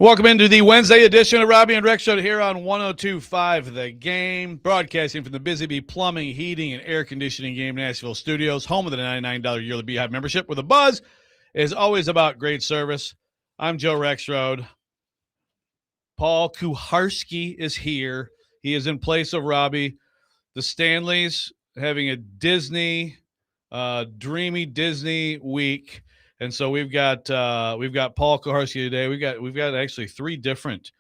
Welcome into the Wednesday edition of Robby and Rexrode here on 102.5 The Game, broadcasting from the Busy Bee Plumbing, Heating, and Air Conditioning Game Nashville Studios, home of the $99 yearly Beehive membership, where the buzz is always about great service. I'm Joe Rexrode. Paul Kuharsky is here. He is in place of Robby. The Stanleys having a dreamy Disney week. And so we've got Paul Kuharsky today. We've got actually three different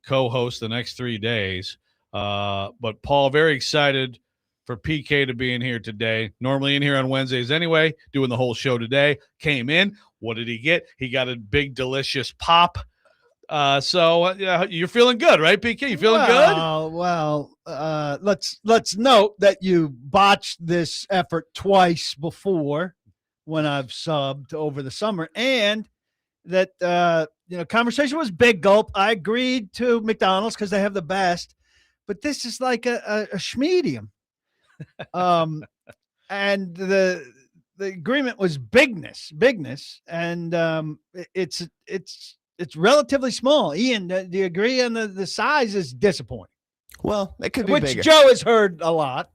co-hosts the next 3 days. But Paul, very excited for PK to be in here today. Normally in here on Wednesdays anyway, doing the whole show today. Came in. What did he get? He got a big, delicious pop. So you're feeling good, right, PK? You feeling good? Well, let's note that you botched this effort twice before, when I've subbed over the summer, and that conversation was big gulp. I agreed to McDonald's because they have the best, but this is like a schmedium. And the agreement was bigness, and it's relatively small. Ian, do you agree on the size is disappointing? Well, it could be which bigger. Joe has heard a lot.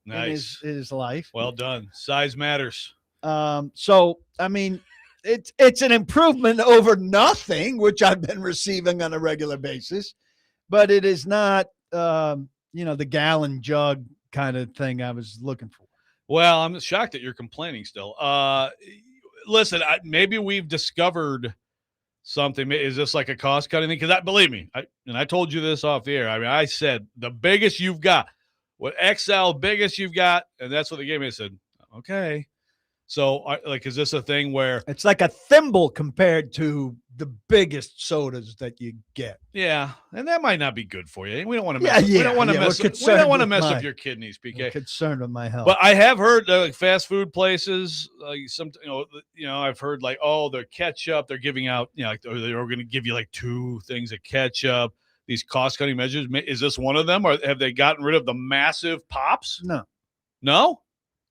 Nice. In his life. Well done. Size matters. So, I mean, it's an improvement over nothing, which I've been receiving on a regular basis, but it is not, the gallon jug kind of thing I was looking for. Well, I'm shocked that you're complaining still. Listen, maybe we've discovered something. Is this like a cost cutting thing? Because believe me, I told you this off the air. I mean, I said the biggest you've got, what XL biggest you've got, and that's what they gave me. I said, okay. So, is this a thing where it's like a thimble compared to the biggest sodas that you get? Yeah, and that might not be good for you. We don't want to mess. We don't want to mess. We don't want to mess up your kidneys, PK. I'm concerned with my health. But I have heard fast food places, I've heard their ketchup. They're giving out, they're going to give you like 2 things of ketchup. These cost cutting measures. Is this one of them, or have they gotten rid of the massive pops? No.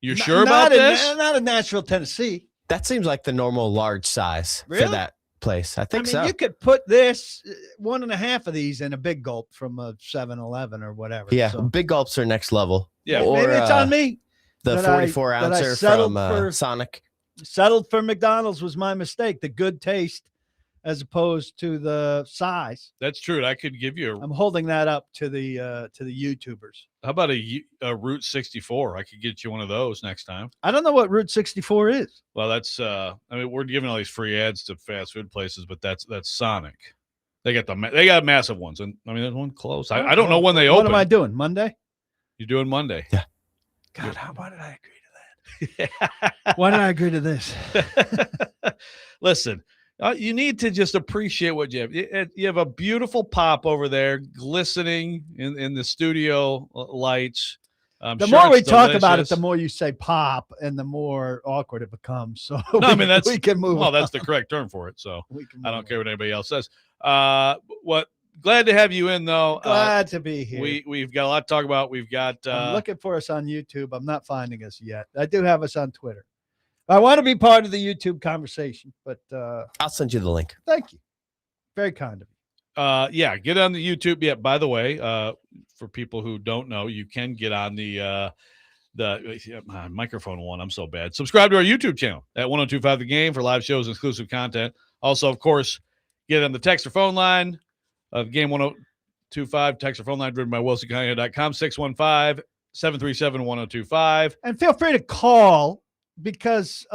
You're sure about this? Not in Nashville, Tennessee. That seems like the normal large size for that place. I think so. You could put this 1.5 of these in a big gulp from a 7-Eleven or whatever. Yeah, so. Big gulps are next level. Yeah, or, maybe it's on me. The 44-ouncer from Sonic. Settled for McDonald's was my mistake. The good taste, as opposed to the size. That's true. I could give you. I'm holding that up to the YouTubers. How about a Route 64? I could get you one of those next time. I don't know what Route 64 is. Well, that's we're giving all these free ads to fast food places, but that's Sonic. They got massive ones, and there's one close. I don't know when they open. What am I doing? Monday? You're doing Monday. Yeah. God, why did I agree to that? Why did I agree to this? Listen. You need to just appreciate what you have. You have a beautiful pop over there, glistening in the studio lights. The more we talk about it, the more you say pop, and the more awkward it becomes. So we can move. Well, that's the correct term for it. So I don't care what anybody else says. Glad to have you in, though. Glad to be here. We've got a lot to talk about. We've got. I'm looking for us on YouTube. I'm not finding us yet. I do have us on Twitter. I want to be part of the YouTube conversation, but I'll send you the link. Thank you. Very kind of you. Get on the YouTube. Yeah, by the way, for people who don't know, you can get on the microphone one. I'm so bad. Subscribe to our YouTube channel at 102.5 The Game for live shows and exclusive content. Also, of course, get on the text or phone line of Game 102.5 text or phone line driven by WilsonConio.com 615-737-1025. And feel free to call, because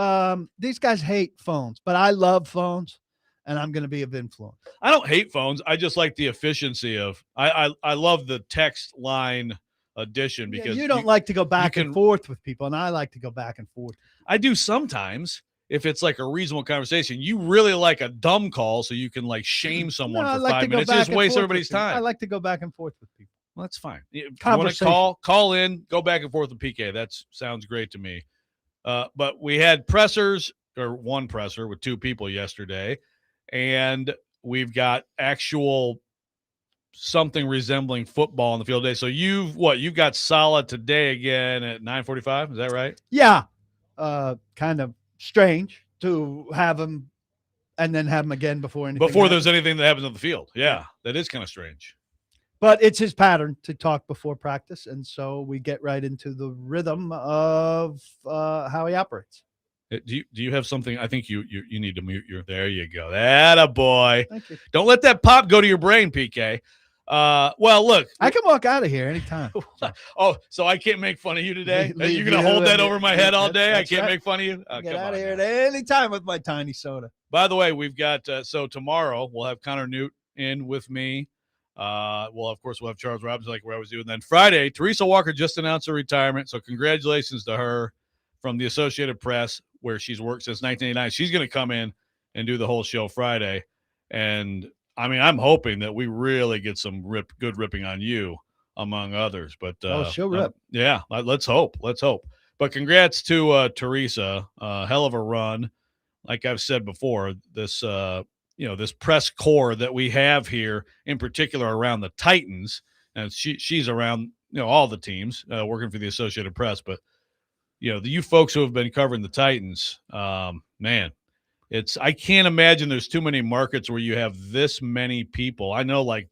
these guys hate phones, but I love phones, and I'm going to be of influence. I don't hate phones. I just like the efficiency of I love the text line addition, because you don't like to go back and forth with people, and I like to go back and forth. I do sometimes if it's like a reasonable conversation. You really like a dumb call, so you can shame someone for 5 minutes. Just waste everybody's time. I like to go back and forth with people. Well, that's fine. If you want to call in, go back and forth with PK. That sounds great to me. But we had pressers, or one presser with 2 people yesterday, and we've got actual something resembling football on the field today. So you've got Saleh today again at 9:45. Is that right? Yeah. Kind of strange to have him and then have him again before anything. Before happens. there's anything that happens on the field. Yeah, that is kind of strange. But it's his pattern to talk before practice, and so we get right into the rhythm of how he operates. Do you have something? I think you need to mute your. There you go. That a boy. Thank you. Don't let that pop go to your brain, PK. Well, look, I can walk out of here anytime. Oh, so I can't make fun of you today? Leave You're going to you hold that and- over my head all day? I that's can't right. make fun of you? Oh, Get come out on of here now. at any time with my tiny soda. By the way, we've got so tomorrow we'll have Connor Newt in with me. Well, of course, we'll have Charles Robinson like we always do. And then Friday, Teresa Walker just announced her retirement. So congratulations to her from the Associated Press, where she's worked since 1989. She's going to come in and do the whole show Friday. And I mean, I'm hoping that we really get some good ripping on you, among others. But she'll rip. Yeah, let's hope. Let's hope. But congrats to Teresa. Hell of a run. Like I've said before, this this press corps that we have here, in particular around the Titans, and she's around all the teams working for the Associated Press. But you folks who have been covering the Titans, man. I can't imagine there's too many markets where you have this many people. I know, like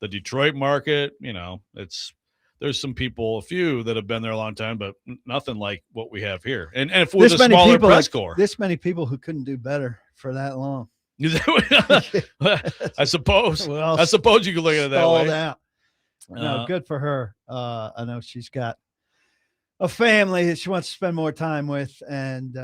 the Detroit market, there's some people, a few that have been there a long time, but nothing like what we have here. And if with a smaller press corps, this many people who couldn't do better for that long. I suppose. I suppose you could look at it that way. Out. No, good for her. I know she's got a family that she wants to spend more time with, and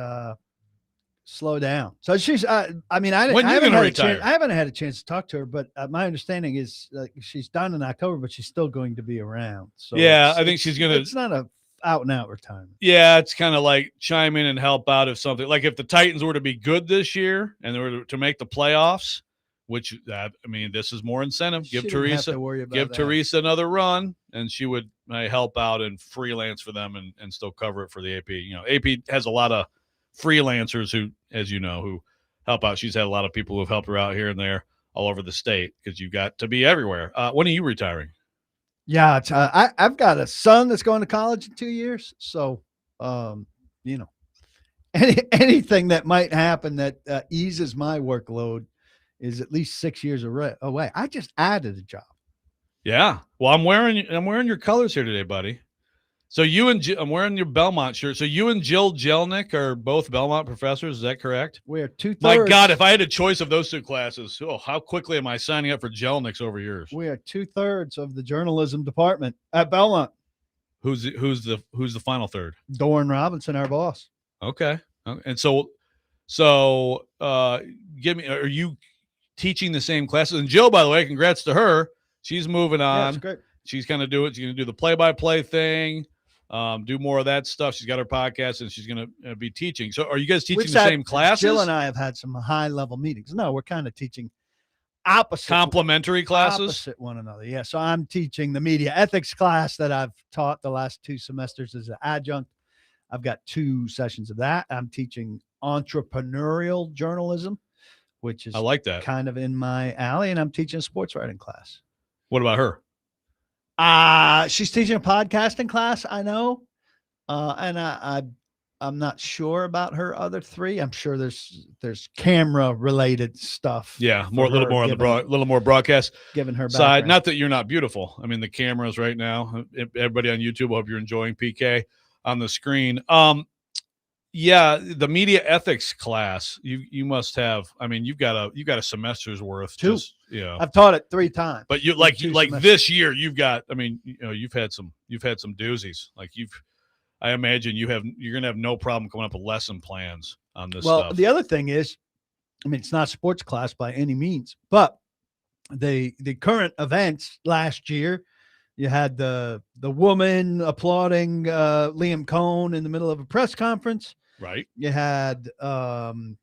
slow down. So she's, I haven't had a chance to talk to her, but my understanding is she's done in October, but she's still going to be around. So yeah, I think she's going to, it's not a out and out retirement. Yeah. It's kind of like chime in and help out if something, like if the Titans were to be good this year and they were to make the playoffs, which this is more incentive. Give Teresa another run, and she would help out and freelance for them and still cover it for the AP. AP has a lot of freelancers who, as you know, who help out. She's had a lot of people who have helped her out here and there all over the state because you've got to be everywhere. When are you retiring? Yeah, I've got a son that's going to college in 2 years. So, anything that might happen that eases my workload is at least 6 years away. I just added a job. Yeah. Well, I'm wearing your colors here today, buddy. So I'm wearing your Belmont shirt. So you and Jill Jelnick are both Belmont professors. Is that correct? We are 2/3. My God, if I had a choice of those two classes, how quickly am I signing up for Jelnick's over yours? We are 2/3 of the journalism department at Belmont. Who's the final third? Doran Robinson, our boss. Okay. And so are you teaching the same classes? And Jill, by the way, congrats to her. She's moving on. Yeah, that's great. She's going to do the play-by-play thing. Do more of that stuff. She's got her podcast, and she's going to be teaching. So are you guys teaching the same classes? Jill and I have had some high-level meetings. No, we're kind of teaching complementary classes? Opposite one another, yeah. So I'm teaching the media ethics class that I've taught the last 2 semesters as an adjunct. I've got 2 sessions of that. I'm teaching entrepreneurial journalism, which is I like that. Kind of in my alley, and I'm teaching a sports writing class. What about her? She's teaching a podcasting class, I know. And I'm not sure about her other 3. I'm sure there's camera related stuff. Yeah, a little more broadcast giving her side. background. Not that you're not beautiful. I mean, the cameras right now. Everybody on YouTube, I hope you're enjoying PK on the screen. Yeah, the media ethics class. You must have. I mean, you've got a semester's worth. 2. I've taught it 3 times. But you like this year, you've got. I mean, you've had some doozies. Like I imagine you're gonna have no problem coming up with lesson plans on this stuff. Well, the other thing is, I mean, it's not a sports class by any means, but the current events last year, you had the woman applauding Liam Cohn in the middle of a press conference. Right. You had Belichick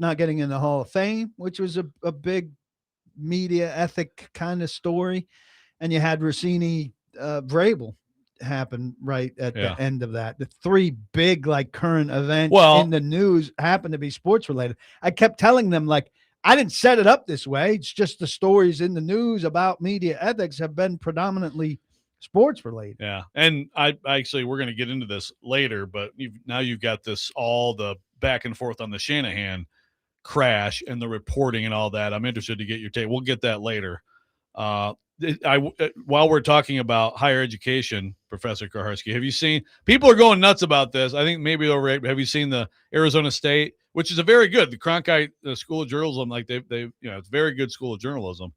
not getting in the Hall of Fame, which was a big media ethic kind of story. And you had Rossini Vrabel happen right at the end of that. The 3 big current events in the news happen to be sports related. I kept telling them I didn't set it up this way. It's just the stories in the news about media ethics have been predominantly sports related. Yeah. And I actually, we're going to get into this later, but you've got all the back and forth on the Shanahan crash and the reporting and all that. I'm interested to get your take. We'll get that later. While we're talking about higher education, Professor Kuharsky, have you seen people are going nuts about this? I think maybe have you seen the Arizona State, which is a very good the Cronkite School of Journalism? Like they it's a very good school of journalism.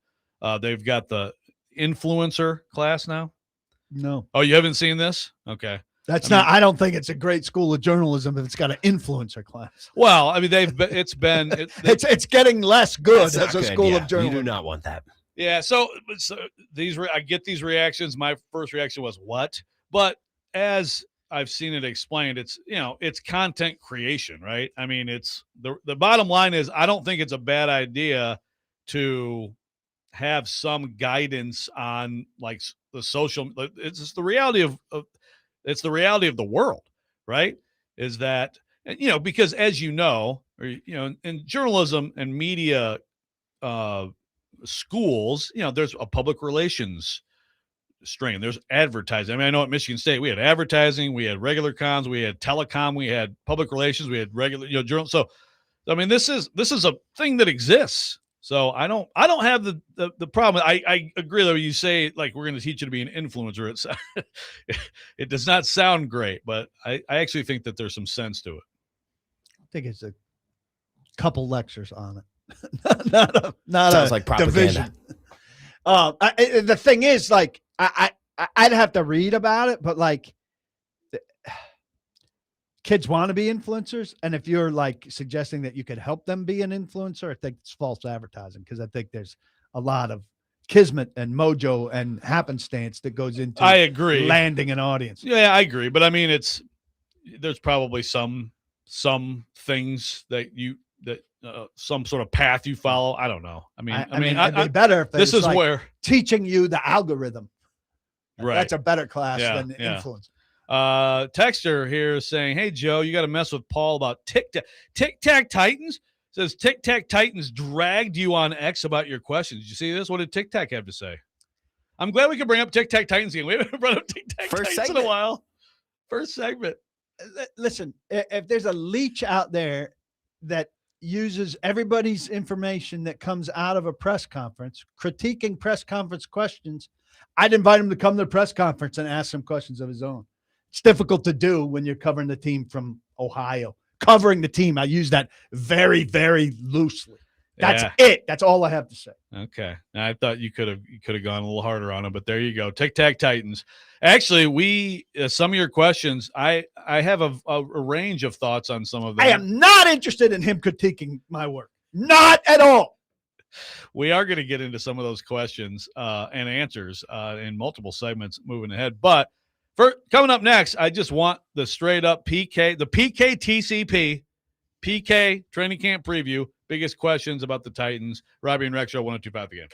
They've got the influencer class now. No. Oh, you haven't seen this? Okay. I don't think it's a great school of journalism if it's got an influencer class. Well, I mean, it's getting less good as a good, school yeah. of journalism. You do not want that. Yeah. So I get these reactions. My first reaction was what? But as I've seen it explained, it's content creation, right? I mean, it's the bottom line is I don't think it's a bad idea to have some guidance on like the social. It's just the reality of it's the reality of the world, right? Is that because as in journalism and media schools, there's a public relations strain. There's advertising. I mean, I know at Michigan State we had advertising, we had regular comms, we had telecom, we had public relations, we had regular journal. So, I mean, this is a thing that exists. So I don't have the problem. I agree though. You say like we're going to teach you to be an influencer. It's it does not sound great, but I actually think that there's some sense to it. I think it's a couple lectures on it. not Sounds a like propaganda. Division. The thing is, like, I'd have to read about it, but like, kids want to be influencers, and if you're like suggesting that you could help them be an influencer, I think it's false advertising, because I think there's a lot of kismet and mojo and happenstance that goes into I agree landing an audience. Yeah, I agree, but I mean, there's probably some things that some sort of path you follow. I don't know. I mean, it'd be better if this is like where teaching you the algorithm. Right. That's a better class than influence. Texter here is saying, "Hey Joe, you got to mess with Paul about Tic Tac Titans." Says Tic Tac Titans dragged you on X about your questions. Did you see this? What did Tic Tac have to say? I'm glad we could bring up Tic Tac Titans again. We haven't brought up Tic Tac Titans in a while. First segment. Listen, if there's a leech out there that uses everybody's information that comes out of a press conference, critiquing press conference questions, I'd invite him to come to the press conference and ask some questions of his own. It's difficult to do when you're covering the team from Ohio. Covering the team, I use that very, very loosely. That's it. That's all I have to say. Okay. I thought you could have gone a little harder on him, but there you go. Tic Tac Titans. Actually, some of your questions, I have a range of thoughts on some of them. I am not interested in him critiquing my work. Not at all. We are going to get into some of those questions and answers in multiple segments moving ahead. But coming up next, I just want the straight up PK, the PK TCP, PK training camp preview. Biggest questions about the Titans. Robby and Rexrode 102.5 again.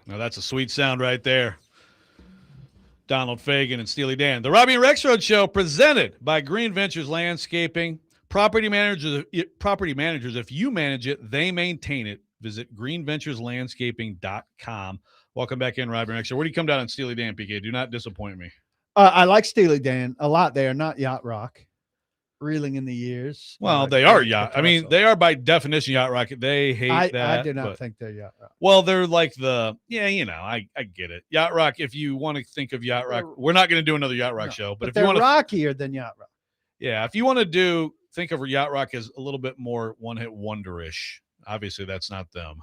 Now that's a sweet sound right there. Donald Fagen and Steely Dan. The Robby and Rexrode Show, presented by Green Ventures Landscaping. Property managers, if you manage it, they maintain it. Visit greenventureslandscaping.com. Welcome back in, Robby and Rexrode. Where do you come down on Steely Dan, PK? Do not disappoint me. I like Steely Dan a lot. They are not yacht rock. Reeling in the years. Well, they are yacht. I mean, they are by definition yacht rock. They hate that. I do not think they're yacht rock. Well, they're like I get it. Yacht rock, if you want to think of yacht rock, we're not going to do another yacht rock show. But if they're you want rockier than yacht rock. Yeah, if you want to think of yacht rock as a little bit more one-hit wonder-ish, obviously that's not them.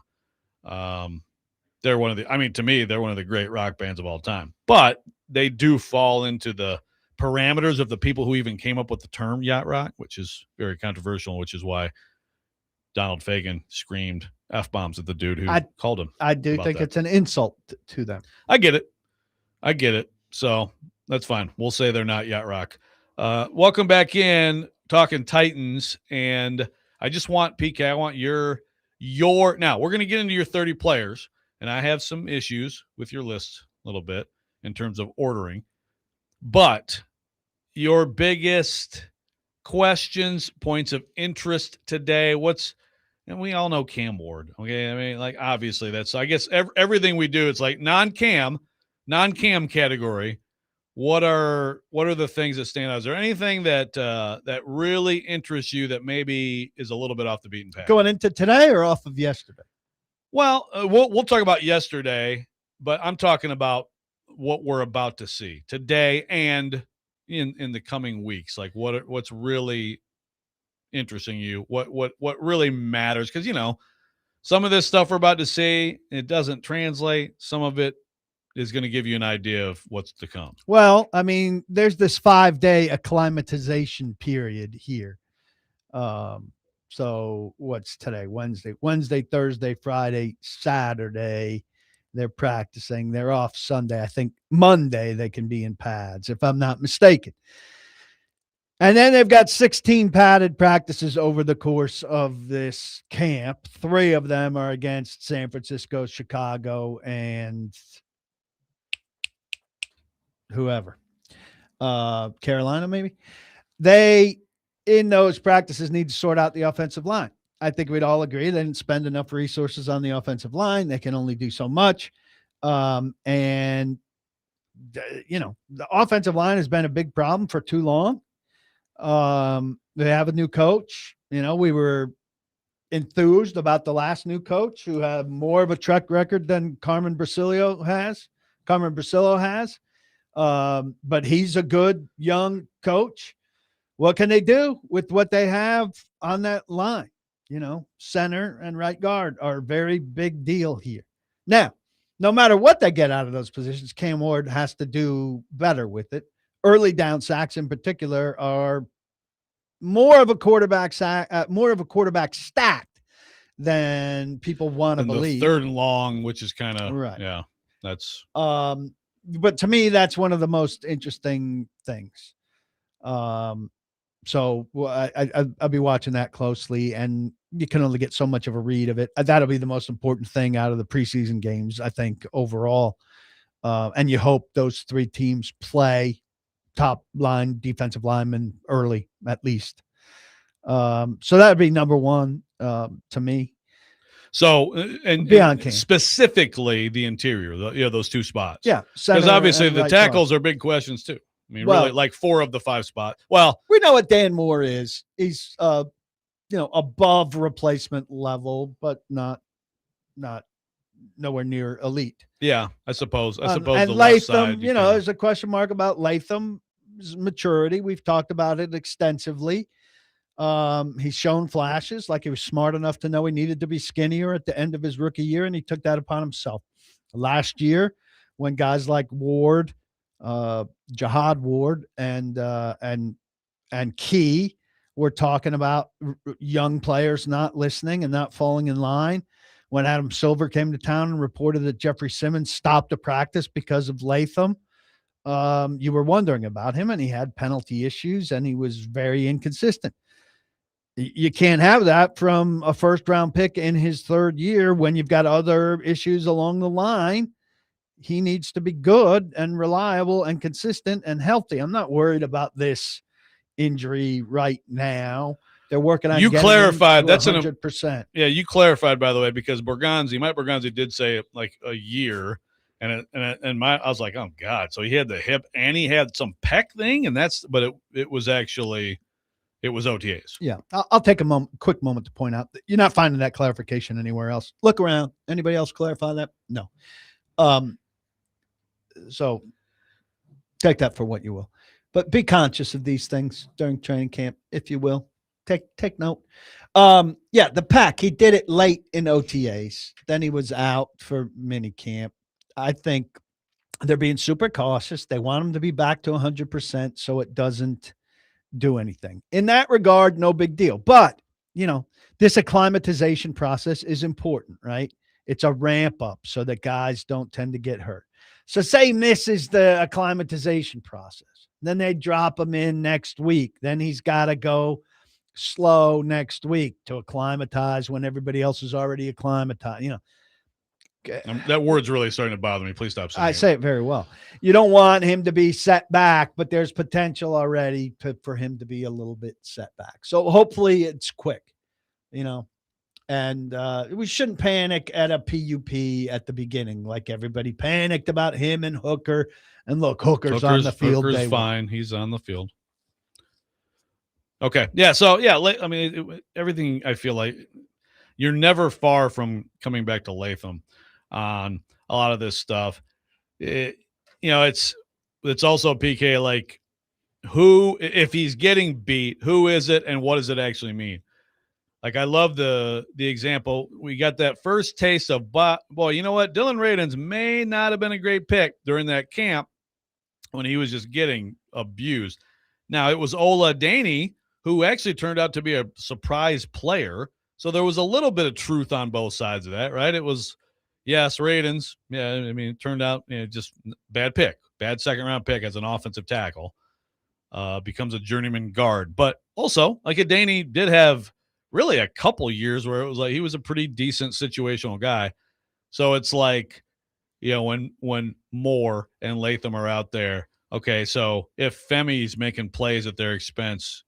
They're to me, they're one of the great rock bands of all time. But they do fall into the parameters of the people who even came up with the term yacht rock, which is very controversial, which is why Donald Fagen screamed F-bombs at the dude who called him. I do think it's an insult to them. I get it. So that's fine. We'll say they're not yacht rock. Welcome back in, talking Titans. And I just want, PK, I want your now we're going to get into your 30 players. And I have some issues with your list a little bit in terms of ordering. But your biggest questions, points of interest today, and we all know Cam Ward. Okay. I mean, like, obviously I guess everything we do, it's like non-cam category. What are the things that stand out? Is there anything that really interests you that maybe is a little bit off the beaten path? Going into today or off of yesterday? Well, we'll talk about yesterday, but I'm talking about what we're about to see today and in the coming weeks. Like what's really interesting you, what really matters, because some of this stuff we're about to see, it doesn't translate. Some of it is going to give you an idea of what's to come. Well, I mean, there's this 5-day acclimatization period here. So what's today? Wednesday, Thursday, Friday, Saturday. They're practicing. They're off Sunday. I think Monday they can be in pads, if I'm not mistaken. And then they've got 16 padded practices over the course of this camp. 3 of them are against San Francisco, Chicago, and whoever. Carolina, maybe. They, in those practices, need to sort out the offensive line. I think we'd all agree they didn't spend enough resources on the offensive line. They can only do so much. And the offensive line has been a big problem for too long. They have a new coach. We were enthused about the last new coach who had more of a track record than Carmen Bracilio has. But he's a good young coach. What can they do with what they have on that line? Center and right guard are a very big deal here. Now, no matter what they get out of those positions, Cam Ward has to do better with it. Early down sacks in particular are more of a quarterback stacked than people want to believe. The 3rd and long, which is kind of right. Yeah, that's. But to me, that's one of the most interesting things. So I'll be watching that closely, and you can only get so much of a read of it. That'll be the most important thing out of the preseason games, I think, overall. And you hope those 3 teams play top line defensive linemen early, at least. So that'd be number 1 to me. So, and specifically the interior, those 2 spots. Yeah. Because obviously the tackles are big questions too. I mean, really, like 4 of the 5 spots. Well, we know what Dan Moore is. He's, above replacement level, but not nowhere near elite. Yeah, I suppose. And the Latham, left side, there's a question mark about Latham's maturity. We've talked about it extensively. He's shown flashes, like he was smart enough to know he needed to be skinnier at the end of his rookie year, and he took that upon himself. Last year, when guys like Ward, Jihad Ward, and Key were talking about young players not listening and not falling in line, when Adam Silver came to town and reported that Jeffrey Simmons stopped a practice because of Latham, you were wondering about him, and he had penalty issues, and he was very inconsistent. You can't have that from a first-round pick in his third year when you've got other issues along the line. He needs to be good and reliable and consistent and healthy. I'm not worried about this injury right now. They're working on. You clarified that's 100%. Yeah, you clarified, by the way, because Mike Borgonzi did say like a year, I was like, oh God, so he had the hip and he had some pec thing, but it was actually. It was OTAs. Yeah. I'll take a quick moment to point out that you're not finding that clarification anywhere else. Look around. Anybody else clarify that? No. So take that for what you will. But be conscious of these things during training camp, if you will. Take note. The pack, he did it late in OTAs. Then he was out for mini camp. I think they're being super cautious. They want him to be back to 100% so it doesn't do anything. In that regard, no big deal. But, this acclimatization process is important, right? It's a ramp up so that guys don't tend to get hurt. So say he misses the acclimatization process. Then they drop him in next week. Then he's got to go slow next week to acclimatize when everybody else is already acclimatized. That word's really starting to bother me. Please stop saying it. I say it very well. You don't want him to be set back, but there's potential already for him to be a little bit set back. So hopefully it's quick, and we shouldn't panic at a PUP at the beginning like everybody panicked about him and Hooker. And look, Hooker's on the field. Hooker's fine. He's on the field. Okay. Yeah. So, everything, I feel like you're never far from coming back to Latham on a lot of this stuff. It's also PK, like if he's getting beat, who is it and what does it actually mean? Like, I love the example. We got that first taste of, well, you know what? Dylan Radins may not have been a great pick during that camp when he was just getting abused. Now, it was Ola Daney, who actually turned out to be a surprise player. So there was a little bit of truth on both sides of that, right? It was, yes, Radins. Yeah, it turned out just bad pick, bad second-round pick as an offensive tackle. Becomes a journeyman guard. But also, like Daney did have really a couple years where it was like he was a pretty decent situational guy. So it's like, when Moore and Latham are out there, okay, so if Femi's making plays at their expense,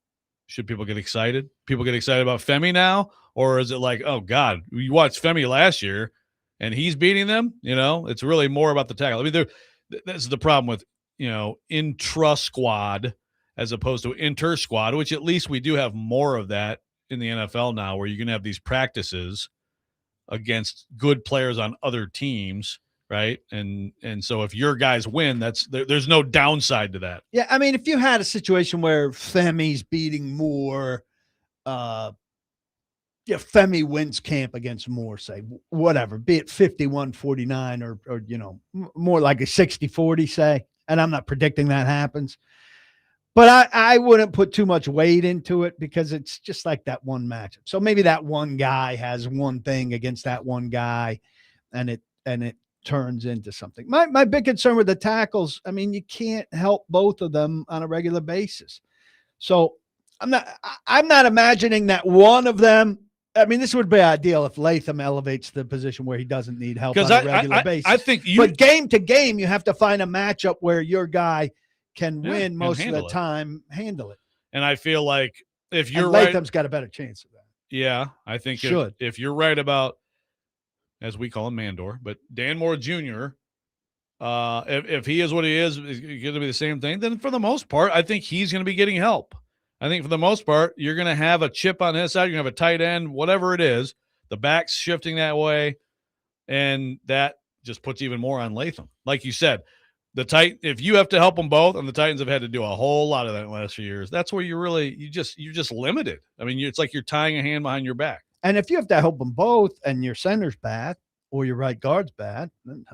should people get excited? People get excited about Femi now? Or is it like, oh, God, you watched Femi last year and he's beating them? It's really more about the tackle. That's the problem with, intra-squad as opposed to inter-squad, which at least we do have more of that in the NFL now, where you can have these practices against good players on other teams, right? And so if your guys win, there's no downside to that. Yeah, if you had a situation where Femi's beating Moore, Femi wins camp against Moore, say, whatever, be it 51-49 or more like a 60-40, say, and I'm not predicting that happens. But I wouldn't put too much weight into it because it's just like that one matchup. So maybe that one guy has one thing against that one guy, and it turns into something. My big concern with the tackles, you can't help both of them on a regular basis. So I'm not imagining that one of them. This would be ideal if Latham elevates the position where he doesn't need help on a regular basis. I think but game to game, you have to find a matchup where your guy can win most of the time, handle it. And I feel like if you're right, Latham's got a better chance of that. Yeah, I think if you're right about, as we call him, Mandor, but Dan Moore Jr., if he is what he is going to be the same thing, then for the most part, I think he's going to be getting help. I think for the most part, you're going to have a chip on his side. You're going to have a tight end, whatever it is. The back's shifting that way, and that just puts even more on Latham. Like you said, if you have to help them both, and the Titans have had to do a whole lot of that in the last few years, that's where you're just limited. It's like you're tying a hand behind your back. And if you have to help them both, and your center's bad or your right guard's bad, then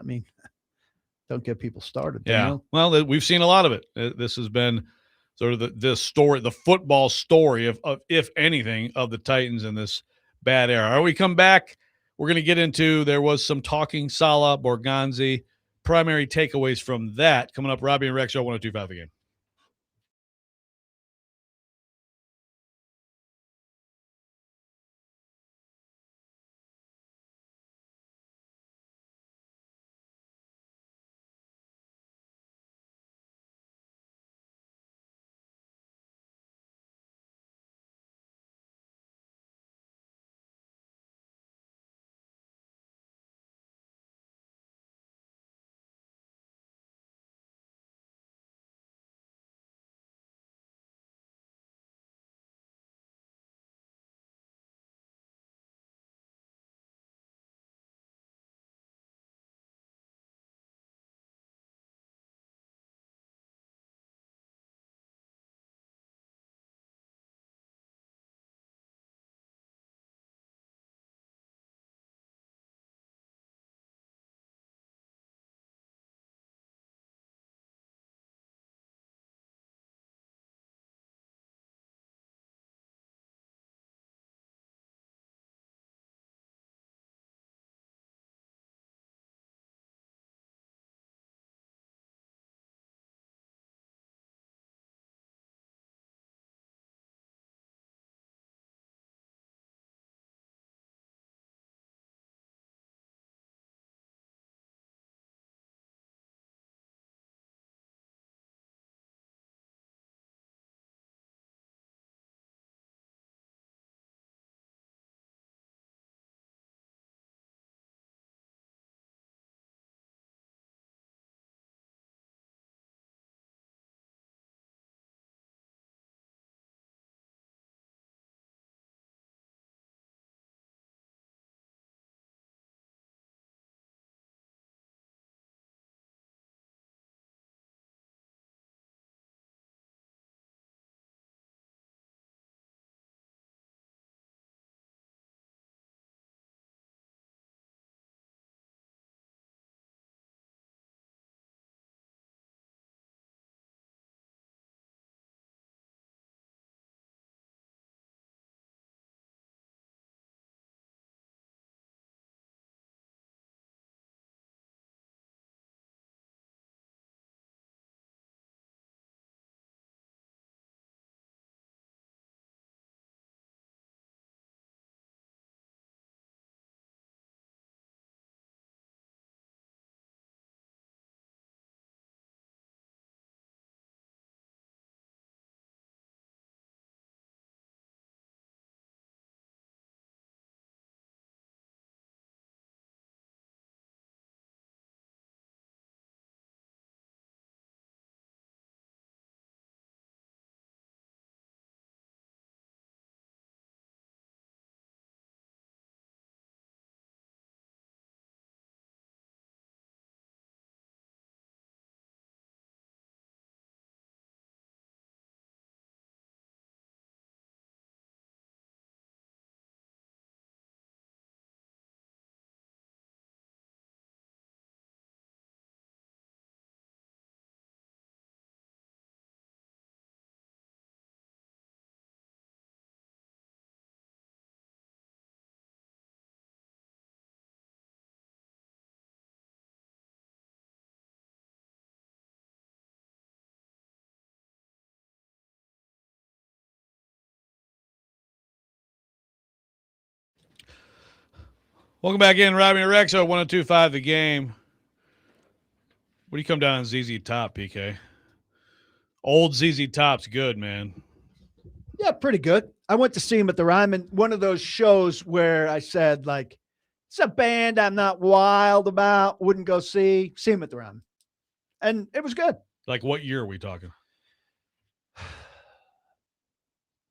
don't get people started. Yeah. Well, we've seen a lot of it. This has been sort of the football story of if anything, of the Titans in this bad era. When we come back, we're going to get into, there was some talking Saleh, Borgonzi, primary takeaways from that coming up. Robby and Rexrode 102.5 again. Welcome back in, Robby and Rexrode 102.5 The Game. What do you come down on ZZ Top, PK? Old ZZ Top's good, man. Yeah, pretty good. I went to see him at the Ryman, one of those shows where I said, like, it's a band I'm not wild about, wouldn't go see him at the Ryman. And it was good. Like, what year are we talking?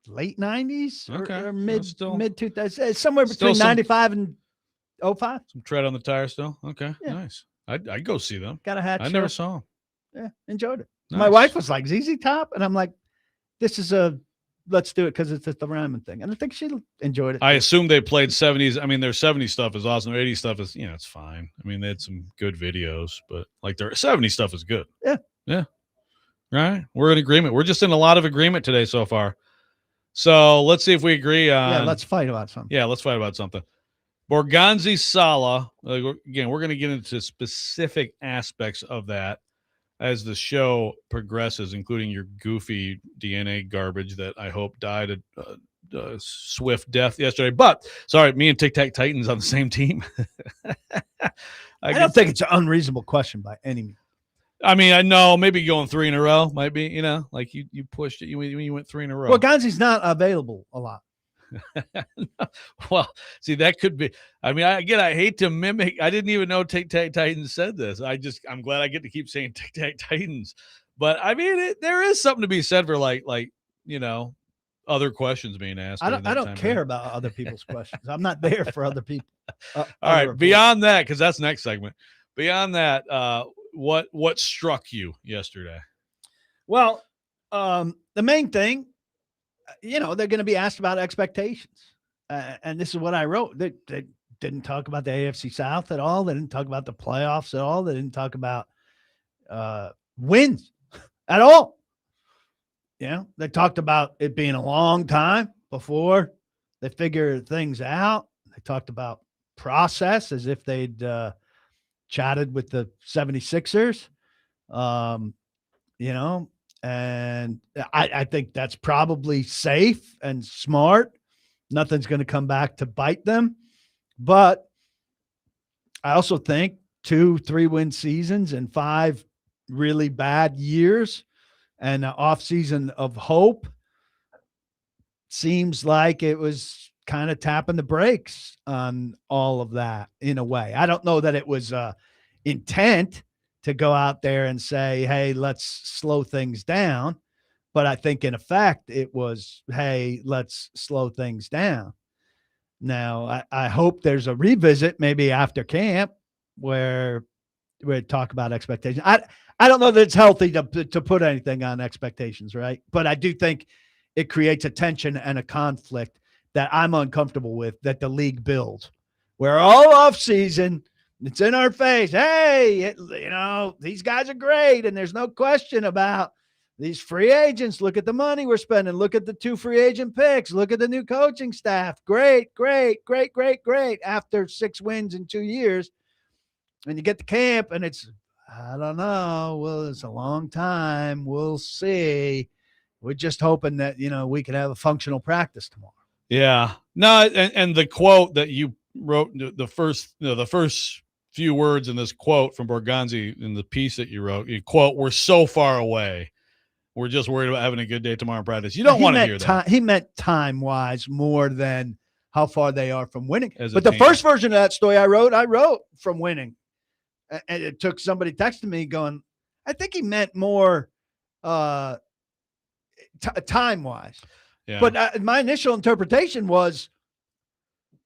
Late 90s Okay. or mid 2000s, somewhere still between 95 and 05. Some tread on the tire still? Okay, Yeah. nice. I'd go see them. Got a hat. I never saw them. Yeah, enjoyed it. Nice. My wife was like, ZZ Top? And I'm like, let's do it because it's at the Ryman thing. And I think she enjoyed it. I assume they played 70s. I mean, their 70s stuff is awesome. Their 80s stuff is, it's fine. I mean, they had some good videos, but like their 70s stuff is good. Yeah. Yeah. Right. We're in agreement. We're just in a lot of agreement today so far. So let's see if we agree on. Yeah, let's fight about something. Yeah, let's fight about something. Borgonzi Saleh. Again, we're going to get into specific aspects of that as the show progresses, including your goofy DNA garbage that I hope died a swift death yesterday. But, sorry, me and Tic Tac Titans on the same team. I don't think it's an unreasonable question by any means. I mean, I know maybe going 3 in a row might be, like you pushed it. You went 3 in a row. Well, Gonzi's not available a lot. Well, see, that could be. I mean, I hate to mimic. I didn't even know Tic Tac Titans said this. I'm glad I get to keep saying Tic Tac Titans. But I mean, there is something to be said for like other questions being asked. I don't care about other people's questions. I'm not there for other people. All right. Beyond that, because that's next segment. Beyond that, what struck you yesterday? Well, the main thing, they're going to be asked about expectations. And this is what I wrote. They didn't talk about the AFC South at all. They didn't talk about the playoffs at all. They didn't talk about wins at all. They talked about it being a long time before they figure things out. They talked about process as if they'd chatted with the 76ers, and I think that's probably safe and smart. Nothing's going to come back to bite them. But I also think 2-3 win seasons and 5 really bad years and an off season of hope seems like it was kind of tapping the brakes on all of that in a way. I don't know that it was intent to go out there and say, hey, let's slow things down. But I think in effect it was, hey, let's slow things down. Now, I hope there's a revisit maybe after camp where we talk about expectations. I don't know that it's healthy to put anything on expectations, right? But I do think it creates a tension and a conflict that I'm uncomfortable with, that the league builds. We're all off season. It's in our face. Hey, these guys are great. And there's no question about these free agents. Look at the money we're spending. Look at the 2 free agent picks. Look at the new coaching staff. Great, great, great, great, great. After 6 wins in 2 years. And you get to camp and it's, I don't know. Well, it's a long time. We'll see. We're just hoping that, we can have a functional practice tomorrow. Yeah. No, and the quote that you wrote, the first few words in this quote from Borgonzi in the piece that you wrote, you quote, "We're so far away. We're just worried about having a good day tomorrow in practice." You don't want to hear that. He meant time-wise more than how far they are from winning. But the team. first version of that story I wrote from winning. And it took somebody texting me going, I think he meant more time-wise. Yeah. But my initial interpretation was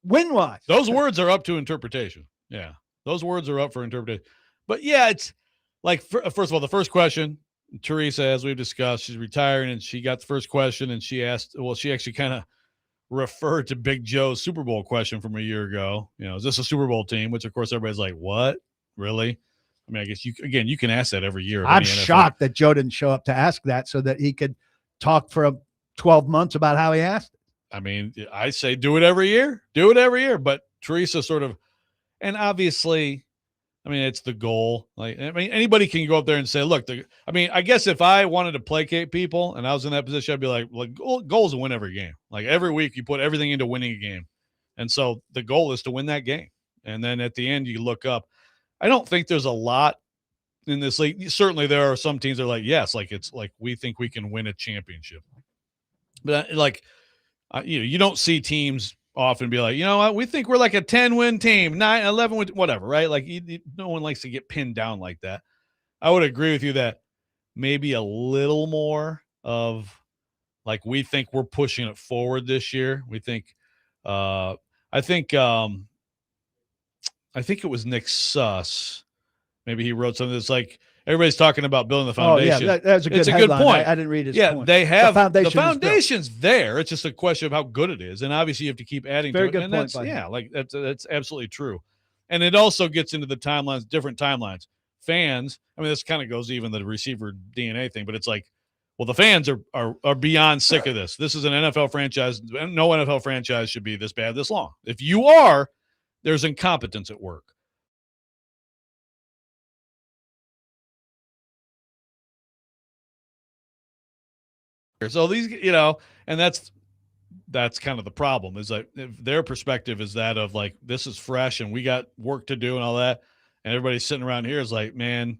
win-wise. Those words are up to interpretation. Yeah. Those words are up for interpretation. But, yeah, it's like, first of all, the first question, Teresa, as we've discussed, she's retiring, and she got the first question, and she actually kind of referred to Big Joe's Super Bowl question from a year ago. Is this a Super Bowl team? Which, of course, everybody's like, what? Really? I mean, I guess you can ask that every year. I'm shocked that Joe didn't show up to ask that so that he could talk for 12 months about how he asked it. I mean, I say do it every year. Do it every year. But Teresa sort of, and obviously, I mean, it's the goal. Like, I mean, anybody can go up there and say, look, I guess if I wanted to placate people and I was in that position, I'd be like goal is to win every game. Like every week you put everything into winning a game. And so the goal is to win that game. And then at the end, you look up. I don't think there's a lot in this league. Certainly there are some teams that are like, yes, like it's like we think we can win a championship. But like, you don't see teams often be like, you know what, we think we're like a 10-win team, 9, 11 win, whatever, right? Like no one likes to get pinned down like that. I would agree with you that maybe a little more of like we think we're pushing it forward this year. We think I think it was Nick Suss. Maybe he wrote something that's like everybody's talking about building the foundation. Oh, yeah, that's a good headline. Good point. I didn't read his point. They have the foundation's there. It's just a question of how good it is, and obviously you have to keep adding Very to it. Good point. Like that's absolutely true, and it also gets into the timelines, different timelines. Fans, I mean, this kind of goes even the receiver DNA thing, but it's like, well, the fans are beyond sick of this. This is an NFL franchise. No NFL franchise should be this bad this long. If you are, there's incompetence at work. So these, and that's kind of the problem is like their perspective is that of like, this is fresh and we got work to do and all that. And everybody sitting around here is like, man,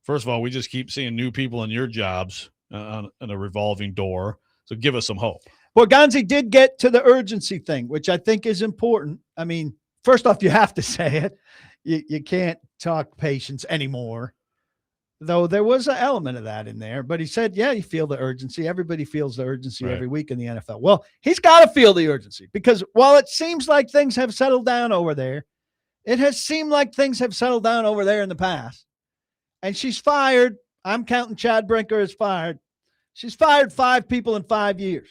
first of all, we just keep seeing new people in your jobs on a revolving door. So give us some hope. Borgonzi did get to the urgency thing, which I think is important. I mean, first off, you have to say it. You can't talk patience anymore, though there was an element of that in there. But he said, yeah, you feel the urgency. Everybody feels the urgency every week in the NFL. Well, he's got to feel the urgency because while it seems like things have settled down over there, it has seemed like things have settled down over there in the past. And she's fired. I'm counting Chad Brinker as fired. She's fired 5 people in 5 years.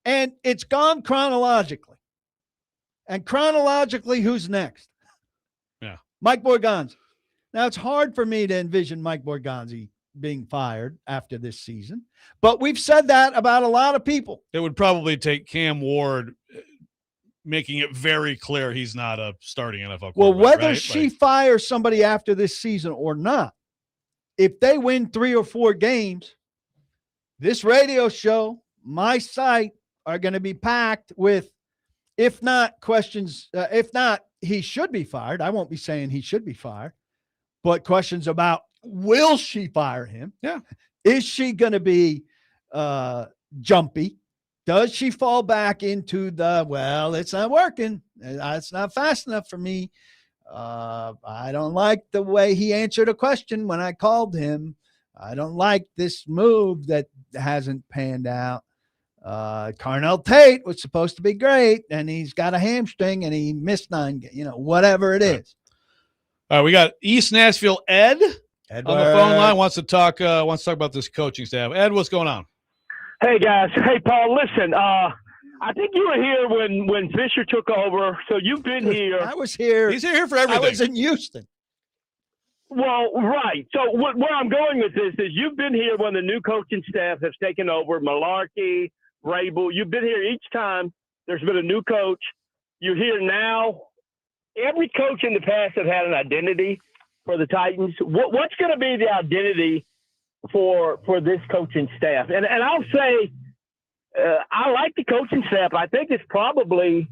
And it's gone chronologically. And chronologically, who's next? Yeah. Mike Borgonzi. Now, it's hard for me to envision Mike Borgonzi being fired after this season. But we've said that about a lot of people. It would probably take Cam Ward making it very clear he's not a starting NFL quarterback. Well, whether right? she fires somebody after this season or not, if they win 3 or 4 games, this radio show, my site, are going to be packed with, if not questions, if not he should be fired. I won't be saying he should be fired, but questions about, will she fire him? Yeah. Is she going to be jumpy? Does she fall back into well, it's not working. It's not fast enough for me. I don't like the way he answered a question when I called him. I don't like this move that hasn't panned out. Carnell Tate was supposed to be great, and he's got a hamstring, and he missed 9, whatever it is. All right, we got East Nashville Ed Edward on the phone line. Wants to talk about this coaching staff. Ed, what's going on? Hey, guys. Hey, Paul, listen, I think you were here when Fisher took over, so you've been here. I was here. He's here for everything. I was in Houston. Well, right. So where I'm going with this is you've been here when the new coaching staff has taken over, Malarkey, Rabel. You've been here each time there's been a new coach. You're here now. Every coach in the past have had an identity for the Titans. What's going to be the identity for this coaching staff? And I'll say I like the coaching staff. I think it's probably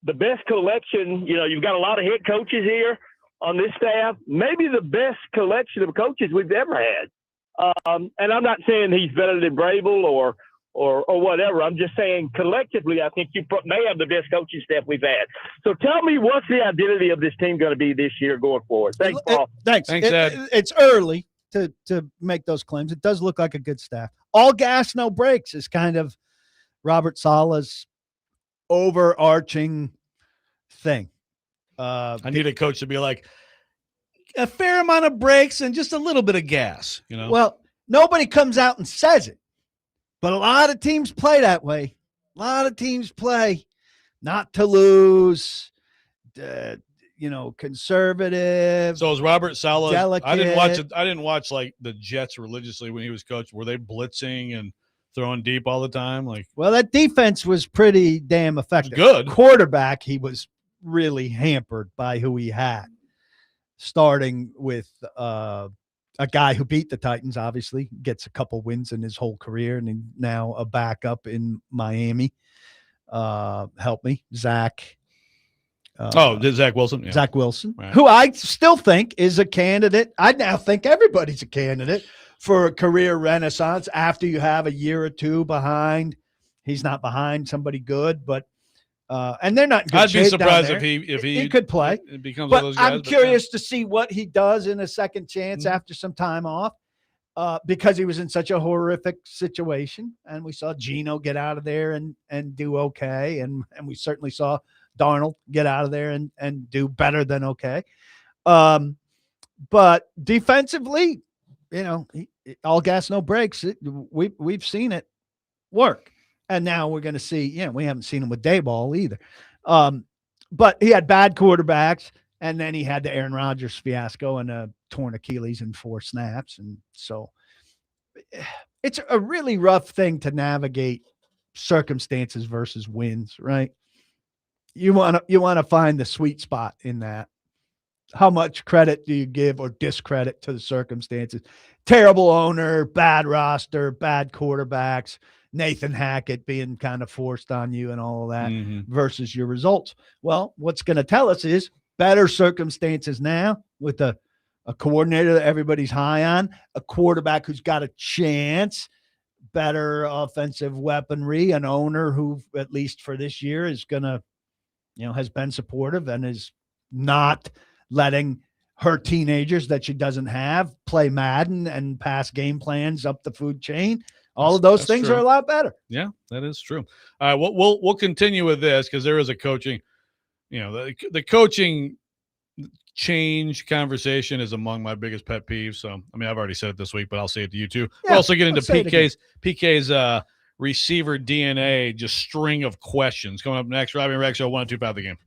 the best collection. You've got a lot of head coaches here on this staff, maybe the best collection of coaches we've ever had. And I'm not saying he's better than Brable or whatever. I'm just saying collectively, I think you may have the best coaching staff we've had. So tell me, what's the identity of this team going to be this year going forward? Thanks, Paul. Thanks, Ed. It's early to make those claims. It does look like a good staff. All gas, no brakes is kind of Robert Saleh's overarching thing. I need a coach to be like a fair amount of brakes and just a little bit of gas, Well, nobody comes out and says it, but a lot of teams play that way. A lot of teams play not to lose, conservative. So is Robert Saleh. Delicate. I didn't watch like the Jets religiously when he was coach. Were they blitzing and throwing deep all the time? Well, that defense was pretty damn effective. Good. Quarterback, he was really hampered by who he had, starting with a guy who beat the Titans, obviously gets a couple wins in his whole career, and now a backup in Miami. Help me, Zach. Zach Wilson? Yeah. Zach Wilson, Right. who I still think is a candidate. I now think everybody's a candidate for a career renaissance after you have a year or two behind. He's not behind somebody good, but and they're not in good I'd be shape down surprised there. if he could play. It becomes one But of those guys. I'm curious to see what he does in a second chance after some time off. Because he was in such a horrific situation, and we saw Geno get out of there and do okay, and we certainly saw Darnold get out of there and do better than okay. But defensively, all gas, no brakes. We've seen it work, and now we're going to see. We haven't seen him with Dayball either. But he had bad quarterbacks. And then he had the Aaron Rodgers fiasco and a torn Achilles in 4 snaps. And so it's a really rough thing to navigate circumstances versus wins, right? You want to find the sweet spot in that. How much credit do you give or discredit to the circumstances? Terrible owner, bad roster, bad quarterbacks, Nathan Hackett being kind of forced on you and all of that versus your results. Well, what's going to tell us is better circumstances now with a coordinator that everybody's high on, a quarterback who's got a chance, better offensive weaponry, an owner who, at least for this year, is going to, has been supportive and is not letting her teenagers that she doesn't have play Madden and pass game plans up the food chain. All of those things are a lot better. Yeah, that is true. All right, we'll continue with this because there is a coaching, the coaching change conversation is among my biggest pet peeves. So, I've already said it this week, but I'll say it to you too. Yeah, we'll also get into PK's receiver DNA, just string of questions coming up next. Robby and Rexrode 102.5 The Game.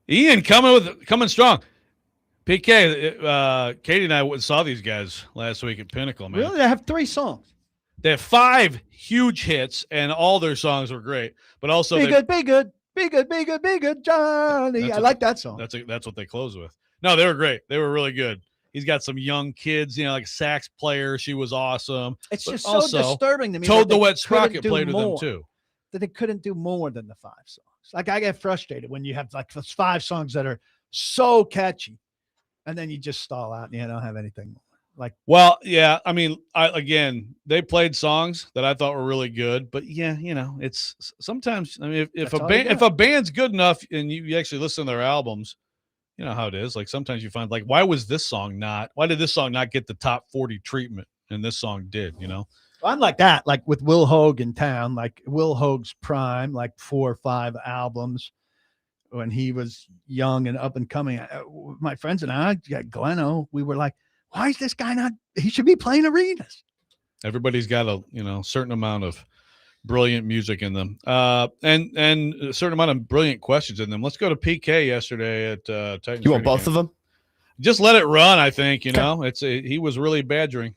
Ian coming strong. PK, Katie and I saw these guys last week at Pinnacle, man. Really? They have 3 songs. They have 5 huge hits, and all their songs were great. But also, Be good, be good, be good, be good, be good, Johnny. I like that song. That's what they close with. No, they were great. They were really good. He's got some young kids, like a sax player. She was awesome. It's just also, so disturbing to me. Toad the Wet Sprocket played with them too. That they couldn't do more than the 5 songs. Like, I get frustrated when you have like those 5 songs that are so catchy, and then you just stall out and you don't have anything more. Like, well, yeah. I mean, again, they played songs that I thought were really good, but yeah, it's sometimes. I mean, if a band's good enough and you actually listen to their albums, you know how it is. Like sometimes you find like, why did this song not get the top 40 treatment and this song did? I'm like that. Like with Will Hoge in town, like Will Hoge's prime, like 4 or 5 albums when he was young and up and coming. My friends and I, Gleno, we were like, why is this guy not? He should be playing arenas. Everybody's got a certain amount of brilliant music in them, and a certain amount of brilliant questions in them. Let's go to PK yesterday at Titans. You want both of them? Just let it run. I think he was really badgering.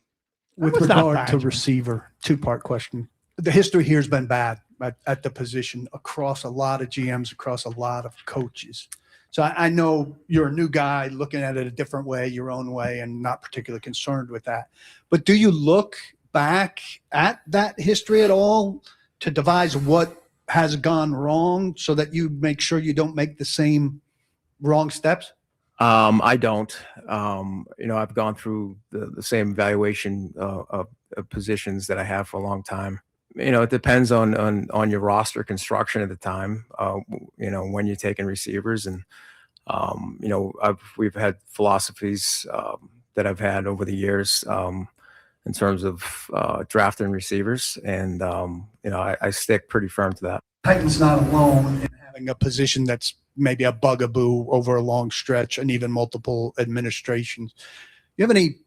With regard to receiver, 2-part question. The history here has been bad at the position across a lot of GMs, across a lot of coaches. So I know you're a new guy looking at it a different way, your own way, and not particularly concerned with that. But do you look back at that history at all to devise what has gone wrong so that you make sure you don't make the same wrong steps? I don't. I've gone through the same evaluation of positions that I have for a long time. It depends on your roster construction at the time. When you're taking receivers, and we've had philosophies that I've had over the years in terms of drafting receivers, and I stick pretty firm to that. Titans not alone in having a position that's maybe a bugaboo over a long stretch and even multiple administrations. You have any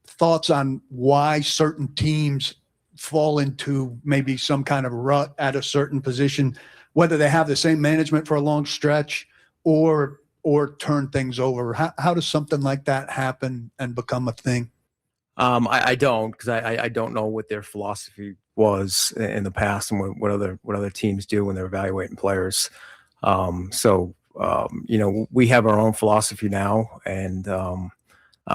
thoughts on why certain teams fall into maybe some kind of rut at a certain position, whether they have the same management for a long stretch or turn things over? How does something like that happen and become a thing? I don't, because I don't know what their philosophy was in the past and what other teams do when they're evaluating players. We have our own philosophy now, and I'm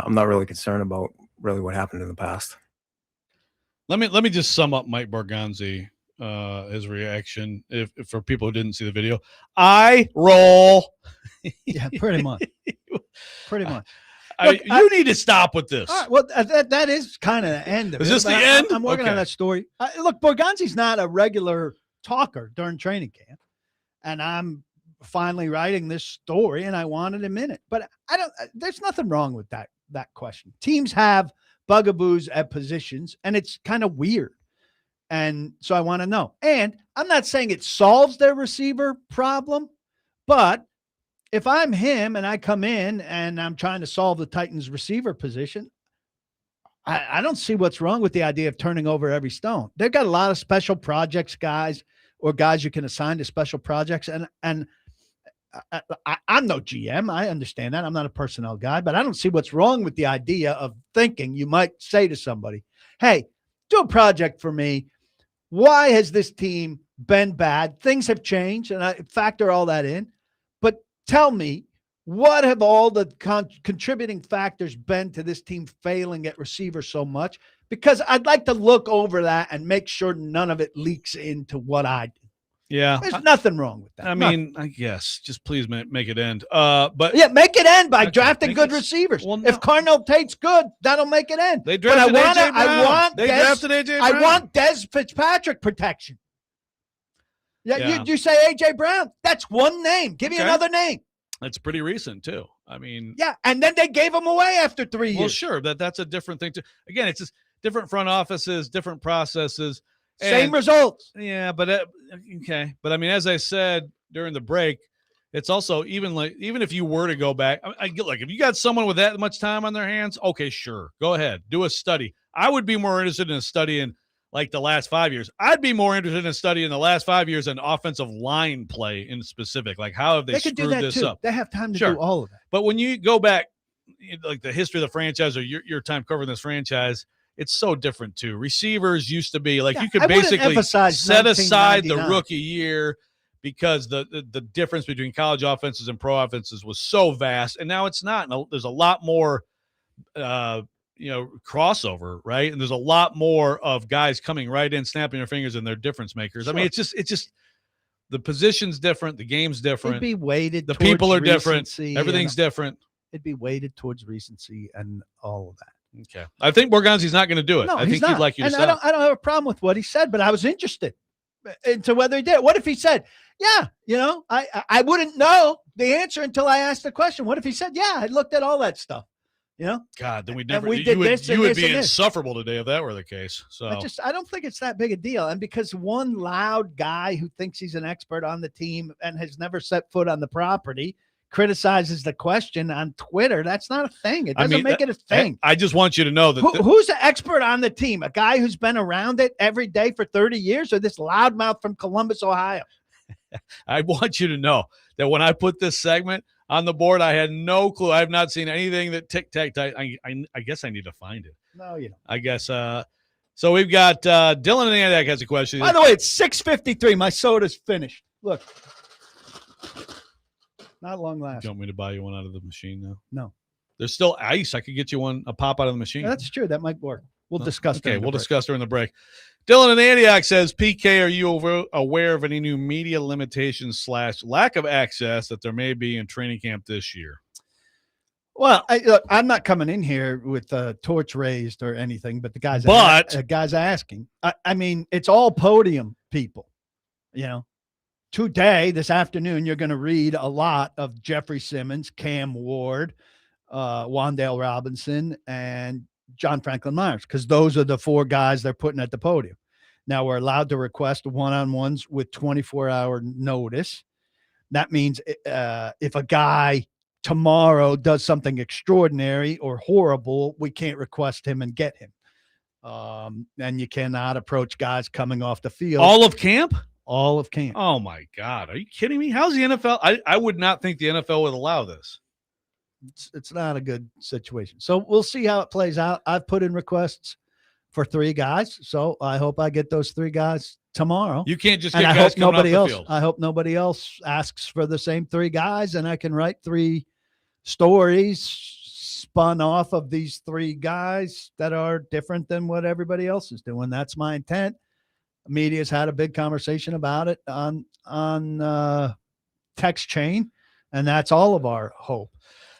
not really concerned about really what happened in the past. Let me just sum up Mike Borgonzi, his reaction. If for people who didn't see the video, I roll. Yeah, pretty much. Pretty much. You need to stop with this. Well, that is kind of the end of it. Is this the end? I'm working on that story. Look, Borgonzi's not a regular talker during training camp, and I'm finally writing this story, and I wanted him in it. But there's nothing wrong with that question. Teams have bugaboos at positions, and it's kind of weird. And so I want to know. And I'm not saying it solves their receiver problem, but if I'm him and I come in and I'm trying to solve the Titans receiver position, I don't see what's wrong with the idea of turning over every stone. They've got a lot of special projects guys or guys you can assign to special projects. And I'm no GM. I understand that. I'm not a personnel guy, but I don't see what's wrong with the idea of thinking you might say to somebody, hey, do a project for me. Why has this team been bad? Things have changed, and I factor all that in. But tell me, what have all the contributing factors been to this team failing at receiver so much? Because I'd like to look over that and make sure none of it leaks into what I do. Yeah. There's nothing wrong with that. I mean, I guess just please make it end. But yeah, make it end by drafting good receivers. Well, no. If Carnell Tate's good, that'll make it end. They drafted AJ Brown. Drafted AJ Brown. I want Des Fitzpatrick protection. Yeah. You say AJ Brown. That's one name. Give me another name. That's pretty recent too. I mean, yeah, and then they gave him away after 3 years. Well, sure, that's a different thing too. Again, it's just different front offices, different processes. Same results. Yeah, but okay. But I mean, as I said during the break, it's also even if you were to go back, I get like if you got someone with that much time on their hands, okay, sure, go ahead, do a study. I would be more interested in studying like the last 5 years. I'd be more interested in studying the last 5 years and offensive line play in specific. Like, how have they could do screwed that this too. up? They have time to Sure. do all of that. But when you go back, like the history of the franchise or your time covering this franchise, it's so different too. Receivers used to be like you could basically set aside the rookie year because the difference between college offenses and pro offenses was so vast, and now it's not. There's a lot more crossover, right? And there's a lot more of guys coming right in, snapping their fingers, and they're difference makers. Sure. I mean, it's just the position's different, the game's different. It'd be weighted. The people are different. Recency Everything's different. It'd be weighted towards recency and all of that. Okay, I think Borgonzi's not going to do it. No, I think not. he'd like you to stop. I don't have a problem with what he said, but I was interested into whether he did. What if he said, "Yeah, I wouldn't know the answer until I asked the question." What if he said, "Yeah, I looked at all that stuff." God, then we'd never. We did this you and would this be and this. insufferable today if that were the case. So I don't think it's that big a deal. And because one loud guy who thinks he's an expert on the team and has never set foot on the property criticizes the question on Twitter, that's not a thing. It doesn't make it a thing. I just want you to know that who's the expert on the team? A guy who's been around it every day for 30 years, or this loudmouth from Columbus, Ohio? I want you to know that when I put this segment on the board, I had no clue. I have not seen anything that tic-tac. I guess I need to find it. No, you don't. I guess. So we've got Dylan and Andak has a question. By the way, it's 6:53. My soda's finished. Look. Not long lasting. You want me to buy you one out of the machine now? No. There's still ice. I could get you a pop out of the machine. That's true. That might work. We'll discuss. Okay, we'll discuss during the break. Dylan in Antioch says, PK, are you aware of any new media limitations / lack of access that there may be in training camp this year? Well, I'm not coming in here with a torch raised or anything, but the guy's asking. I mean, it's all podium people, Today, this afternoon, you're going to read a lot of Jeffrey Simmons, Cam Ward, Wan'Dale Robinson, and John Franklin Myers, because those are the four guys they're putting at the podium. Now, we're allowed to request one-on-ones with 24-hour notice. That means if a guy tomorrow does something extraordinary or horrible, we can't request him and get him. And you cannot approach guys coming off the field. All of camp? All of camp. Oh, my God. Are you kidding me? How's the NFL? I would not think the NFL would allow this. It's not a good situation. So we'll see how it plays out. I've put in requests for 3 guys, so I hope I get those 3 guys tomorrow. You can't just get guys coming off the field. I hope nobody else asks for the same 3 guys, and I can write 3 stories spun off of these 3 guys that are different than what everybody else is doing. That's my intent. Media's had a big conversation about it on text chain, and that's all of our hope.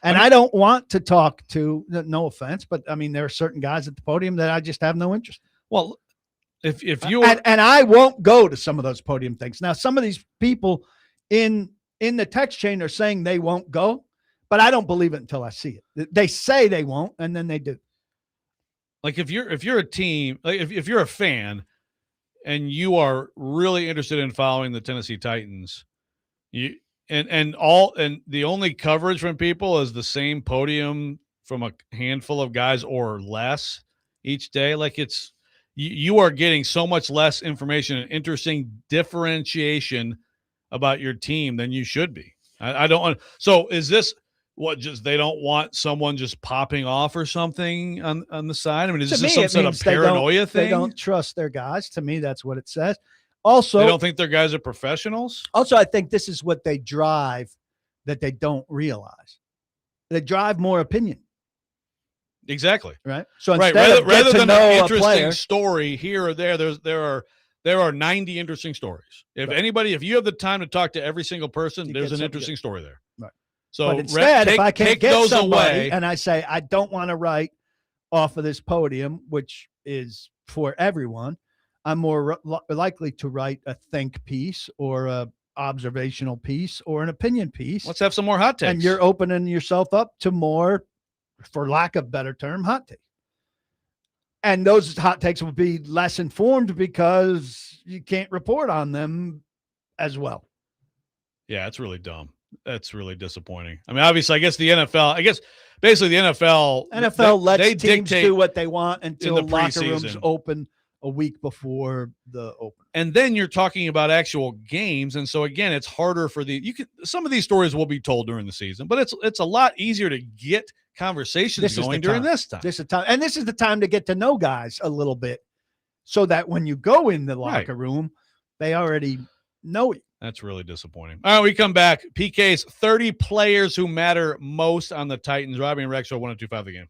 And I don't want to talk to, no offense, but I mean, there are certain guys at the podium that I just have no interest. Well, if you and I won't go to some of those podium things. Now, some of these people in the text chain are saying they won't go, but I don't believe it until I see it. They say they won't, and then they do. Like if you're a team, like if you're a fan and you are really interested in following the Tennessee Titans, and the only coverage from people is the same podium from a handful of guys or less each day. Like you are getting so much less information and interesting differentiation about your team than you should be. I don't want. So is this what? Just they don't want someone just popping off or something on the side? I mean, is this some sort of paranoia thing? They don't trust their guys. To me, that's what it says. Also, they don't think their guys are professionals. Also, I think this is what they drive that they don't realize. They drive more opinion. Exactly. Right. So rather than an interesting story here or there, there are 90 interesting stories. If you have the time to talk to every single person, there's an interesting story there. Right. So but instead, if I can't get those somebody away, and I say I don't want to write off of this podium, which is for everyone, I'm more likely to write a think piece or a observational piece or an opinion piece. Let's have some more hot takes. And you're opening yourself up to more, for lack of a better term, hot takes. And those hot takes will be less informed because you can't report on them as well. Yeah, it's really dumb. That's really disappointing. I mean, obviously, I guess the NFL, basically the NFL lets teams do what they want until locker rooms open a week before the open. And then you're talking about actual games. And so again, it's harder for some of these stories will be told during the season, but it's a lot easier to get conversations going during this time. This is time. And this is the time to get to know guys a little bit so that when you go in the locker room, they already know you. That's really disappointing. All right, we come back. PK's 30 players who matter most on the Titans. Robby and Rexrode 102.5 The Game.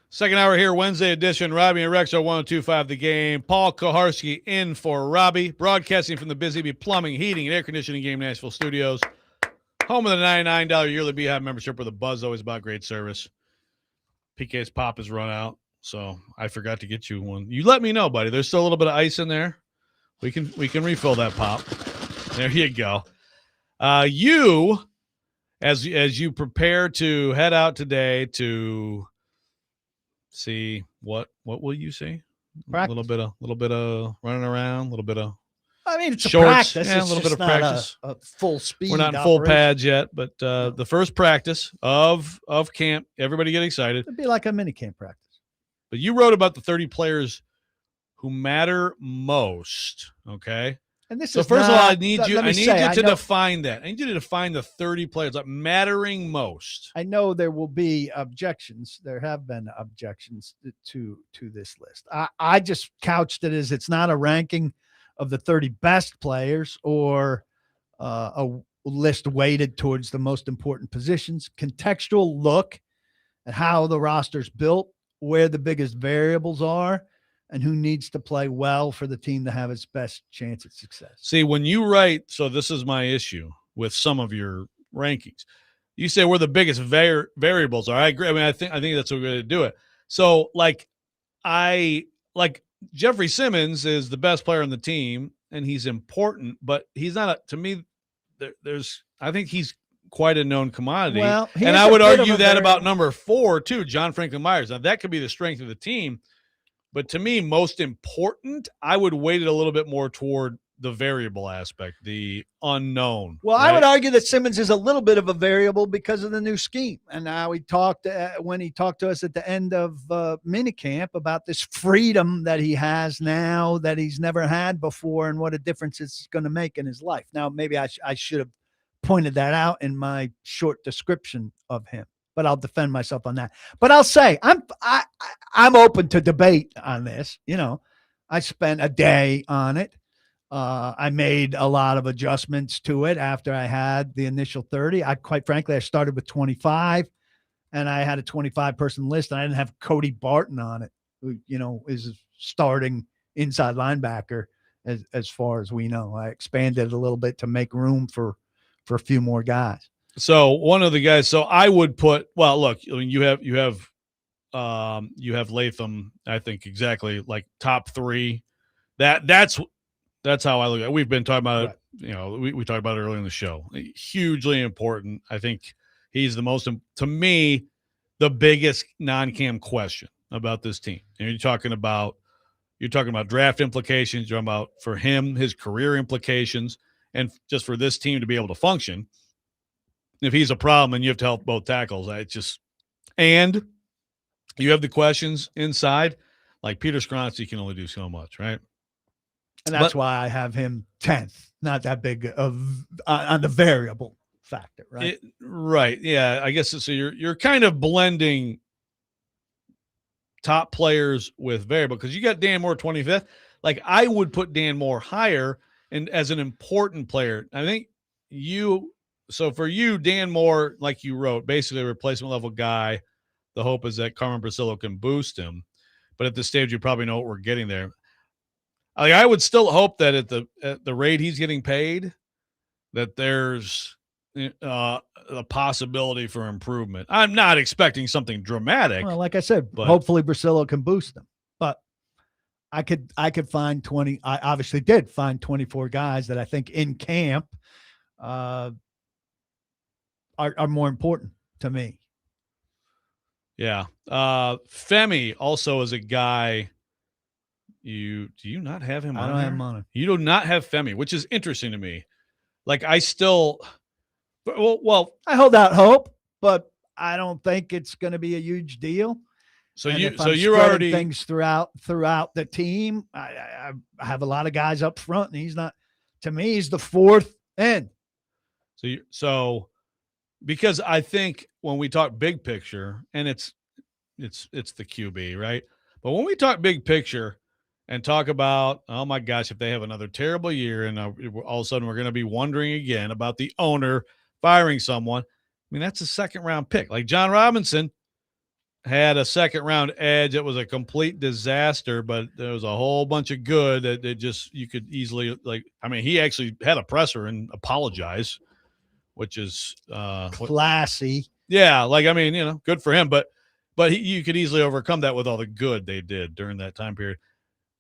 Second hour here, Wednesday edition. Robby and Rex are 102.5 The Game. Paul Kuharsky in for Robby. Broadcasting from the Busy Bee Plumbing, Heating, and Air Conditioning Game Nashville Studios. Home of the $99 yearly Beehive membership with a buzz, always about great service. PK's pop has run out. So I forgot to get you one. You let me know, buddy. There's still a little bit of ice in there. We can refill that pop. There you go. You, as you prepare to head out today to see what will you see? Practice. A little bit of running around, a little bit of. I mean, it's shorts, a practice. yeah, it's a little just bit of not practice. A full speed. We're not in full operation. pads yet, but the first practice of camp. Everybody get excited. It'd be like a mini camp practice. But you wrote about the 30 players who matter most. Okay. And this So is first not, of all, I need you to know, define that. I need you to define the 30 players that mattering most. I know there will be objections. There have been objections to this list. I just couched it as it's not a ranking of the 30 best players or a list weighted towards the most important positions. Contextual look at how the roster's built, where the biggest variables are, and who needs to play well for the team to have its best chance at success. See, when you write, so this is my issue with some of your rankings. You say where the biggest variables are. I agree. I mean, I think that's a way to do it. So, like Jeffrey Simmons is the best player on the team, and he's important, but he's not to me. I think he's quite a known commodity. Well, and I would argue that about number 4 too, John Franklin Myers. Now that could be the strength of the team, but to me, most important, I would weight it a little bit more toward the variable aspect, the unknown. Well, right? I would argue that Simmons is a little bit of a variable because of the new scheme. And now he talked when he talked to us at the end of minicamp about this freedom that he has now that he's never had before and what a difference it's going to make in his life. Now, maybe I should have pointed that out in my short description of him, but I'll defend myself on that. But I'll say I'm open to debate on this. You know, I spent a day on it. I made a lot of adjustments to it after I had the initial 30. Quite frankly, I started with 25 and I had a 25 person list and I didn't have Cody Barton on it, who, you know, is starting inside linebacker as far as we know. I expanded it a little bit to make room for a few more guys. So one of the guys, so I would put, well, look, I mean, you have Latham, I think exactly like top 3. That's how I look at it. We've been talking about it. You know, we talked about it earlier in the show. Hugely important. I think he's the most, to me, the biggest non-cam question about this team. And you're talking about draft implications. You're talking about, for him, his career implications, and just for this team to be able to function. If he's a problem and you have to help both tackles, and you have the questions inside, like Peter Skronsky can only do so much, right? And that's why I have him 10th, not that big of on the variable factor, right? Right. Yeah. I guess so. You're kind of blending top players with variable because you got Dan Moore 25th. Like I would put Dan Moore higher and as an important player. I think so for you, Dan Moore, like you wrote, basically a replacement level guy. The hope is that Carmen Brasillo can boost him, but at this stage, you probably know what we're getting there. I would still hope that at the rate he's getting paid, that there's a possibility for improvement. I'm not expecting something dramatic. Well, like I said, hopefully Brasillo can boost them. But I could find 20. I obviously did find 24 guys that I think in camp are more important to me. Yeah. Femi also is a guy. Do you not have him on? I don't have him on it. You do not have Femi, which is interesting to me. Like I still, well, I hold out hope, but I don't think it's going to be a huge deal. So and you're already things throughout the team. I have a lot of guys up front, and he's not. To me, he's the 4th end. So because I think when we talk big picture, and it's the QB, right? But when we talk big picture. And talk about, oh my gosh, if they have another terrible year and all of a sudden we're going to be wondering again about the owner firing someone. I mean, that's a 2nd round pick. Like John Robinson had a 2nd round edge. It was a complete disaster, but there was a whole bunch of good that you could easily he actually had a presser and apologize, which is classy. Yeah. Good for him. But but you could easily overcome that with all the good they did during that time period.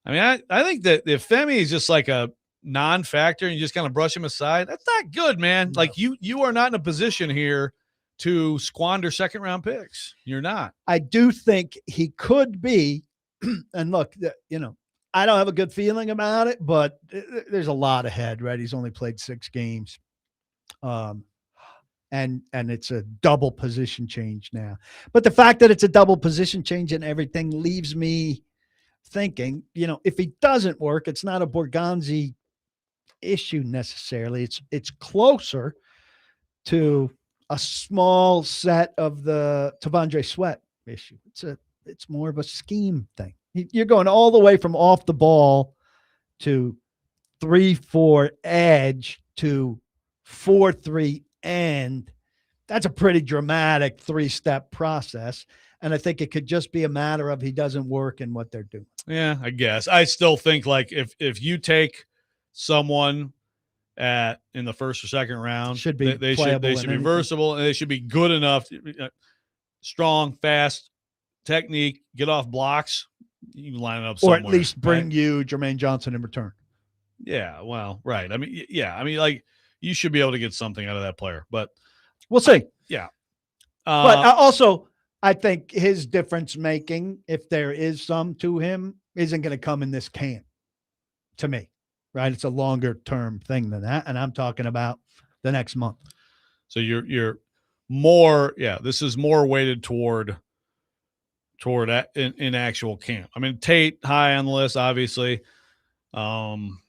I mean, I think that if Femi is just like a non-factor and you just kind of brush him aside, that's not good, man. No. Like you are not in a position here to squander second-round picks. You're not. I do think he could be, and look, I don't have a good feeling about it, but there's a lot ahead, right? He's only played 6 games. And it's a double position change now. But the fact that it's a double position change and everything leaves me thinking, if he doesn't work, it's not a Borgonzi issue necessarily. It's closer to a small set of the Tavondre Sweat issue. It's more of a scheme thing. You're going all the way from off the ball to 3-4 edge to 4-3 end. That's a pretty dramatic 3-step process. And I think it could just be a matter of he doesn't work in what they're doing. Yeah, I guess. I still think like if you take someone in the first or second round, Should be they should be versatile and they should be good enough, strong, fast, technique, get off blocks. You can line it up somewhere, or at least bring you Jermaine Johnson in return. Yeah, well, right. I mean, like you should be able to get something out of that player, but we'll see. Yeah, but also I think his difference making, if there is some to him, isn't going to come in this camp. To me, right? It's a longer term thing than that, and I'm talking about the next month. So you're more, this is more weighted toward in actual camp. I mean, Tate high on the list, obviously. You've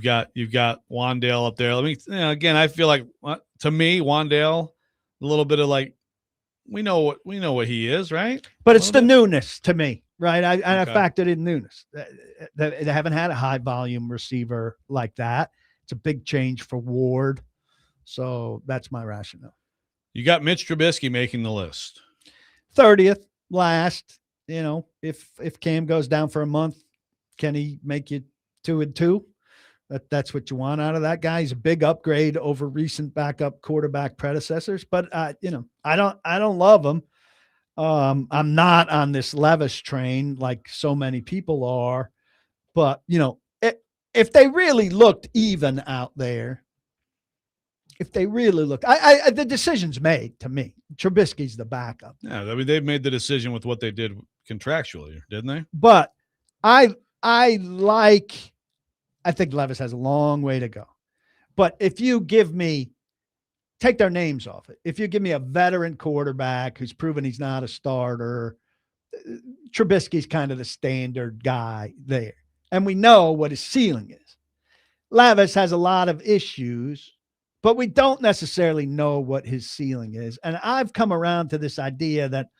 got Wandale up there. Let me again. I feel like to me, Wandale, a little bit of like we know what he is, right? But it's the newness to me, right? I factored in newness. They haven't had a high volume receiver like that. It's a big change for Ward, so that's my rationale. You got Mitch Trubisky making the list. 30th last, if Cam goes down for a month, can he make you 2-2? That's what you want out of that guy. He's a big upgrade over recent backup quarterback predecessors, but I don't love him. I'm not on this Levis train like so many people are, but if they really looked even out there, the decision's made to me. Trubisky's the backup. Yeah, I mean they've made the decision with what they did contractually, didn't they? But I think Levis has a long way to go. But if you take their names off it, if you give me a veteran quarterback who's proven he's not a starter, Trubisky's kind of the standard guy there. And we know what his ceiling is. Levis has a lot of issues, but we don't necessarily know what his ceiling is. And I've come around to this idea that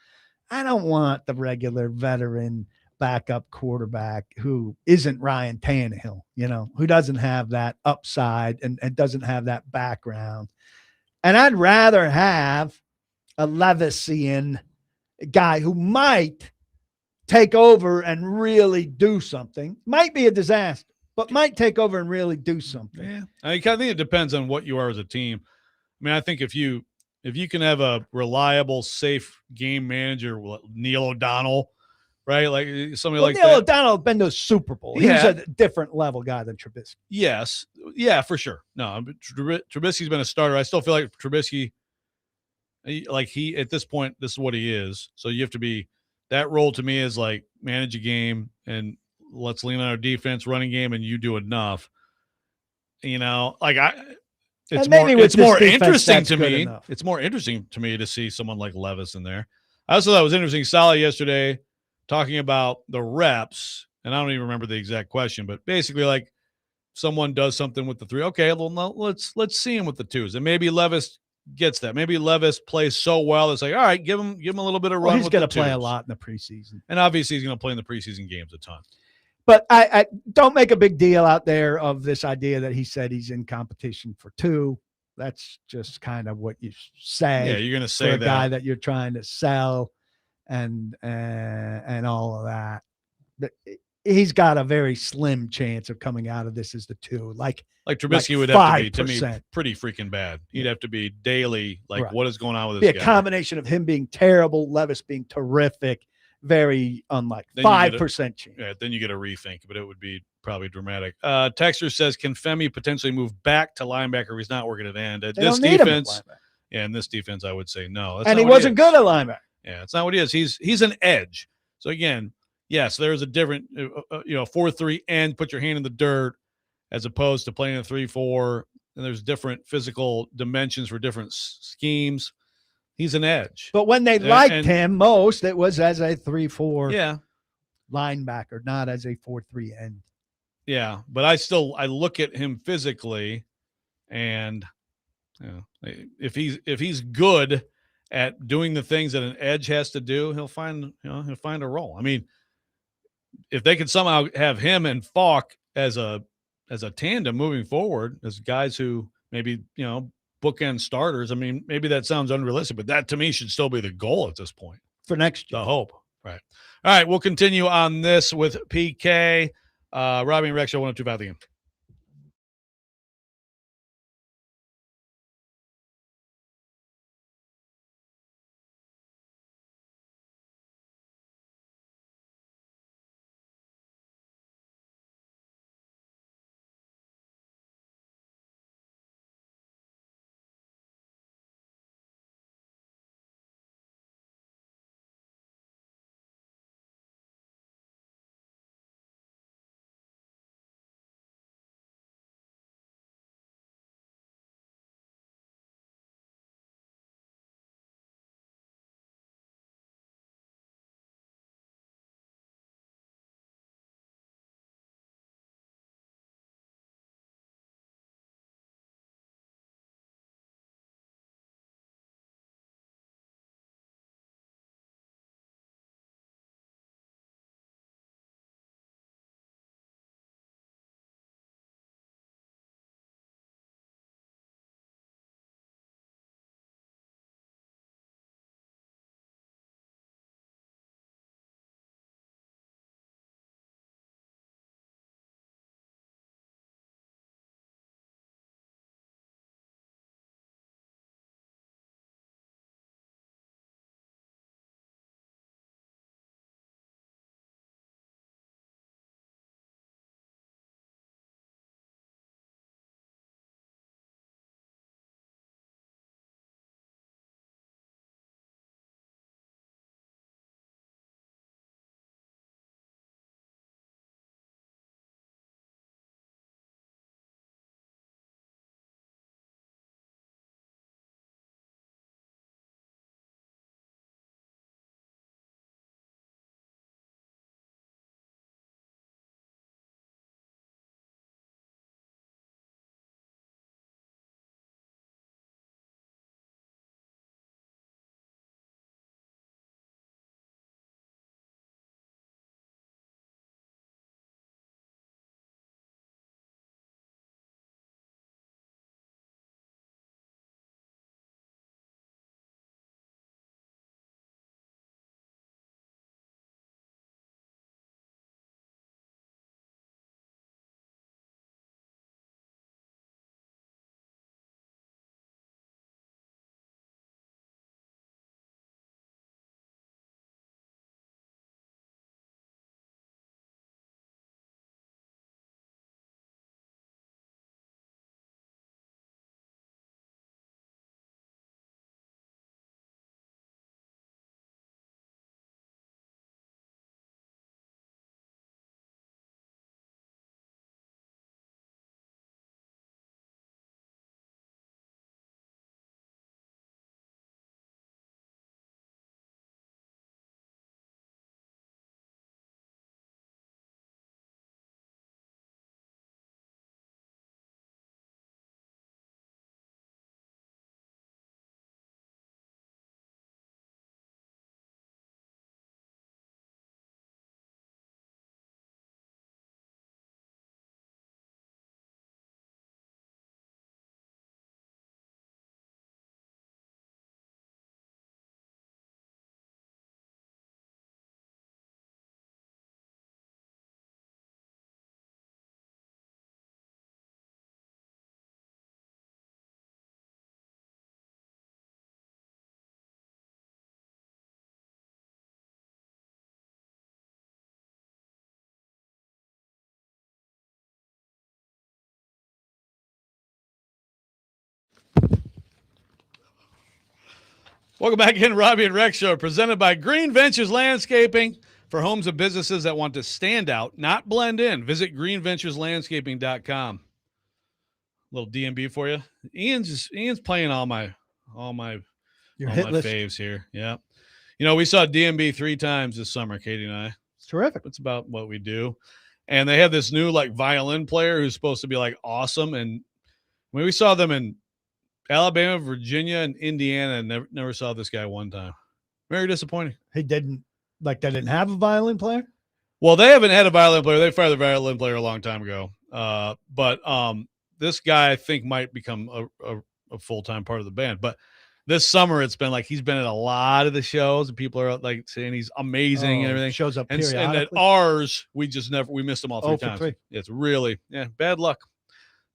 I don't want the regular veteran backup quarterback who isn't Ryan Tannehill, who doesn't have that upside and doesn't have that background. And I'd rather have a Levisian guy who might take over and really do something. Might be a disaster, but might take over and really do something. Yeah, I think it depends on what you are as a team. I mean, I think if you can have a reliable, safe game manager, Neil O'Donnell, right? Like somebody like Neil that. O'Donnell has been to a Super Bowl. He's a different level guy than Trubisky. Yes. Yeah, for sure. No, Trubisky's been a starter. I still feel like Trubisky, he at this point, this is what he is. So you have to be, that role to me is like manage a game and let's lean on our defense, running game, and you do enough. It's more interesting to me. Enough. It's more interesting to me to see someone like Levis in there. I also thought it was interesting. Saleh yesterday talking about the reps, and I don't even remember the exact question, but basically like someone does something with the 3. Okay, well, no, let's see him with the 2s. And maybe Levis gets that. Maybe Levis plays so well. It's like, all right, give him a little bit of run. He's going to play a lot in the preseason. And obviously he's going to play in the preseason games a ton. But I don't make a big deal out there of this idea that he said he's in competition for 2. That's just kind of what you say. Yeah, you're going to say for a that. Guy that you're trying to sell and all of that. But he's got a very slim chance of coming out of this as the 2. Like Trubisky like would have to be, to 5%. me, pretty freaking bad. He'd have to be daily, like, Right. what is going on with Be this a guy? combination of him being terrible, Levis being terrific, very unlikely. Then you get 5% chance. Yeah, then you get a rethink, but it would be probably dramatic. Texter says, can Femi potentially move back to linebacker if he's not working at end? At They this don't need him at defense, linebacker. yeah, in this defense, I would say no. That's And not he what wasn't is. good at linebacker. Yeah, it's not what he is. He's an edge. So again, yes, there's a different, 4-3 end, put your hand in the dirt, as opposed to playing a 3-4. And there's different physical dimensions for different schemes. He's an edge. But when they liked him most, it was as a 3-4 linebacker, not as a 4-3 end. Yeah, but I look at him physically, and if he's good at doing the things that an edge has to do, he'll find a role. I mean, if they could somehow have him and Falk as a tandem moving forward, as guys who maybe bookend starters. I mean, maybe that sounds unrealistic, but that to me should still be the goal at this point for next year. The hope, right? All right, we'll continue on this with PK, Robby and Rex. 102.5 The Game. Welcome back in, Robby and Rex Show, presented by Green Ventures Landscaping for homes and businesses that want to stand out, not blend in. Visit greenventureslandscaping.com. Little DMB for you. Ian's playing all my Your all hit my list. faves here. Yeah. We saw DMB 3 times this summer, Katie and I. It's terrific. It's about what we do. And they have this new violin player who's supposed to be awesome. And when we saw them in Alabama, Virginia, and Indiana, and never saw this guy one time. Very disappointing. They didn't have a violin player? Well, they haven't had a violin player. They fired the violin player a long time ago. But this guy, I think, might become a full-time part of the band. But this summer, it's been he's been at a lot of the shows, and people are saying he's amazing and everything. Shows up And periodically. at ours, we missed him all 3 for times. 3. It's really bad luck.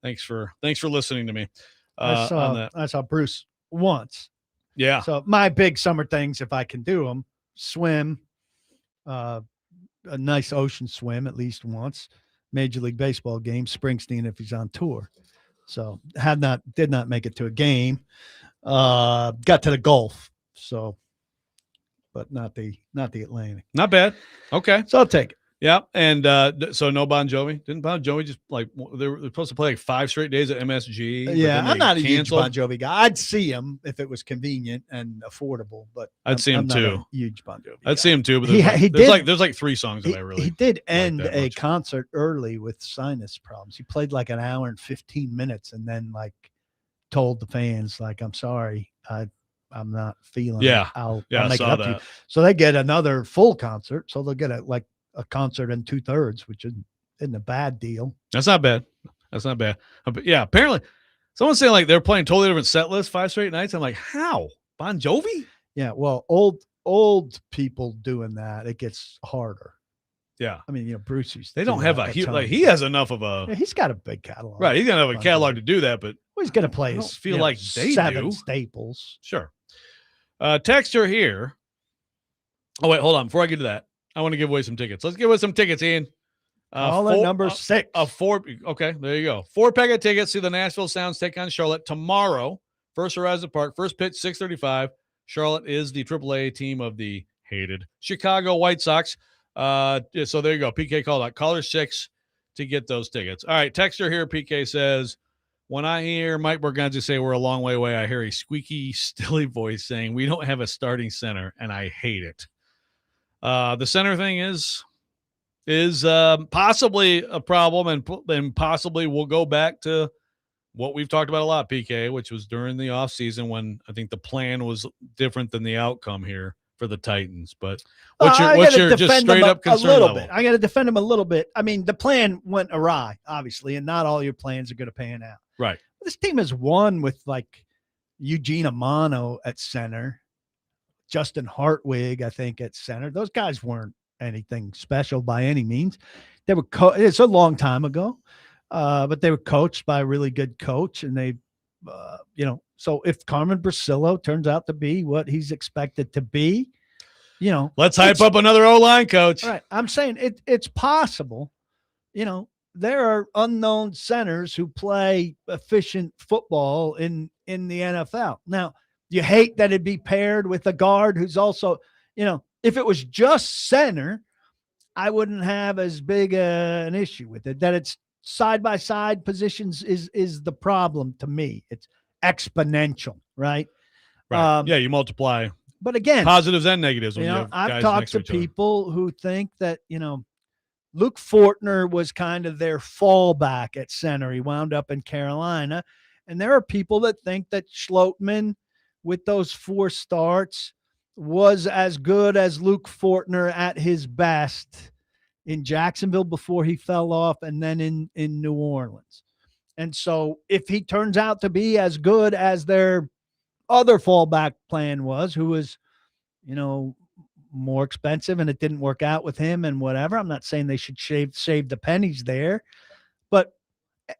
Thanks for listening to me. I On that. saw Bruce once. Yeah. So my big summer things, if I can do them, swim, a nice ocean swim at least once, Major League Baseball game, Springsteen if he's on tour. So did not make it to a game. Got to the Gulf, so, but not the Atlantic. Not bad. Okay. So I'll take it. Yeah. And so no Bon Jovi. Didn't Bon Jovi just they were supposed to play 5 straight days at MSG? but Yeah, then I'm they not a huge canceled? Bon Jovi guy. I'd see him if it was convenient and affordable, but I'd see him I'm not too. a huge Bon Jovi. I'd see him too, but He there's 3 songs that I He really did end that a much. concert early with sinus problems. He played an hour and 15 minutes and then told the fans I'm sorry, I'm not feeling Yeah. it. I'll I make it saw up to you. that. So they get another full concert. So they'll get a concert in 2/3, which isn't a bad deal. That's not bad. But yeah, apparently someone's saying they're playing totally different set lists 5 straight nights. I'm like, how? Bon Jovi? Yeah. Well, old people doing that, it gets harder. Yeah. I mean, Bruce used to They do don't have that he ton. has enough of a Yeah, he's got a big catalog. right. He's gonna have a Bon catalog Jovi. to do that, but Well, he's going to play I his don't feel like they 7 do. staples. sure. Texter here. Oh wait, hold on. Before I get to that, I want to give away some tickets. Let's give away some tickets, Ian. Caller number 6. Okay, there you go. 4-pack of tickets to the Nashville Sounds take on Charlotte tomorrow. First Horizon Park, first pitch 6:35. Charlotte is the AAA team of the hated Chicago White Sox. So there you go. PK called out. Caller 6 to get those tickets. All right, texter here. PK says, when I hear Mike Borgonzi say we're a long way away, I hear a squeaky, stilly voice saying we don't have a starting center, and I hate it. The center thing is possibly a problem, and possibly we'll go back to what we've talked about a lot, PK, which was during the offseason when I think the plan was different than the outcome here for the Titans. But what's your just straight up concern level? I got to defend him a little bit. I mean, the plan went awry, obviously, and not all your plans are going to pan out. Right. This team has won with Eugene Amano at center, Justin Hartwig, I think, at center. Those guys weren't anything special by any means. They were it's a long time ago, but they were coached by a really good coach, and they, so if Carmen Brasillo turns out to be what he's expected to be, let's hype up another O-line coach. All right. I'm saying it's possible, there are unknown centers who play efficient football in the NFL. Now, you hate that it'd be paired with a guard who's also, if it was just center, I wouldn't have as big an issue with it. That it's side-by-side positions is the problem to me. It's exponential, right? Right. You multiply. But again, positives and negatives. When you have I've guys talked next to each other. people who think that, Luke Fortner was kind of their fallback at center. He wound up in Carolina. And there are people that think that Schlotman, with those 4 starts, was as good as Luke Fortner at his best in Jacksonville before he fell off, and then in New Orleans. And so if he turns out to be as good as their other fallback plan was, who was, more expensive and it didn't work out with him and whatever, I'm not saying they should save the pennies there, but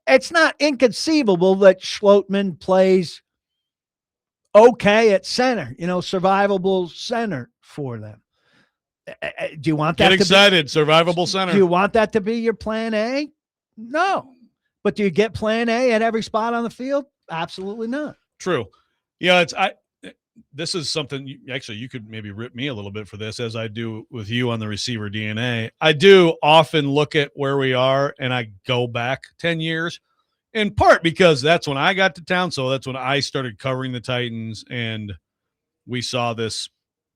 it's not inconceivable that Schlotman plays okay at center, survivable center for them. Do you want that Get excited, survivable center. Do you want that to be your plan A? No. But do you get plan A at every spot on the field? Absolutely not. True. Yeah, this is something you could maybe rip me a little bit for this, as I do with you on the receiver DNA. I do often look at where we are and I go back 10 years, in part because that's when I got to town. So that's when I started covering the Titans, and we saw this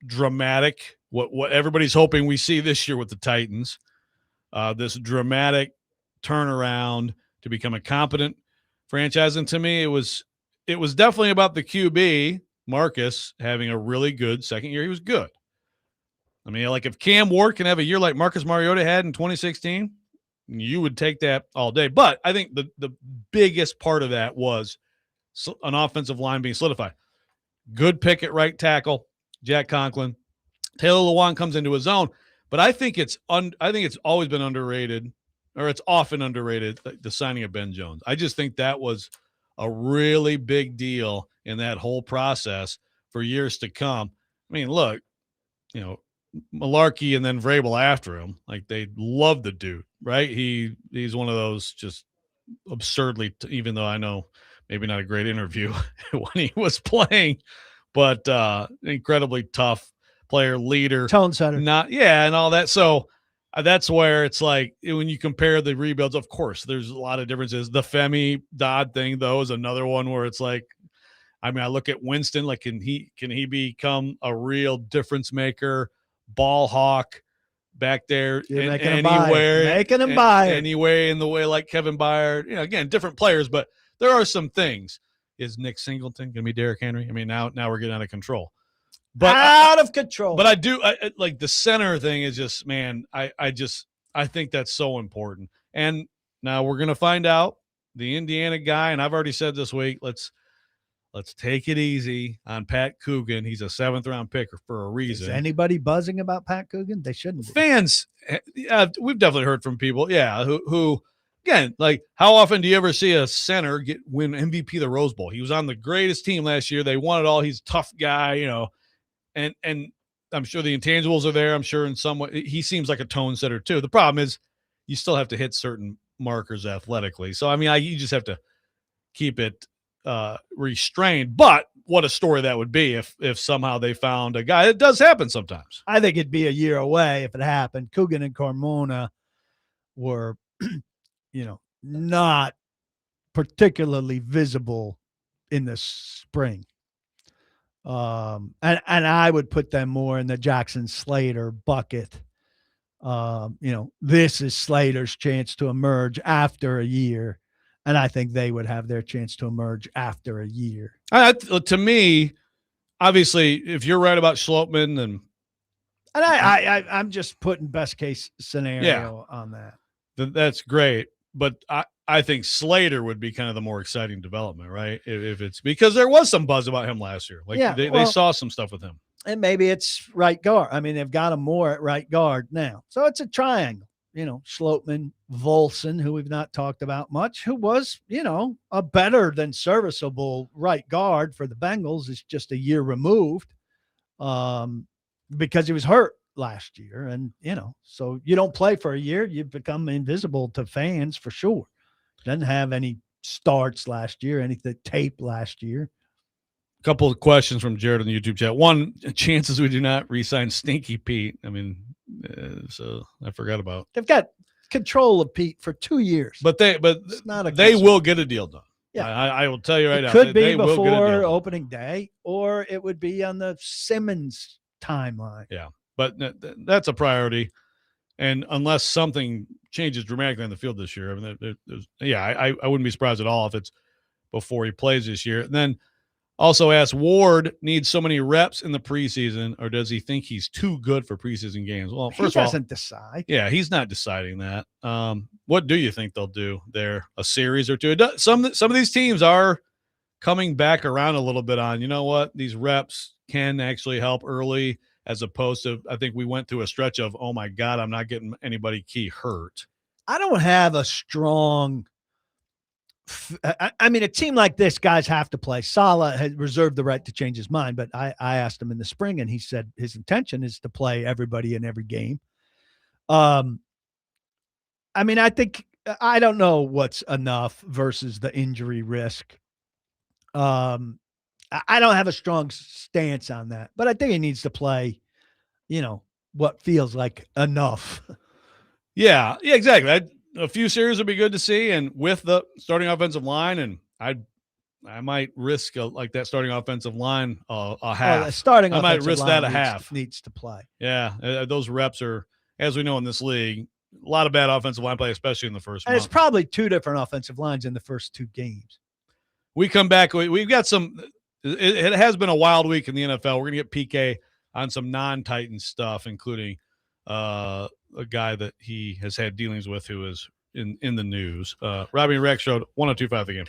dramatic, what everybody's hoping we see this year with the Titans, this dramatic turnaround to become a competent franchise. And to me, it was definitely about the QB, Marcus, having a really good second year. He was good. I mean, like if Cam Ward can have a year like Marcus Mariota had in 2016, you would take that all day. But I think the biggest part of that was an offensive line being solidified. Good pick at right tackle, Jack Conklin. Taylor Lewan comes into his own. But I think it's always been underrated, or it's often underrated, the signing of Ben Jones. I just think that was a really big deal in that whole process for years to come. I mean, look, Malarkey and then Vrabel after him, like they love the dude, right? He's one of those just absurdly, even though I know maybe not a great interview when he was playing, but incredibly tough player, leader, tone setter, and all that. So that's where it's like when you compare the rebuilds, of course, there's a lot of differences. The Femi Dodd thing, though, is another one where it's like, I mean, I look at Winston, like, can he become a real difference maker, ball hawk back there anywhere, making him buy it anyway in the way like Kevin Byard, again, different players, but there are some things. Is Nick Singleton going to be Derrick Henry? I mean, now we're getting out of control. But out of control. But I like the center thing is just, man, I think that's so important. And now we're going to find out the Indiana guy, and I've already said this week, let's take it easy on Pat Coogan. He's a 7th round pick for a reason. Is anybody buzzing about Pat Coogan? They shouldn't be. Fans, we've definitely heard from people, who again, like, how often do you ever see a center win MVP of the Rose Bowl? He was on the greatest team last year. They won it all. He's a tough guy, and I'm sure the intangibles are there. I'm sure in some way he seems like a tone setter too. The problem is you still have to hit certain markers athletically. So, I mean, you just have to keep it restrained. But what a story that would be if somehow they found a guy. It does happen sometimes. I think it'd be a year away if it happened. Coogan and Carmona were, not particularly visible in the spring. And I would put them more in the Jackson Slater bucket. This is Slater's chance to emerge after a year. And I think they would have their chance to emerge after a year. To me, obviously, if you're right about Schlotman, and I'm just putting best case scenario on that. That's great. But I think Slater would be kind of the more exciting development, right? If it's because there was some buzz about him last year. Like they saw some stuff with him. And maybe it's right guard. I mean, they've got him more at right guard now. So it's a triangle. Schlotman, Volson, who we've not talked about much, who was, a better than serviceable right guard for the Bengals, is just a year removed because he was hurt last year. And, so you don't play for a year, you become invisible to fans for sure. Doesn't have any starts last year, anything tape last year. A couple of questions from Jared on the YouTube chat. One, chances we do not re-sign Stinky Pete. I mean, so I forgot about. They've got control of Pete for 2 years, but they will get a deal done. Yeah, I will tell you right now. Could be before opening day, or it would be on the Simmons timeline. Yeah, but that's a priority. And unless something changes dramatically on the field this year, I mean, I wouldn't be surprised at all if it's before he plays this year. And then also asked, Ward needs so many reps in the preseason, or does he think he's too good for preseason games? Well, first of all, he doesn't decide. Yeah, he's not deciding that. What do you think they'll do there? A series or two? Some of these teams are coming back around a little bit on, you know what, these reps can actually help early, as opposed to, I think we went through a stretch of, oh my God, I'm not getting anybody key hurt. I don't have a strong I mean, a team like this, guys have to play. Saleh had reserved the right to change his mind, but I asked him in the spring, and he said his intention is to play everybody in every game. I mean, I don't know what's enough versus the injury risk. I don't have a strong stance on that, but I think he needs to play, what feels like enough. Yeah, exactly. A few series would be good to see, and with the starting offensive line, and I might risk like that starting offensive line a half. The starting I might offensive risk line that a half. needs to play. Yeah, those reps are, as we know in this league, a lot of bad offensive line play, especially in the first And month. it's probably 2 different offensive lines in the first 2 games. We come back. We've got some. It has been a wild week in the NFL. We're gonna get PK on some non-Titan stuff, including a guy that he has had dealings with who is in the news. Robby and Rexrode 102.5 The Game.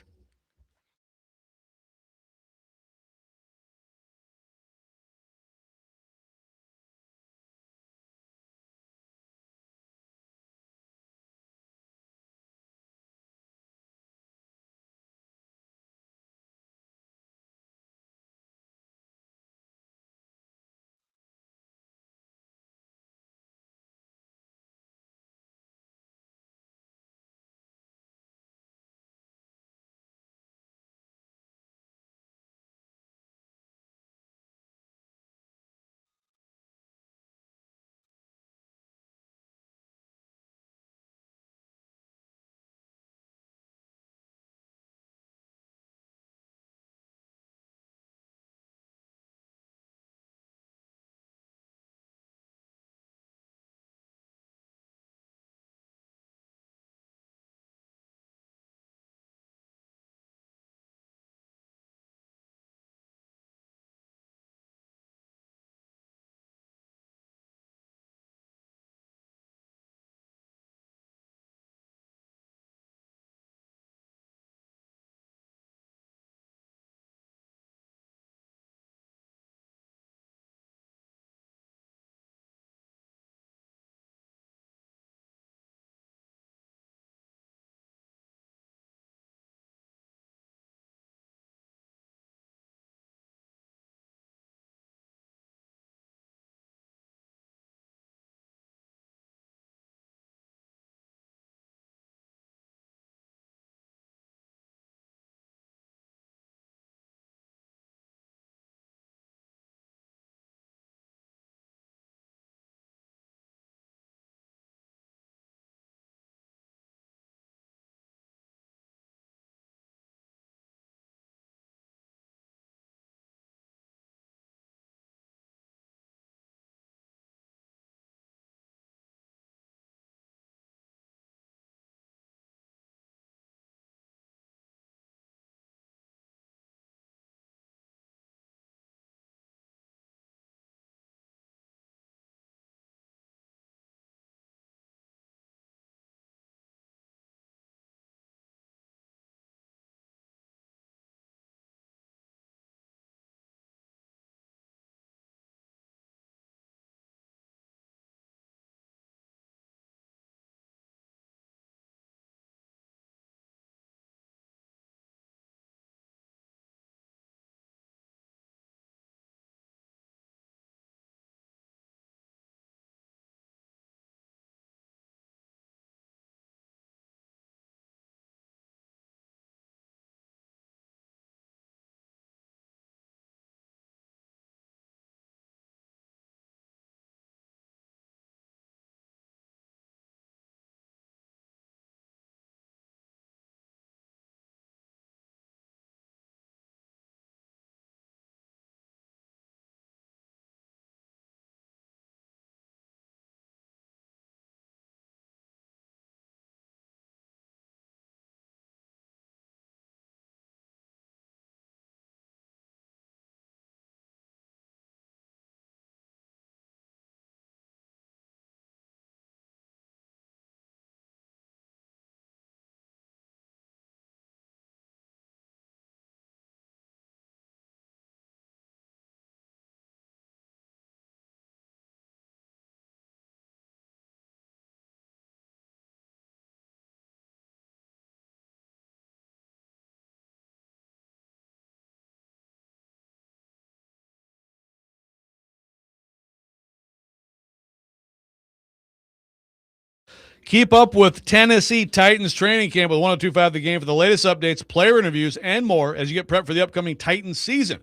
Keep up with Tennessee Titans training camp with 102.5 The Game for the latest updates, player interviews, and more as you get prepped for the upcoming Titans season.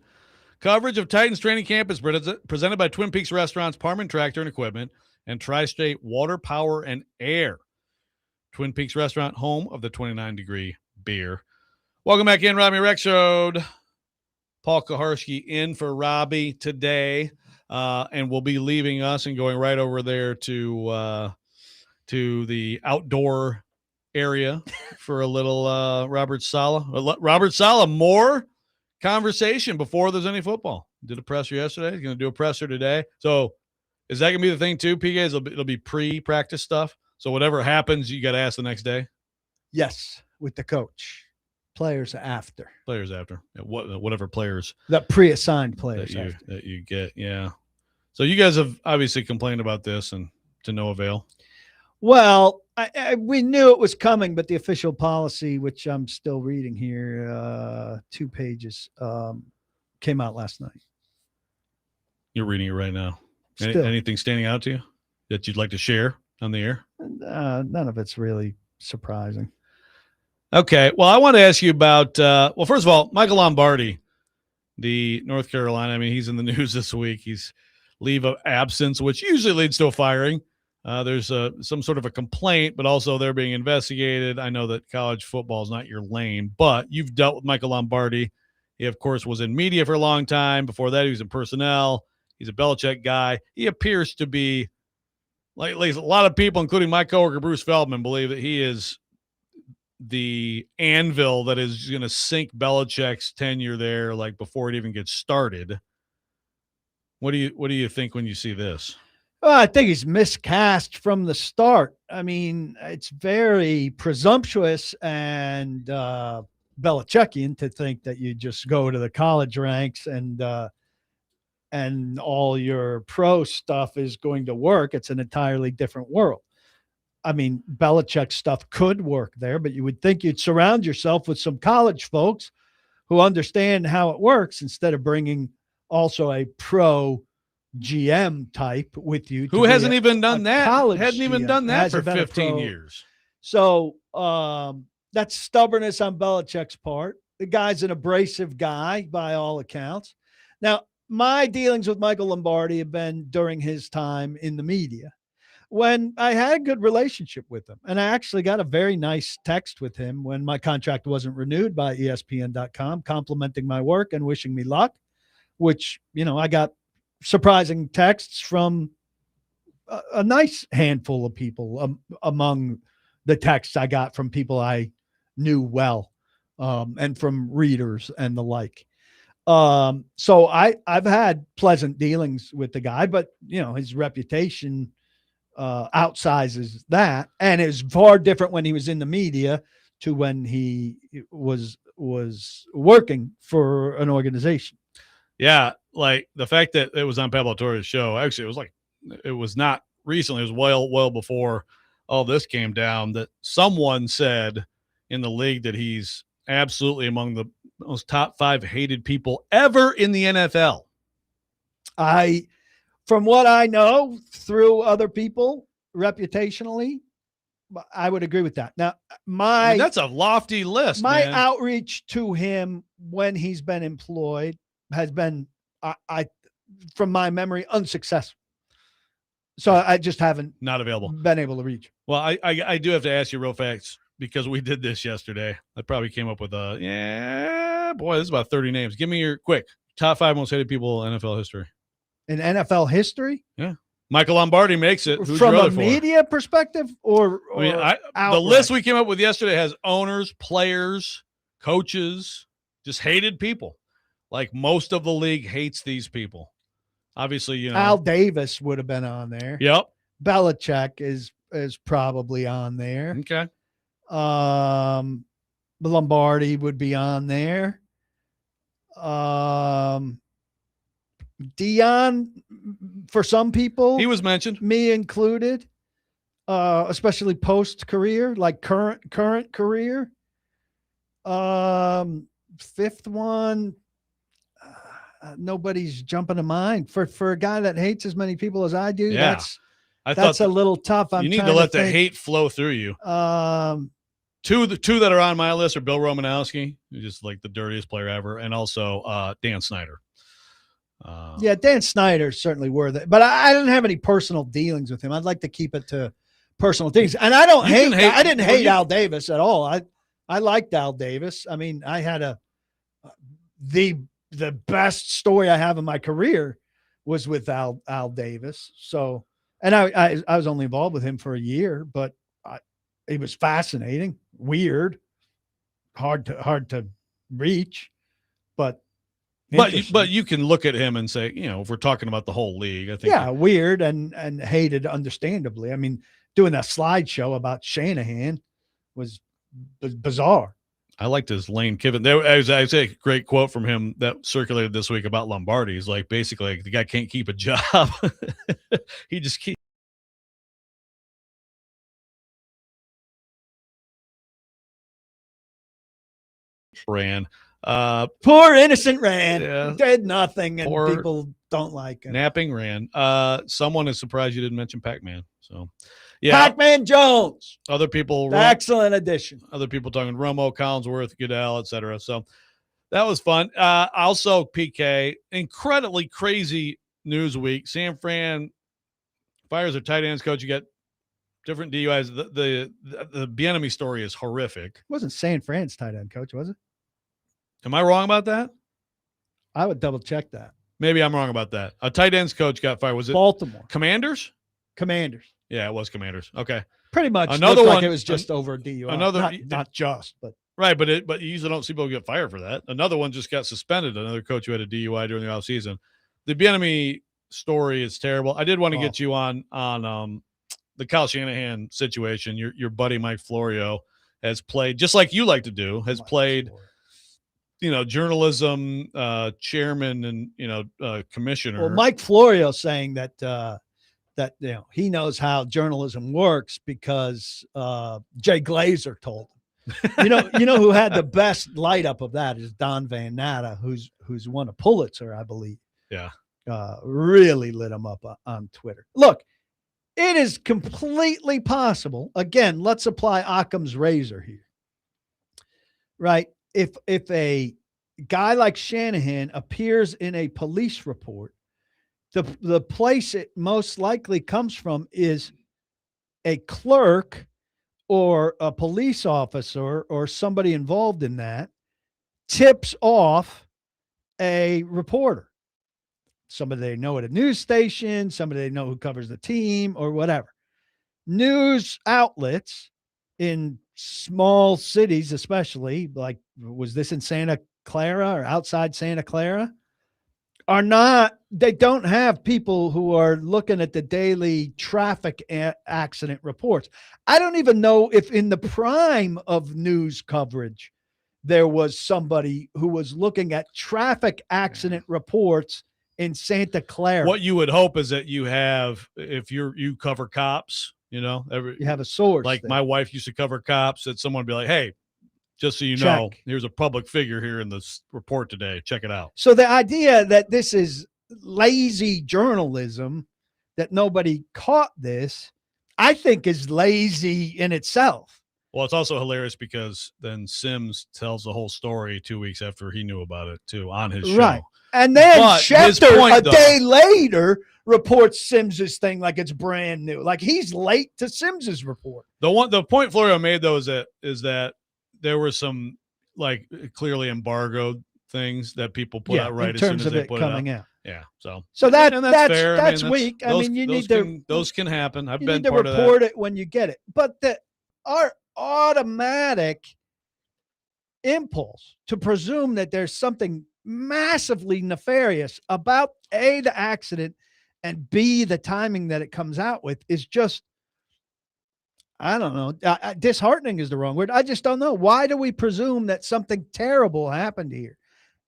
Coverage of Titans training camp is presented by Twin Peaks Restaurants, Parman Tractor and Equipment, and Tri-State Water, Power, and Air. Twin Peaks Restaurant, home of the 29-degree beer. Welcome back in, Robby Rexrode. Paul Kuharsky in for Robby today, and we'll be leaving us and going right over there to the outdoor area for a little Robert Saleh. Robert Saleh, more conversation before there's any football. Did a presser yesterday. He's going to do a presser today. So is that going to be the thing too, PKs? It'll be pre-practice stuff. So whatever happens, you got to ask the next day? Yes, with the coach. Players after. Players after. Whatever players. The pre-assigned players that you get, yeah. So you guys have obviously complained about this and to no avail. Well, we knew it was coming, but the official policy, which I'm still reading here, 2 pages, came out last night. You're reading it right now. Still. Anything standing out to you that you'd like to share on the air? None of it's really surprising. Okay. Well, I want to ask you about, first of all, Michael Lombardi, the North Carolina. I mean, he's in the news this week. He's leave of absence, which usually leads to a firing. There's some sort of a complaint, but also they're being investigated. I know that college football is not your lane, but you've dealt with Michael Lombardi. He, of course, was in media for a long time. Before that, he was in personnel. He's a Belichick guy. He appears to be, like a lot of people, including my coworker Bruce Feldman, believe that he is the anvil that is going to sink Belichick's tenure there, like before it even gets started. What do you think when you see this? Well, I think he's miscast from the start. I mean, it's very presumptuous and Belichickian to think that you just go to the college ranks and all your pro stuff is going to work. It's an entirely different world. I mean, Belichick stuff could work there, but you would think you'd surround yourself with some college folks who understand how it works instead of bringing also a pro GM type with you. Who hasn't even done that? Hasn't even done that for 15 years. So that's stubbornness on Belichick's part. The guy's an abrasive guy by all accounts. Now, my dealings with Michael Lombardi have been during his time in the media when I had a good relationship with him. And I actually got a very nice text with him when my contract wasn't renewed by ESPN.com, complimenting my work and wishing me luck, which, I got surprising texts from a nice handful of people among the texts I got from people I knew well, and from readers and the like. So I've had pleasant dealings with the guy, but his reputation outsizes that, and is far different when he was in the media to when he was working for an organization. Yeah, like the fact that it was on Pablo Torre's show. Actually, it was not recently. It was well before all this came down. That someone said in the league that he's absolutely among the most top 5 hated people ever in the NFL. From what I know through other people, reputationally, I would agree with that. Now, that's a lofty list. My outreach to him when he's been employed has been, from my memory, unsuccessful. So I just haven't not available been able to reach. Well, I do have to ask you real fast because we did this yesterday. I probably came up with this is about 30 names. Give me your quick top 5 most hated people in NFL history. In NFL history? Yeah. Michael Lombardi makes it. Who's from a media perspective or the list we came up with yesterday has owners, players, coaches, just hated people. Like most of the league hates these people. Obviously, Al Davis would have been on there. Yep. Belichick is probably on there. Okay. Lombardi would be on there. Dion, for some people, he was mentioned, me included, especially post career, like current career. Fifth one, nobody's jumping to mind for a guy that hates as many people as I do. Yeah. That's a little tough. You need to let the hate flow through you. The two that are on my list are Bill Romanowski, who's just like the dirtiest player ever, and also Dan Snyder. Yeah, Dan Snyder's certainly worth it, but I didn't have any personal dealings with him. I'd like to keep it to personal things, and I don't hate. I didn't hate Al Davis at all. I liked Al Davis. I mean, I had the best story I have in my career was with Al Davis. So, and I was only involved with him for a year, but it was fascinating, weird, hard to reach, but you can look at him and say, if we're talking about the whole league, I think weird and hated understandably. I mean, doing a slideshow about Shanahan was bizarre. I liked his Lane Kiffin. I say a great quote from him that circulated this week about Lombardi. He's like, basically, the guy can't keep a job. He just keeps. Ran. Poor innocent Rand. Yeah. Did nothing, and people don't like him. Napping Rand. Someone is surprised you didn't mention Pac-Man. So, yeah. Pac-Man Jones. Other people. Excellent addition. Other people talking Romo, Collinsworth, Goodell, etc. So that was fun. Also, PK, incredibly crazy news week. San Fran fires their tight ends coach. You got different DUIs. The Bieniemy story is horrific. It wasn't San Fran's tight end coach, was it? Am I wrong about that? I would double check that. Maybe I'm wrong about that. A tight ends coach got fired. Was it Baltimore? Commanders? Yeah, it was Commanders. Okay. Pretty much. Another one. Like it was just over DUI. Not just, but right. But you usually don't see people get fired for that. Another one just got suspended. Another coach who had a DUI during the offseason. The Bieniemy story is terrible. I did want to get you on the Kyle Shanahan situation. Your buddy Mike Florio has played, just like you like to do, journalism chairman and commissioner. Well, Mike Florio saying that he knows how journalism works because Jay Glazer told him. You know who had the best light up of that is Don Van Natta, who's won a Pulitzer, I believe. Yeah, really lit him up on Twitter. Look, it is completely possible. Again, let's apply Occam's razor here, right? If a guy like Shanahan appears in a police report, the place it most likely comes from is a clerk or a police officer or somebody involved in that tips off a reporter. Somebody they know at a news station, somebody they know who covers the team or whatever. News outlets in small cities, especially, like, was this in Santa Clara or outside Santa Clara? They don't have people who are looking at the daily traffic accident reports. I don't even know if in the prime of news coverage, there was somebody who was looking at traffic accident reports in Santa Clara. What you would hope is that you have, if you cover cops, you have a source. Like my wife used to cover cops, that someone would be like, hey, just so you know, here's a public figure here in this report today. Check it out. So the idea that this is lazy journalism, that nobody caught this, I think is lazy in itself. Well, it's also hilarious because then Sims tells the whole story 2 weeks after he knew about it too on his show. Right. And then Schefter, day later, reports Sims's thing like it's brand new. Like he's late to Sims's report. The point Florio made though is that there were some like clearly embargoed things that people put out right as soon as they put it out. Yeah. So that's fair. That's weak. Those can happen. I've been part of that. You need to report it when you get it. But our automatic impulse to presume that there's something massively nefarious about A, the accident, and B, the timing that it comes out with is just, I don't know. Disheartening is the wrong word. I just don't know. Why do we presume that something terrible happened here?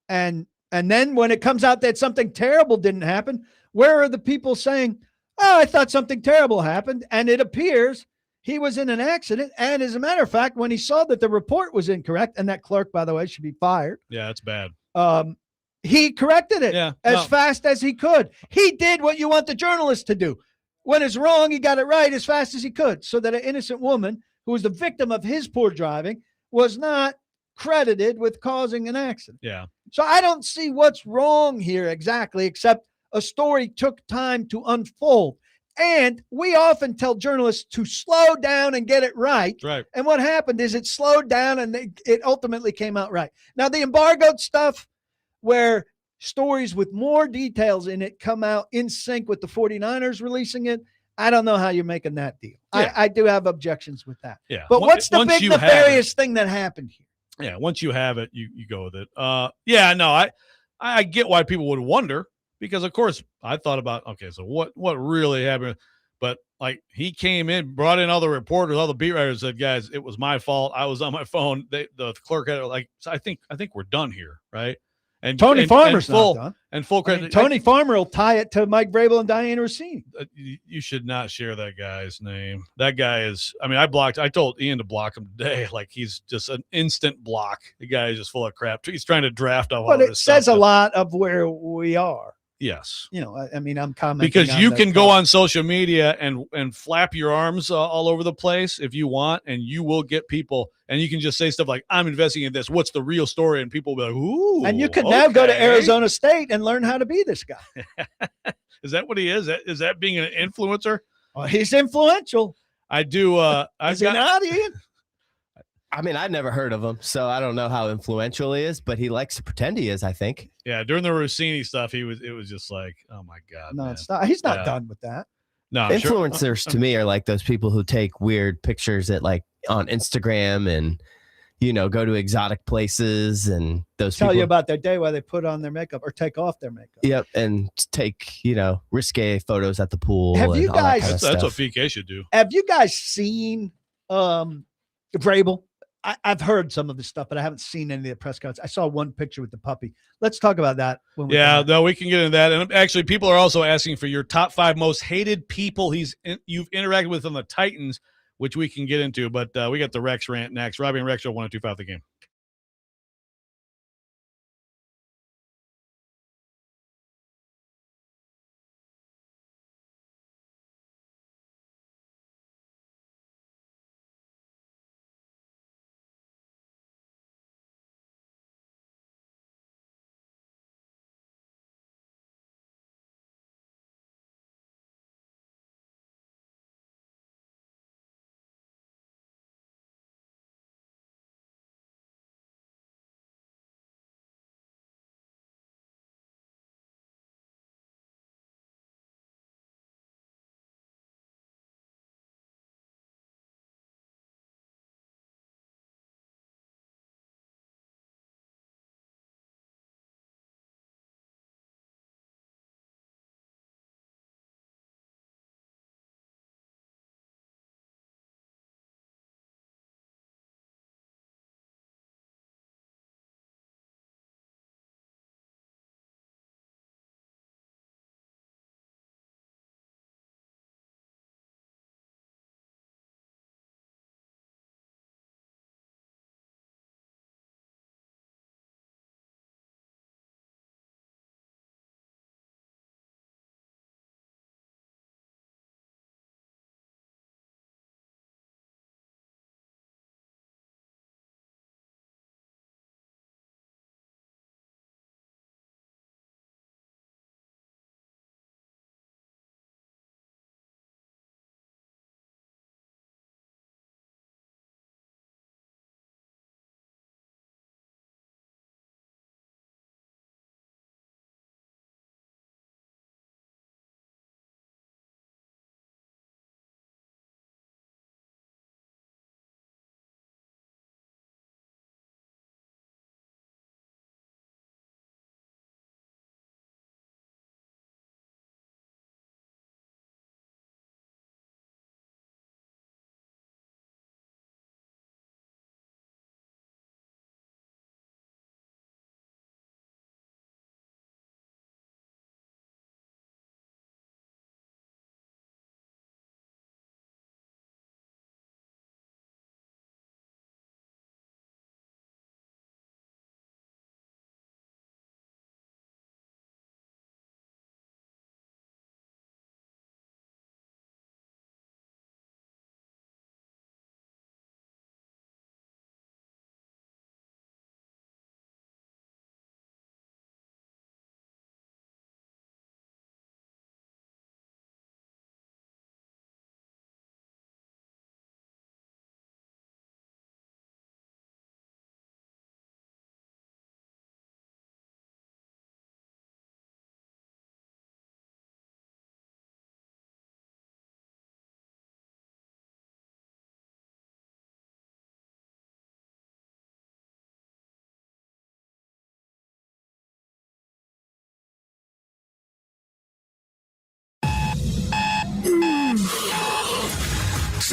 And then when it comes out that something terrible didn't happen, where are the people saying, oh, I thought something terrible happened, and it appears he was in an accident. And as a matter of fact, when he saw that the report was incorrect, and that clerk, by the way, should be fired. Yeah, it's bad. He corrected it as fast as he could. He did what you want the journalist to do. when it's wrong, he got it right as fast as he could so that an innocent woman who was the victim of his poor driving was not credited with causing an accident. Yeah. So I don't see what's wrong here exactly, except a story took time to unfold. And we often tell journalists to slow down and get it right. Right. And what happened is it slowed down and it ultimately came out right. Now, the embargoed stuff where stories with more details in it come out in sync with the 49ers releasing it, I don't know how you're making that deal. Yeah. I do have objections with that. Yeah. But what's the Once big you have nefarious thing that happened here? Yeah, once you have it, you go with it. Yeah, no, I get why people would wonder, because of course I thought about, okay, so what really happened? But like, he came in, brought in all the reporters, all the beat writers, said, guys, it was my fault. I was on my phone. The clerk had it, like, so I think we're done here, right? And Tony Farmer's full, not done. And full credit. I mean, Tony Farmer will tie it to Mike Vrabel and Diane Rossini. You should not share that guy's name. That guy is, I mean, I told Ian to block him today. Like, he's just an instant block. The guy is just full of crap. He's trying to draft off all But of it this says stuff. a lot of where we are. Yes. You know, I mean, I'm commenting because on you the can go post. on social media and flap your arms all over the place if you want, and you will get people, and you can just say stuff like, I'm investigating this. What's the real story? And people will be like, ooh. And you can now go to okay. Arizona State and learn how to be this guy. Is that what he is? Is that being an influencer? Well, he's influential. I do. Is he not, Ian? I mean, I've never heard of him, so I don't know how influential he is, but he likes to pretend he is, I think. Yeah, during the Rossini stuff, it was just like, oh my God. No, man. it's not. He's not Yeah. done with that. No, I'm sure- Influencers to me are like those people who take weird pictures at like on Instagram and, you know, go to exotic places and those Tell people. you about their day while they put on their makeup or take off their makeup. Yep, and take, you know, risque photos at the pool. Have and you all that guys- kind of that's what stuff. PK should do. Have you guys seen Vrabel? I've heard some of the stuff, but I haven't seen any of the press conferences. I saw one picture with the puppy. Let's talk about that. When we Yeah, come back. no, we can get into that. And actually, people are also asking for your top 5 most hated people you've interacted with on the Titans, which we can get into. But we got the Rex rant next. Robby and Rexrode 102.5 The Game.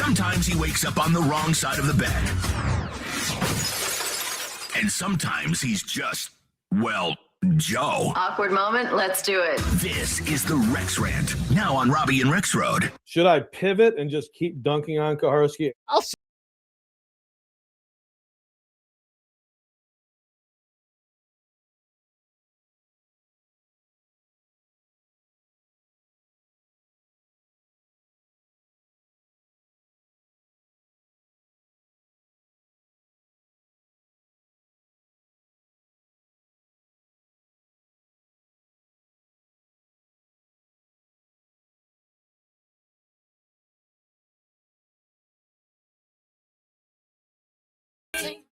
Sometimes he wakes up on the wrong side of the bed. And sometimes he's just, well, Joe. Awkward moment. Let's do it. This is the Rex Rant, now on Robby and Rexrode. Should I pivot and just keep dunking on Kuharsky?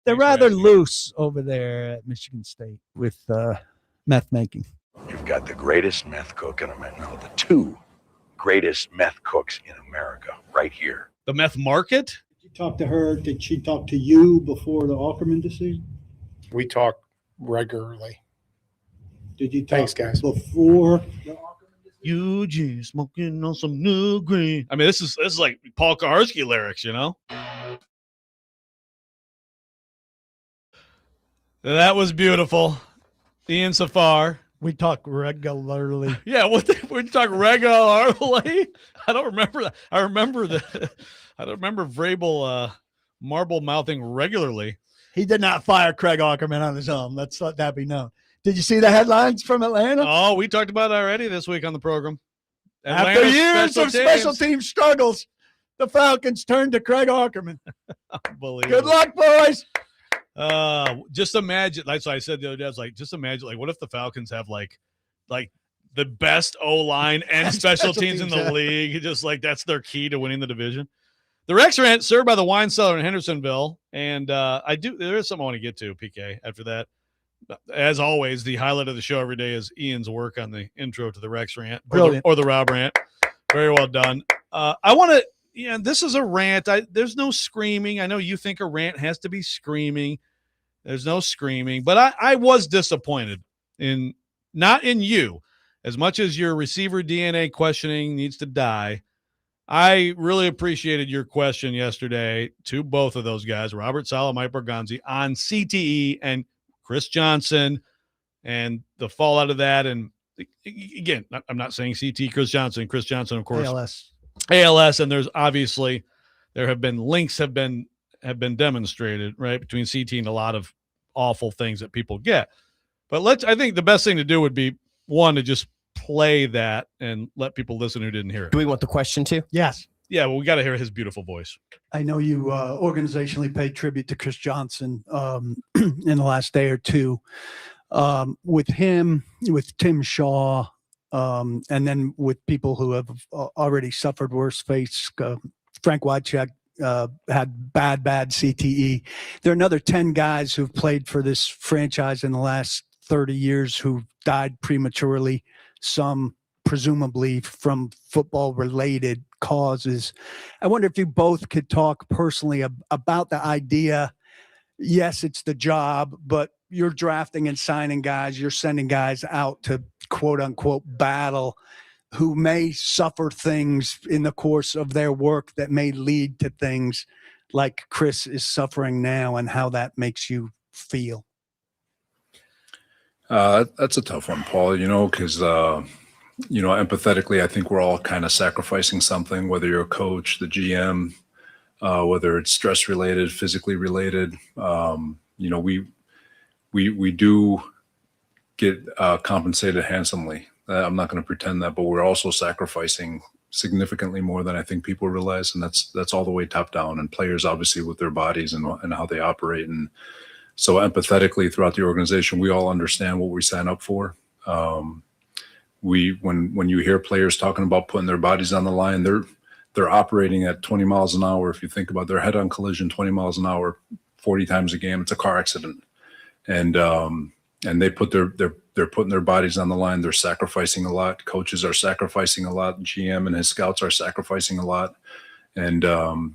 They're rather loose over there at Michigan State with meth making. You've got the greatest meth cook in America. No, the two greatest meth cooks in America right here. The meth market? Did you talk to her? Did she talk to you before the Ackerman decision? We talk regularly. Did you talk Thanks, guys. before the Ackerman decision? Eugene smoking on some new green. I mean, this is like Paul Kuharsky lyrics, you know? That was beautiful. Ian Safar. We talk regularly. Yeah, we talk regularly. I don't remember that. I don't remember Vrabel marble mouthing regularly. He did not fire Craig Ackerman on his own. Let's let that be known. Did you see the headlines from Atlanta? Oh, we talked about it already this week on the program. After Atlanta's years of special team struggles, the Falcons turned to Craig Ackerman. Unbelievable. Good luck, boys. Just imagine. That's what I said the other day. I was like, just imagine, like, what if the Falcons have like the best O-line and special teams in the league? Just like that's their key to winning the division. The Rex Rant served by the Wine Cellar in Hendersonville, and there is something I want to get to, PK. After that, as always, the highlight of the show every day is Ian's work on the intro to the Rex Rant, or the Rob Rant. Very well done. I want to. Yeah, this is a rant. There's no screaming. I know you think a rant has to be screaming. There's no screaming, but I was disappointed not in you as much as your receiver DNA questioning needs to die. I really appreciated your question yesterday to both of those guys, Robert Saleh, Mike Borgonzi, on CTE and Chris Johnson and the fallout of that. And again, I'm not saying CTE, Chris Johnson, of course. ALS, and there's obviously there links have been demonstrated, right, between CT and a lot of awful things that people get. But I think the best thing to do would be one to just play that and let people listen who didn't hear it. Do we want the question too? Yes. Yeah, well, we got to hear his beautiful voice. I know you organizationally paid tribute to Chris Johnson in the last day or two. With him, with Tim Shaw, and then with people who have already suffered worse fates. Frank Wycheck had bad CTE. There are another 10 guys who've played for this franchise in the last 30 years who died prematurely, some presumably from football-related causes. I wonder if you both could talk personally about the idea. Yes, it's the job, but you're drafting and signing guys. You're sending guys out to quote unquote battle who may suffer things in the course of their work that may lead to things like Chris is suffering now, and how that makes you feel. That's a tough one, Paul, because, empathetically, I think we're all kind of sacrificing something, whether you're a coach, the GM, whether it's stress related, physically related. We do get compensated handsomely. I'm not going to pretend that, but we're also sacrificing significantly more than I think people realize, and that's all the way top down. And players, obviously, with their bodies and how they operate, and so empathetically throughout the organization, we all understand what we sign up for. When you hear players talking about putting their bodies on the line, they're operating at 20 miles an hour. If you think about their head-on collision, 20 miles an hour, 40 times a game, it's a car accident. And they're putting their bodies on the line. They're sacrificing a lot. Coaches are sacrificing a lot. GM and his scouts are sacrificing a lot. And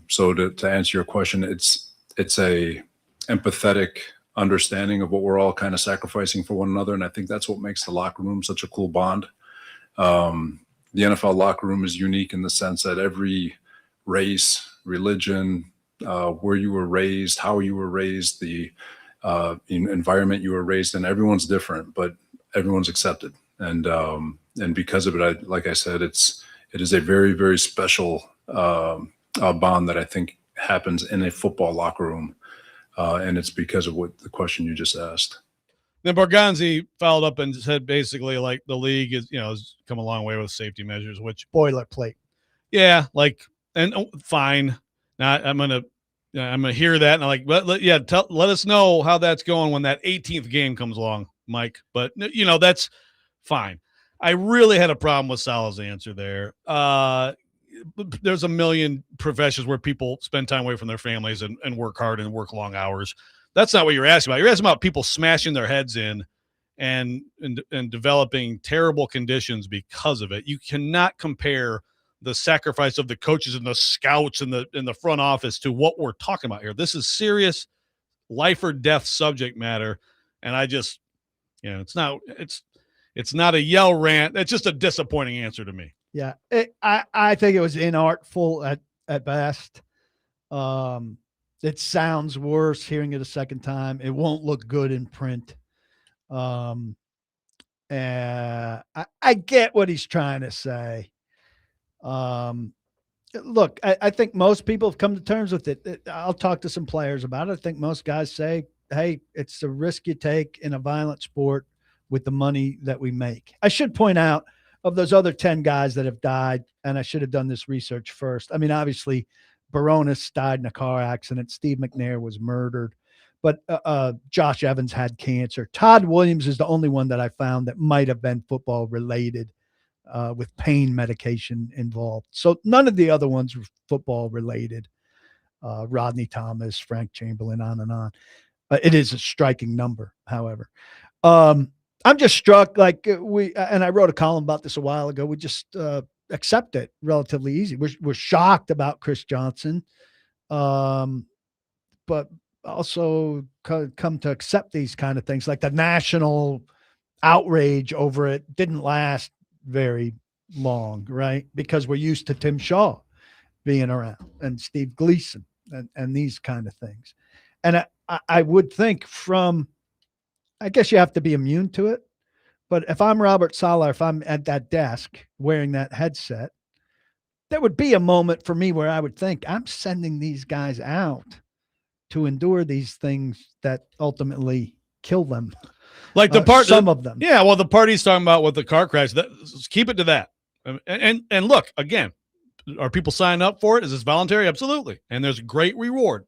so to answer your question, it's a empathetic understanding of what we're all kind of sacrificing for one another. And I think that's what makes the locker room such a cool bond. The NFL locker room is unique in the sense that every race, religion, where you were raised, how you were raised, the environment you were raised in. Everyone's different, but everyone's accepted. And because of it, like I said, it is a very, very special bond that I think happens in a football locker room. And it's because of what the question you just asked. Then Borgonzi followed up and said basically like the league has come a long way with safety measures, which boilerplate. Yeah, like, and fine. Now I'm gonna hear that and I'm like, let us know how that's going when that 18th game comes along, Mike. But that's fine. I really had a problem with Saleh's answer there. There's a million professions where people spend time away from their families and work hard and work long hours. That's not what you're asking about. You're asking about people smashing their heads in and developing terrible conditions because of it. You cannot compare the sacrifice of the coaches and the scouts in the front office to what we're talking about here. This is serious life or death subject matter. And I just, it's not a yell rant. It's just a disappointing answer to me. Yeah. I think it was inartful at best. It sounds worse hearing it a second time. It won't look good in print. And I get what he's trying to say. Look, I think most people have come to terms with it. I'll talk to some players about it. I think most guys say, hey, it's the risk you take in a violent sport with the money that we make. I should point out, of those other 10 guys that have died, and I should have done this research first. I mean, obviously, Baronis died in a car accident. Steve McNair was murdered. But Josh Evans had cancer. Todd Williams is the only one that I found that might have been football related with pain medication involved. So none of the other ones were football related. Rodney Thomas, Frank Chamberlain, on and on. It is a striking number, however. I'm just struck, like and I wrote a column about this a while ago. We just accept it relatively easy. We're shocked about Chris Johnson, but also come to accept these kind of things. Like the national outrage over it didn't last very long, right? Because we're used to Tim Shaw being around and Steve Gleason and these kind of things. And I would think I guess you have to be immune to it. But if I'm Robert Saleh, if I'm at that desk wearing that headset, there would be a moment for me where I would think, I'm sending these guys out to endure these things that ultimately kill them. Like some of them. Yeah, well, the part he's talking about with the car crash, keep it to that. And look, again, are people signing up for it? Is this voluntary? Absolutely. And there's great reward.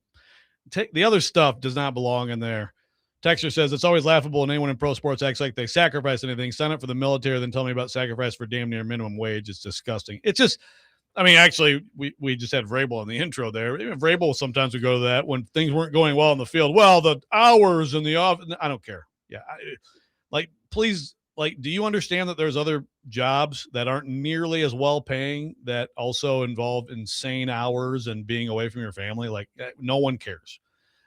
The other stuff does not belong in there. Texter says, it's always laughable when anyone in pro sports acts like they sacrifice anything. Sign up for the military, then tell me about sacrifice for damn near minimum wage. It's disgusting. It's just, I mean, actually, we just had Vrabel in the intro there. Even Vrabel sometimes would go to that when things weren't going well in the field. Well, the hours in the office, I don't care. Yeah. Please, do you understand that there's other jobs that aren't nearly as well paying that also involve insane hours and being away from your family? Like, no one cares.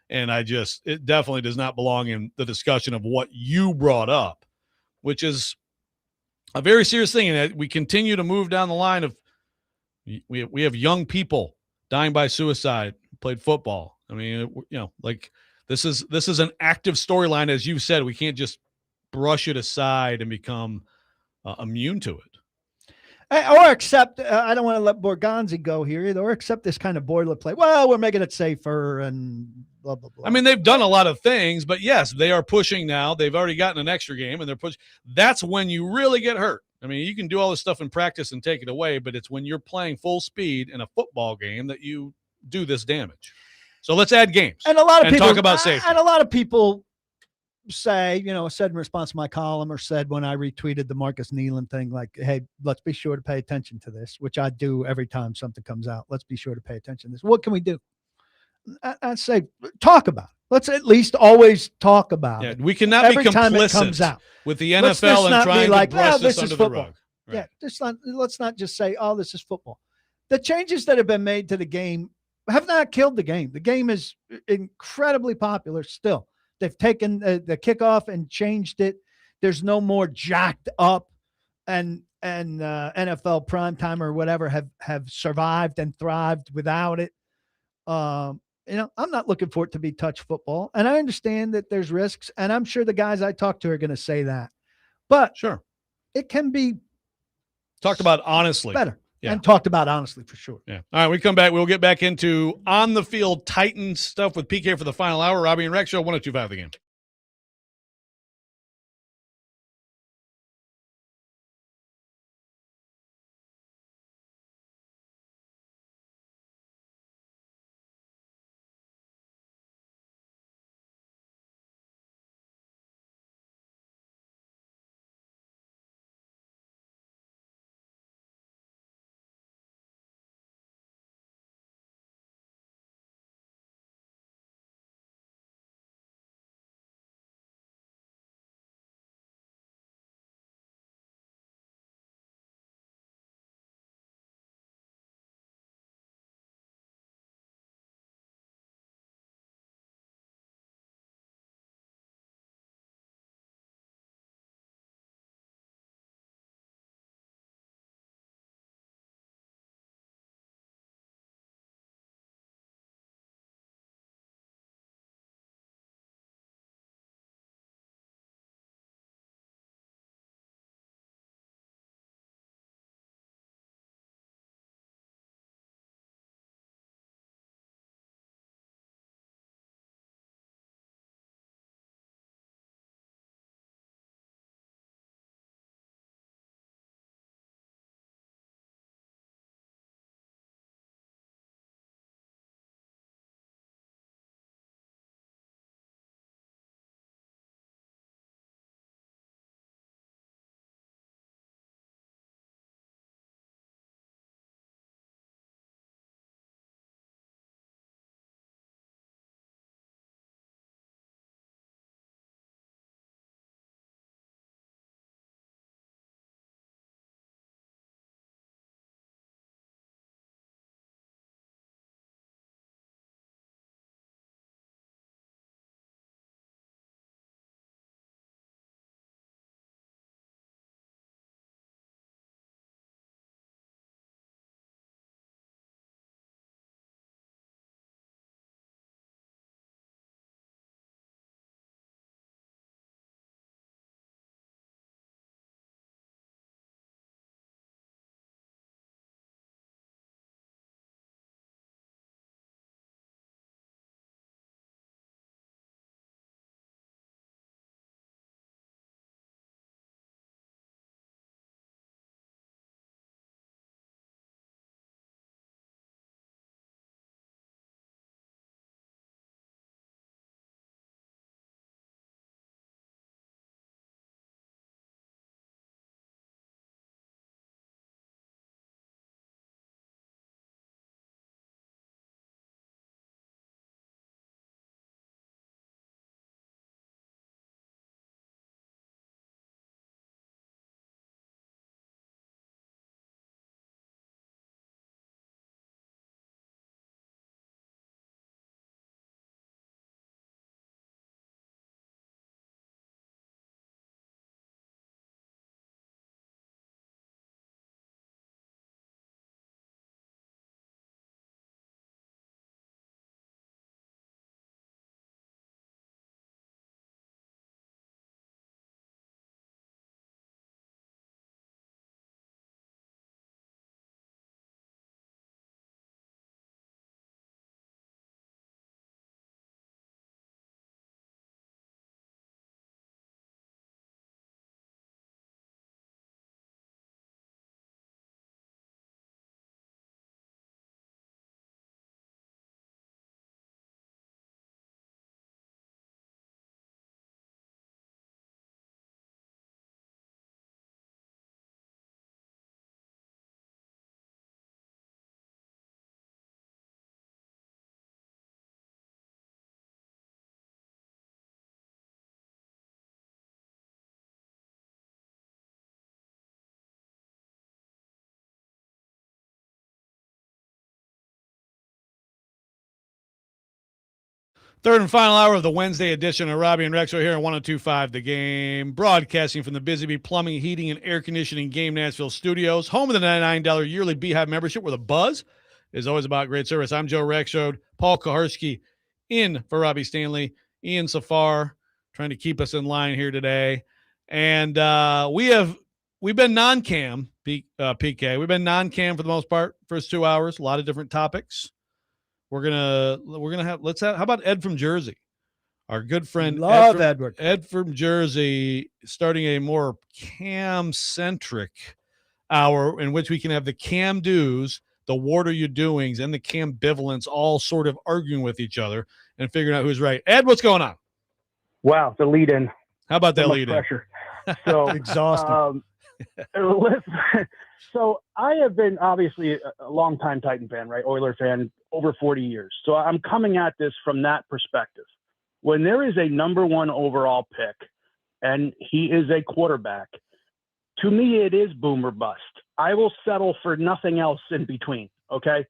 And it definitely does not belong in the discussion of what you brought up, which is a very serious thing. And we continue to move down the line of, we have young people dying by suicide who played football. I mean, this is an active storyline. As you said, we can't just brush it aside and become immune to it. Or accept, I don't want to let Borgonzi go here either, or accept this kind of boilerplate. Well, we're making it safer and blah, blah, blah. I mean, they've done a lot of things, but yes, they are pushing now. They've already gotten an extra game and they're pushing. That's when you really get hurt. I mean, you can do all this stuff in practice and take it away, but it's when you're playing full speed in a football game that you do this damage. So let's add games and a lot of people talk about safety. And a lot of people say, said in response to my column or said when I retweeted the Marcus Nealon thing, like, hey, let's be sure to pay attention to this, which I do every time something comes out. Let's be sure to pay attention to this. What can we do? I'd say talk about it. Let's at least always talk about it. We cannot every be time it complicit comes out with the NFL and trying to brush this under the rug. Right. Yeah, let's not just say, oh, this is football. The changes that have been made to the game have not killed the game. The game is incredibly popular still. They've taken the kickoff and changed it. There's no more jacked up and NFL primetime or whatever have survived and thrived without it. I'm not looking for it to be touch football. And I understand that there's risks. And I'm sure the guys I talk to are going to say that. But Sure. it can be talked about honestly. Better. Yeah. And talked about honestly for sure. Yeah. All right, we come back. We'll get back into on the field Titans stuff with PK for the final hour. Robby and Rex Show, 102.5 The Game. Third and final hour of the Wednesday edition of Robby and Rexrode here on 102.5 The Game, broadcasting from the Busy Bee Plumbing, Heating, and Air Conditioning Game Nashville studios, home of the $99 yearly Beehive membership with a buzz. is always about great service. I'm Joe Rexrode, Paul Kuharsky in for Robby Stanley, Ian Safar trying to keep us in line here today. And we've been non-cam, PK. We've been non-cam for the most part, first 2 hours, a lot of different topics. We're gonna have how about Ed from Jersey? Our good friend Edward. Ed from Jersey, starting a more cam-centric hour in which we can have the cam do's, the what are you doings, and the cam ambivalence all sort of arguing with each other and figuring out who's right. Ed, what's going on? Wow, the lead in. How about that So much lead in? pressure. So Exhausting. Listen, so I have been obviously a longtime Titan fan, right? Oiler fan, over 40 years. So I'm coming at this from that perspective. When there is a number one overall pick and he is a quarterback, to me, it is boom or bust. I will settle for nothing else in between. Okay.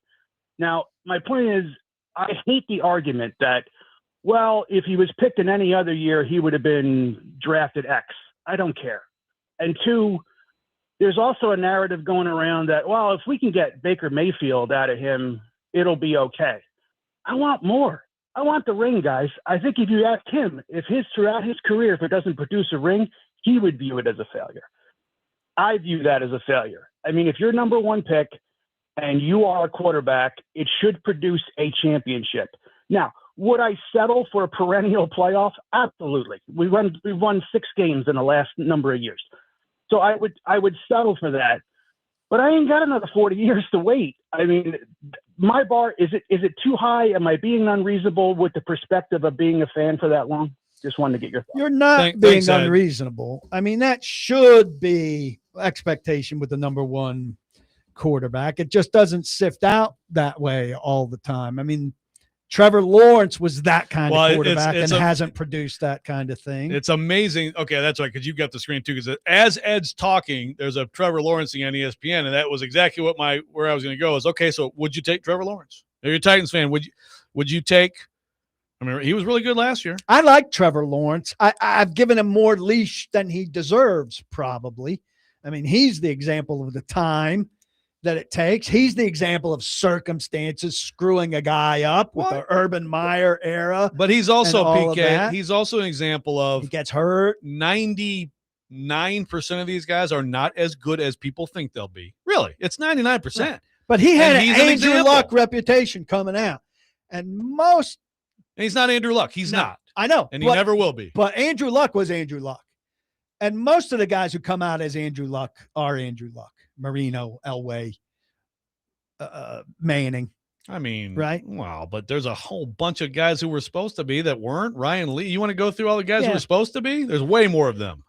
Now, my point is, I hate the argument that, well, if he was picked in any other year, he would have been drafted X. I don't care. And two, there's also a narrative going around that, well, if we can get Baker Mayfield out of him, it'll be okay. I want more. I want the ring, guys. I think if you ask him, throughout his career, if it doesn't produce a ring, he would view it as a failure. I view that as a failure. I mean, if you're number one pick and you are a quarterback, it should produce a championship. Now, would I settle for a perennial playoff? Absolutely. We've won 6 games in the last number of years. So I would settle for that. But I ain't got another 40 years to wait. I mean, my bar, is it too high? Am I being unreasonable with the perspective of being a fan for that long? Just wanted to get your thoughts. You're not being unreasonable. I mean, that should be expectation with the number one quarterback. It just doesn't sift out that way all the time. I mean, Trevor Lawrence was that kind of quarterback and hasn't produced that kind of thing. It's amazing. Okay, that's right, because you got the screen too. Because as Ed's talking, there's a Trevor Lawrence thing on ESPN, and that was exactly what where I was going to go. Is okay. So would you take Trevor Lawrence? If you're a Titans fan, would you take? I mean, he was really good last year. I like Trevor Lawrence. I've given him more leash than he deserves, probably. I mean, he's the example of the time that it takes. He's the example of circumstances screwing a guy up with the Urban Meyer era. But he's also PK. He's also an example of he gets hurt. 99% of these guys are not as good as people think they'll be. Really, it's 99%. Right. But he had an Andrew Luck reputation coming out, and he's not Andrew Luck. He's not. I know, and he never will be. But Andrew Luck was Andrew Luck, and most of the guys who come out as Andrew Luck are Andrew Luck. Marino, Elway, Manning. I mean, right? Wow, but there's a whole bunch of guys who were supposed to be that weren't. Ryan Lee. You want to go through all the guys who were supposed to be? There's way more of them.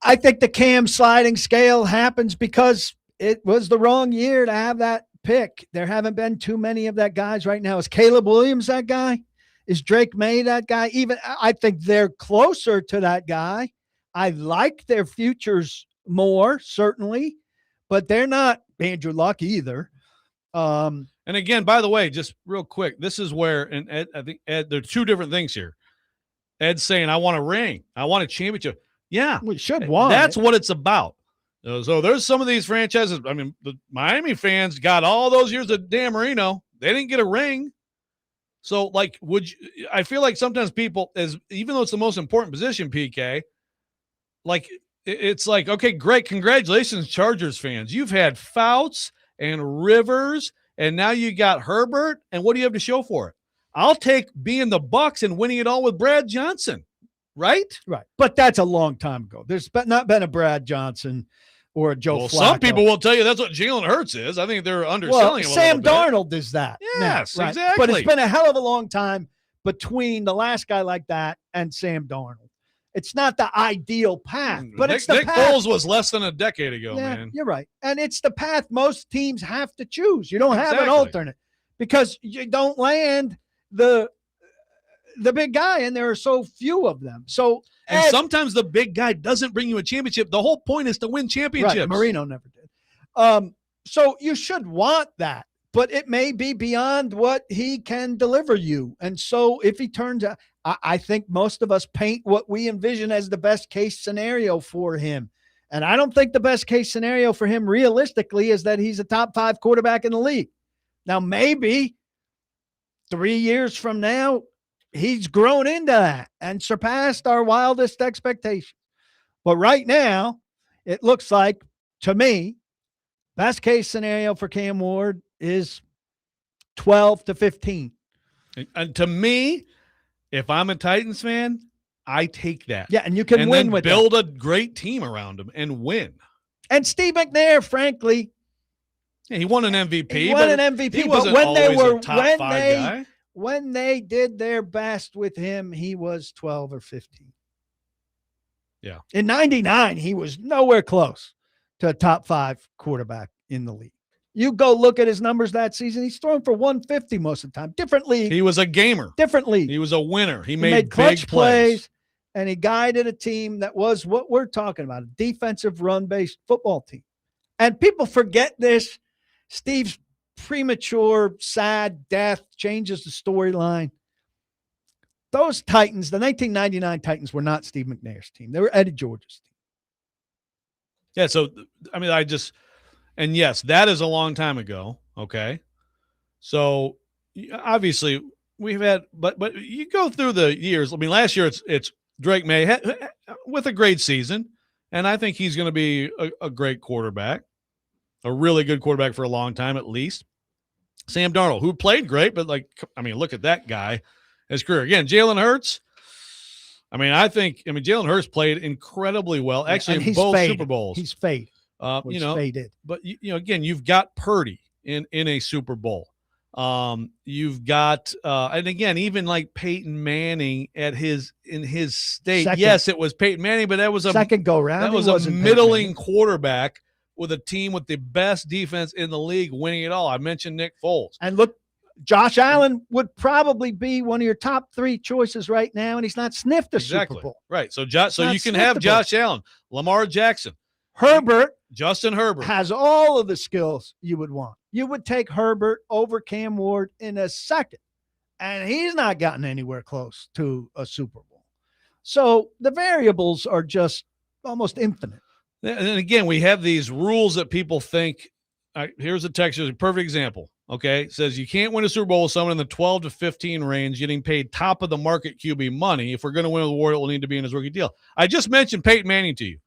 I think the Cam sliding scale happens because it was the wrong year to have that pick. There haven't been too many of that guys right now. Is Caleb Williams that guy? Is Drake May that guy? Even I think they're closer to that guy. I like their futures more, certainly. But they're not Andrew Luck either. And again, by the way, just real quick, this is where, and Ed, I think Ed, there are two different things here. Ed's saying, I want a ring. I want a championship. Yeah. We should want That's what it's about. So there's some of these franchises. I mean, the Miami fans got all those years of Dan Marino. They didn't get a ring. So, like, I feel like sometimes people, even though it's the most important position, PK, like, it's like, okay, great. Congratulations, Chargers fans. You've had Fouts and Rivers, and now you got Herbert. And what do you have to show for it? I'll take being the Bucs and winning it all with Brad Johnson, right? Right. But that's a long time ago. There's not been a Brad Johnson or a Joe Flacco. Some people will tell you that's what Jalen Hurts is. I think they're underselling him a Sam little bit. Darnold is that. Yes, right? exactly. But it's been a hell of a long time between the last guy like that and Sam Darnold. It's not the ideal path, but it's the Nick path. Foles was less than a decade ago, man. You're right. And it's the path most teams have to choose. You don't have an alternate because you don't land the big guy, and there are so few of them. So sometimes the big guy doesn't bring you a championship. The whole point is to win championships. Right, Marino never did. So you should want that, but it may be beyond what he can deliver you. And so if he turns out, I think most of us paint what we envision as the best case scenario for him. And I don't think the best case scenario for him realistically is that he's a top 5 quarterback in the league. Now, maybe 3 years from now, he's grown into that and surpassed our wildest expectations. But right now, it looks like, to me, best case scenario for Cam Ward is 12 to 15. And to me, if I'm a Titans fan, I take that. Yeah, and you can win with build a great team around him and win. And Steve McNair, frankly, he won an MVP. He won an MVP. He wasn't but when they always were a top 5 guy. When they did their best with him, he was 12 or 15. Yeah. In 99, he was nowhere close to a top 5 quarterback in the league. You go look at his numbers that season. He's throwing for 150 most of the time. Different league. He was a gamer. Different league. He was a winner. He made clutch big plays. And he guided a team that was what we're talking about, a defensive run-based football team. And people forget this. Steve's premature, sad death changes the storyline. Those Titans, the 1999 Titans, were not Steve McNair's team. They were Eddie George's team. Yeah, so, I mean, and yes, that is a long time ago, okay? So, obviously, we've had, but you go through the years. I mean, last year it's Drake May with a great season, and I think he's going to be a great quarterback, a really good quarterback for a long time at least. Sam Darnold, who played great, but look at that guy, his career. Again, Jalen Hurts. Jalen Hurts played incredibly well, actually in both faded. Super Bowls. He's faded. Faded. But again, you've got Purdy in a Super Bowl. You've got and again, even like Peyton Manning in his state. Second. Yes, it was Peyton Manning, but that was a second go round. That was a middling quarterback with a team with the best defense in the league winning it all. I mentioned Nick Foles. And look, Josh Allen would probably be one of your top 3 choices right now, and he's not sniffed a Super Bowl. Right. So you can have Josh Allen, Lamar Jackson, Justin Herbert has all of the skills you would want. You would take Herbert over Cam Ward in a second, and he's not gotten anywhere close to a Super Bowl. So the variables are just almost infinite. And again, we have these rules that people think. Here's a text. Here's a perfect example. Okay, it says you can't win a Super Bowl with someone in the 12 to 15 range getting paid top of the market QB money. If we're going to win the award, it will need to be in his rookie deal. I just mentioned Peyton Manning to you.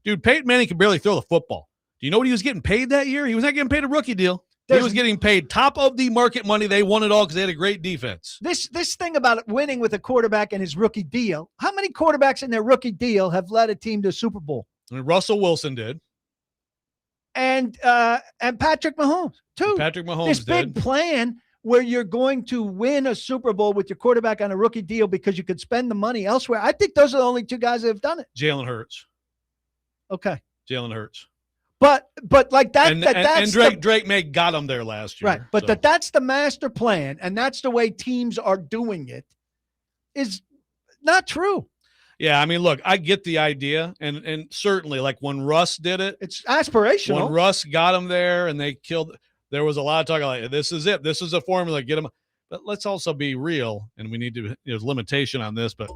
Dude, Peyton Manning could barely throw the football. Do you know what he was getting paid that year? He was not getting paid a rookie deal. He was getting paid top of the market money. They won it all because they had a great defense. This thing about winning with a quarterback and his rookie deal, how many quarterbacks in their rookie deal have led a team to a Super Bowl? I mean, Russell Wilson did. And Patrick Mahomes, too. Patrick Mahomes this big plan where you're going to win a Super Bowl with your quarterback on a rookie deal because you could spend the money elsewhere. I think those are the only 2 guys that have done it. Jalen Hurts. Okay. Jalen Hurts. But like that, and that's Drake May got him there last year. Right. But that's the master plan, and that's the way teams are doing it, is not true. Yeah, I mean, look, I get the idea, and certainly, like when Russ did it, it's aspirational. When Russ got him there, and they killed, there was a lot of talk like, this is it, this is a formula, get him. But let's also be real, and we need to. There's limitation on this, but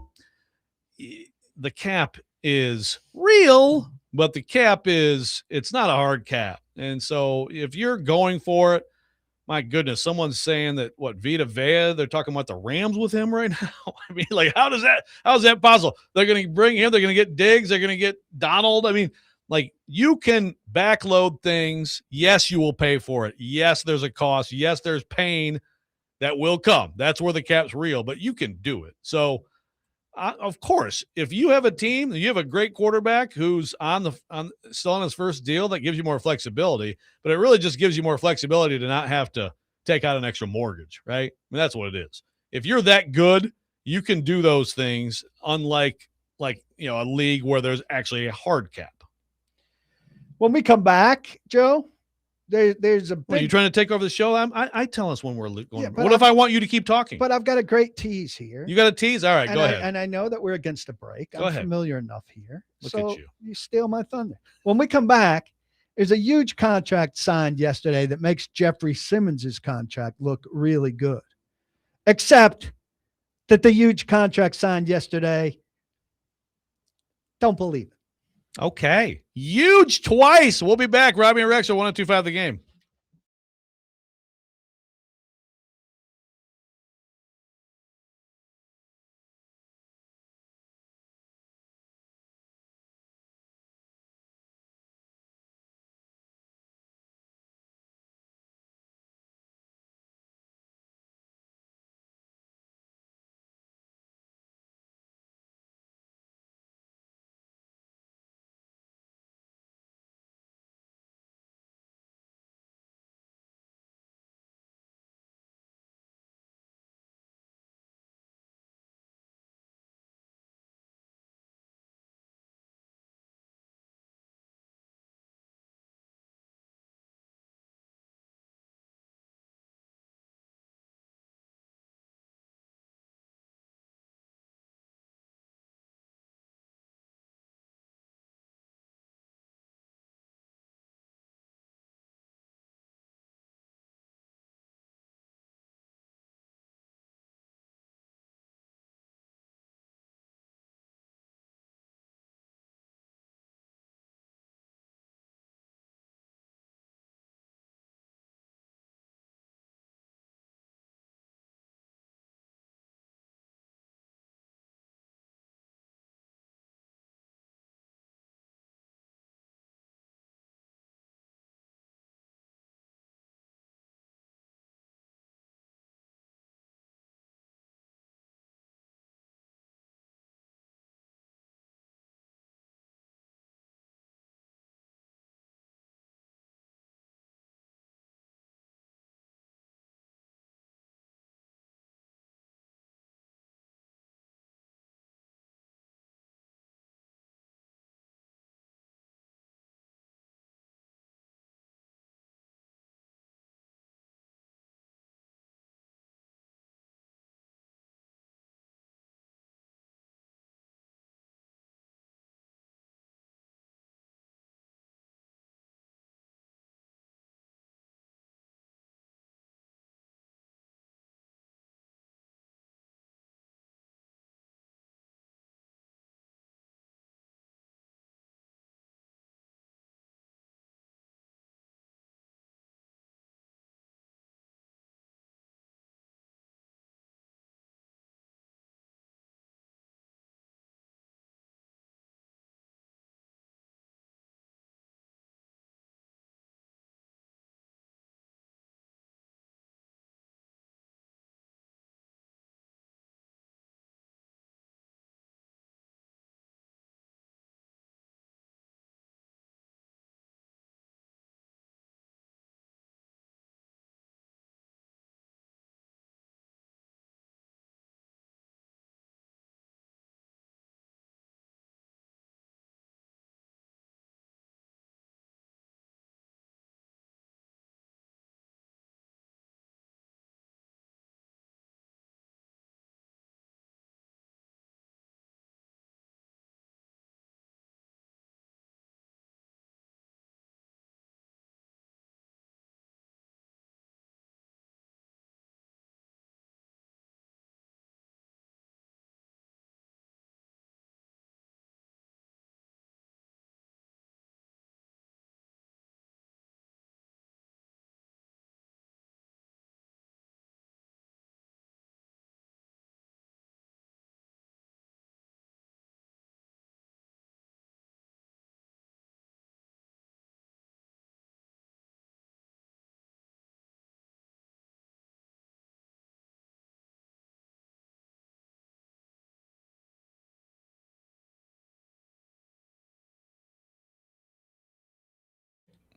the cap is real, but the cap it's not a hard cap, and so if you're going for it. My goodness, someone's saying that Vita Vea, they're talking about the Rams with him right now. I mean, like, how's that possible? They're going to bring him, they're going to get Diggs, they're going to get Donald. I mean, like, you can backload things. Yes, you will pay for it. Yes, there's a cost. Yes, there's pain that will come. That's where the cap's real, but you can do it. So, of course, if you have a team, you have a great quarterback who's still on his first deal, that gives you more flexibility, but it really just gives you more flexibility to not have to take out an extra mortgage, right? I mean, that's what it is. If you're that good, you can do those things, unlike a league where there's actually a hard cap. When we come back, Joe, there's a big... Well, you trying to take over the show? I tell us when we're going. Yeah, what if I want you to keep talking? But I've got a great tease here. You got a tease? All right, go ahead. And I know that we're against a break. Go ahead. Familiar enough here. Look at you. You steal my thunder. When we come back, there's a huge contract signed yesterday that makes Jeffrey Simmons' contract look really good. Except that the huge contract signed yesterday, don't believe it. Okay. Huge twice. We'll be back. Robby and Rex are 102.5 The Game.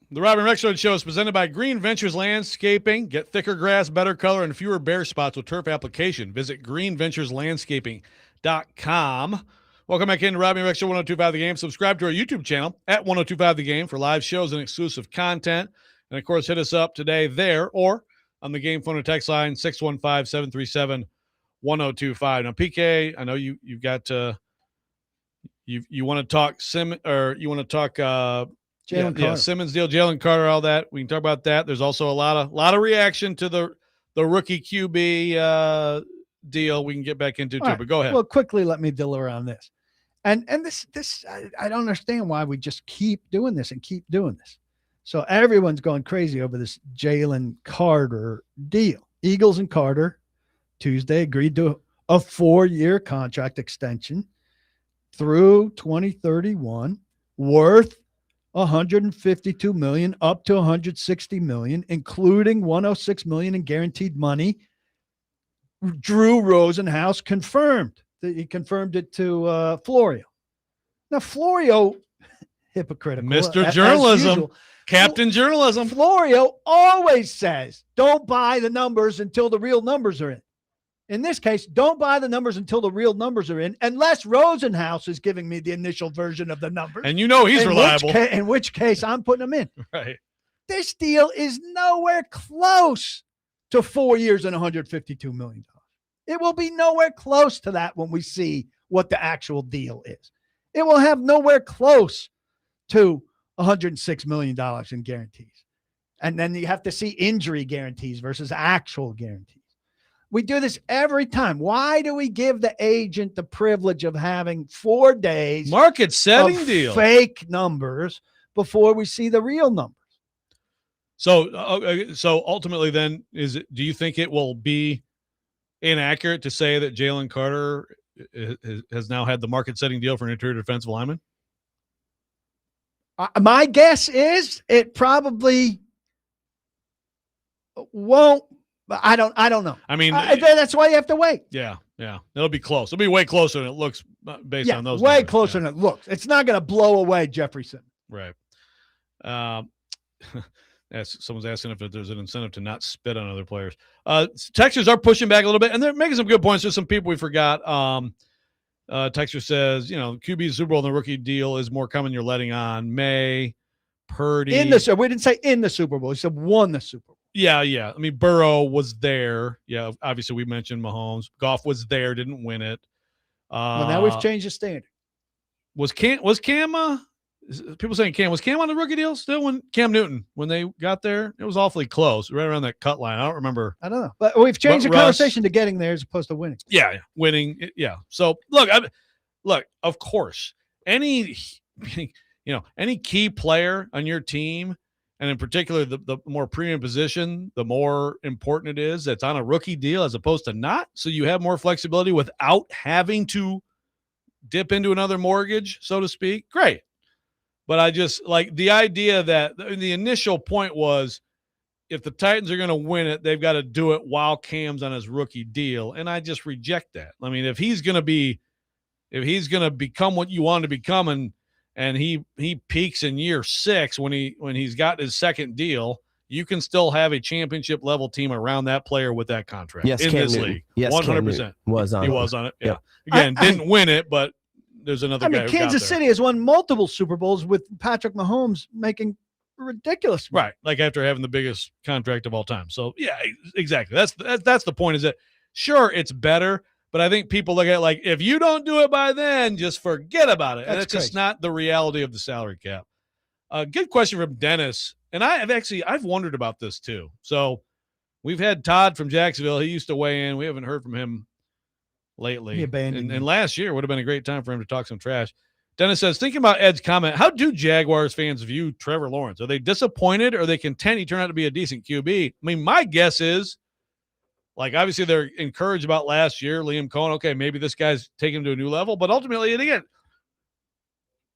The Robby and Rexrode Show is presented by Green Ventures Landscaping. Get thicker grass, better color, and fewer bare spots with turf application. Visit greenventureslandscaping.com. Welcome back into Robby and Rexrode 102.5 The Game. Subscribe to our YouTube channel at 102.5 The Game for live shows and exclusive content. And, of course, hit us up today there or on the Game phone or text line, 615-737-1025. Now, PK, I know you've got you want to talk Simmons deal, Jalen Carter, all that. We can talk about that. There's also a lot of reaction to the rookie QB deal we can get back into too. Right. But go ahead. Well, quickly let me deliver on this. And this I don't understand why we just keep doing this. So everyone's going crazy over this Jalen Carter deal. Eagles and Carter Tuesday agreed to a 4-year contract extension through 2031 worth $152 million up to $160 million, including $106 million in guaranteed money. Drew Rosenhaus confirmed that he confirmed it to Florio. Now Florio, hypocritical, Mr. Journalism, Captain Journalism. Florio always says, "Don't buy the numbers until the real numbers are in." In this case, don't buy the numbers until the real numbers are in, unless Rosenhaus is giving me the initial version of the numbers. And you know he's reliable. In which case, I'm putting them in. Right. This deal is nowhere close to 4 years and $152 million. It will be nowhere close to that when we see what the actual deal is. It will have nowhere close to $106 million in guarantees. And then you have to see injury guarantees versus actual guarantees. We do this every time. Why do we give the agent the privilege of having 4 days market setting deal fake numbers before we see the real numbers? So ultimately then do you think it will be inaccurate to say that Jalen Carter has now had the market setting deal for an interior defensive lineman? My guess is it probably won't. I don't know. I mean, that's why you have to wait. Yeah. It'll be close. It'll be way closer than it looks based on those. Way numbers. closer than it looks. It's not going to blow away Jefferson. Right. Someone's asking if there's an incentive to not spit on other players. Texters are pushing back a little bit, and they're making some good points. There's some people we forgot. Texter says, QB Super Bowl and the rookie deal is more common. You're letting on May, Purdy. We didn't say in the Super Bowl. He said won the Super Bowl. Yeah. I mean, Burrow was there. Yeah, obviously we mentioned Mahomes. Goff was there, didn't win it. Well, now we've changed the standard. Was Cam? People saying Cam was Cam on the rookie deal still when Cam Newton when they got there? It was awfully close, right around that cut line. I don't remember. I don't know, but we've changed the conversation to getting there as opposed to winning. Yeah, winning. Yeah. So look, of course, any key player on your team. And in particular, the more premium position, the more important it is that's on a rookie deal as opposed to not. So you have more flexibility without having to dip into another mortgage, so to speak. Great. But I just like the idea that the initial point was if the Titans are going to win it, they've got to do it while Cam's on his rookie deal. And I just reject that. I mean, if he's going to become what you want to become and he peaks in year 6 when he's got his second deal, you can still have a championship level team around that player with that contract in this league. Yes, 100%. He was on it. Yeah. Again, didn't win it, but there's another guy. Kansas City has won multiple Super Bowls with Patrick Mahomes making ridiculous money. Right. Like after having the biggest contract of all time. So yeah, exactly. That's the point is that sure it's better. But I think people look at it like, if you don't do it by then, just forget about it. And it's just not the reality of the salary cap. Good question from Dennis. And I've wondered about this too. So we've had Todd from Jacksonville. He used to weigh in. We haven't heard from him lately. And last year would have been a great time for him to talk some trash. Dennis says, thinking about Ed's comment, how do Jaguars fans view Trevor Lawrence? Are they disappointed or are they content he turned out to be a decent QB? I mean, my guess is, like, obviously they're encouraged about last year, Liam Cohen. Okay, maybe this guy's taking him to a new level, but ultimately, and again,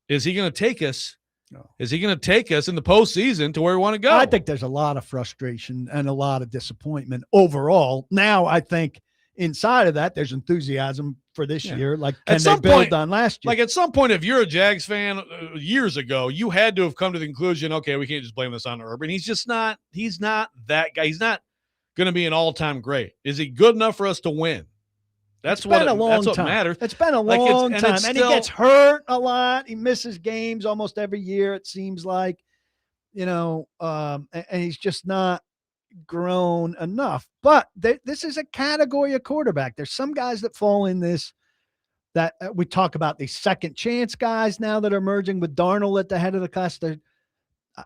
is he going to take us? No. Is he going to take us in the postseason to where we want to go? I think there's a lot of frustration and a lot of disappointment overall. Now, I think inside of that, there's enthusiasm for this Yeah. year. Like, At can they some build point- on last year? Like at some point, if you're a Jags fan years ago, you had to have come to the conclusion, okay, we can't just blame this on Urban. He's not that guy. He's not going to be an all-time great. Is he good enough for us to win? That's It's been a long that's what time. matters. It's been a Like, long time. it's And still- he gets hurt a lot. He misses games almost every year, it seems like, and he's just not grown enough. But this is a category of quarterback. There's some guys that fall in this, that we talk about, these second chance guys now that are emerging with Darnold at the head of the class.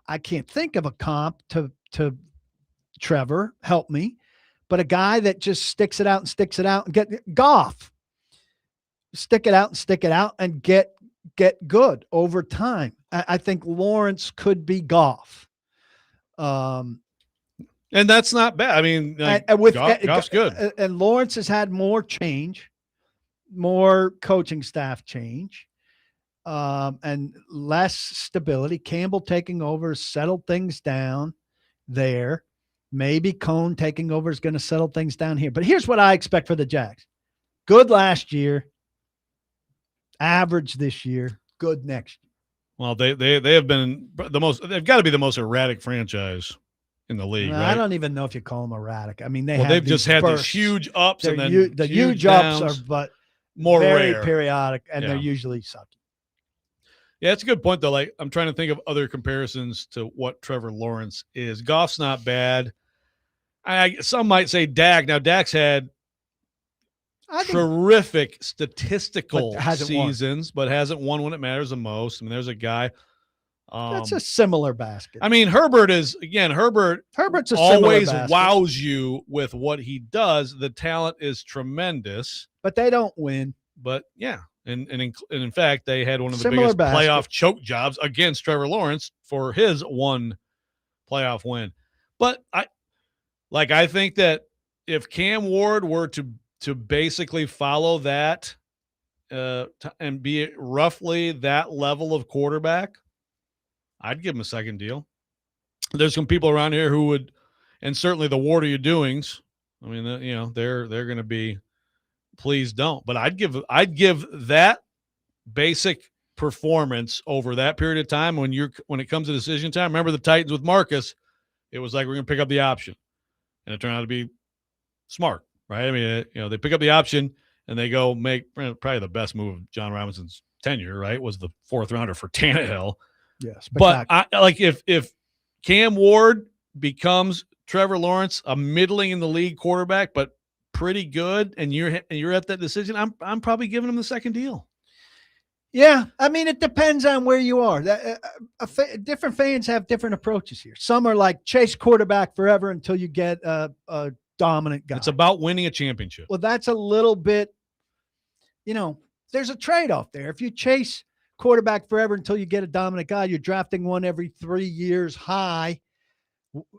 I can't think of a comp to Trevor, help me, but a guy that just sticks it out and get Goff. Stick it out and get good over time. I think Lawrence could be Goff. And that's not bad. I mean, Goff's good. And Lawrence has had more change, more coaching staff change, and less stability. Campbell taking over, settled things down there. Maybe Cohn taking over is going to settle things down here. But here's what I expect for the Jags. Good last year, average this year, good next year. Well, they have been they've got to be the most erratic franchise in the league, right? I don't even know if you call them erratic. I mean, they've just had these huge ups and then the huge ups downs, are but more very rare. periodic, and Yeah. they're usually sucky. Yeah, it's a good point, though. Like, I'm trying to think of other comparisons to what Trevor Lawrence is. Goff's not bad. Some might say Dak. Now, Dak's had terrific statistical seasons, but hasn't won when it matters the most. I mean, there's a guy. That's a similar basket. I mean, Herbert's a always similar basket. wows you with what he does. The talent is tremendous, but they don't win. But yeah, and in fact, they had one of the Similar biggest basket. playoff choke jobs against Trevor Lawrence for his one playoff win. But I think that if Cam Ward were to basically follow that and be roughly that level of quarterback, I'd give him a second deal. There's some people around here who would, and certainly the What Are You Doings. I mean, they're going to be, please don't. But I'd give that basic performance over that period of time when it comes to decision time. Remember the Titans with Marcus? It was like, we're going to pick up the option, and it turned out to be smart, right? I mean, they pick up the option and they go make probably the best move of John Robinson's tenure, right? Was the 4th rounder for Tannehill. Yes, but if Cam Ward becomes Trevor Lawrence, a middling in the league quarterback, but pretty good, and you're at that decision, I'm probably giving him the second deal. Yeah, I mean, it depends on where you are. Different fans have different approaches here. Some are like chase quarterback forever until you get a dominant guy. It's about winning a championship. Well, that's a little bit, there's a trade-off there. If you chase quarterback forever until you get a dominant guy, you're drafting one every 3 years high,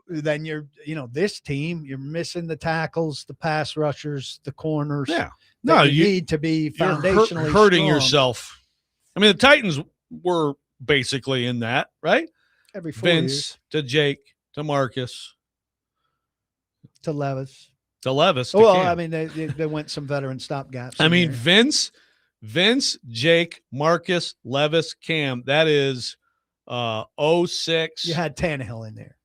then this team, you're missing the tackles, the pass rushers, the corners. Yeah. No, you need to be foundationally you're hurting strong. yourself. I mean, the Titans were basically in that, right? Every 4 Vince years. to Jake to Marcus to Levis. Well, I mean, they went some veteran stopgaps. I mean, Vince, Jake, Marcus, Levis, Cam. That is 06. You had Tannehill in there.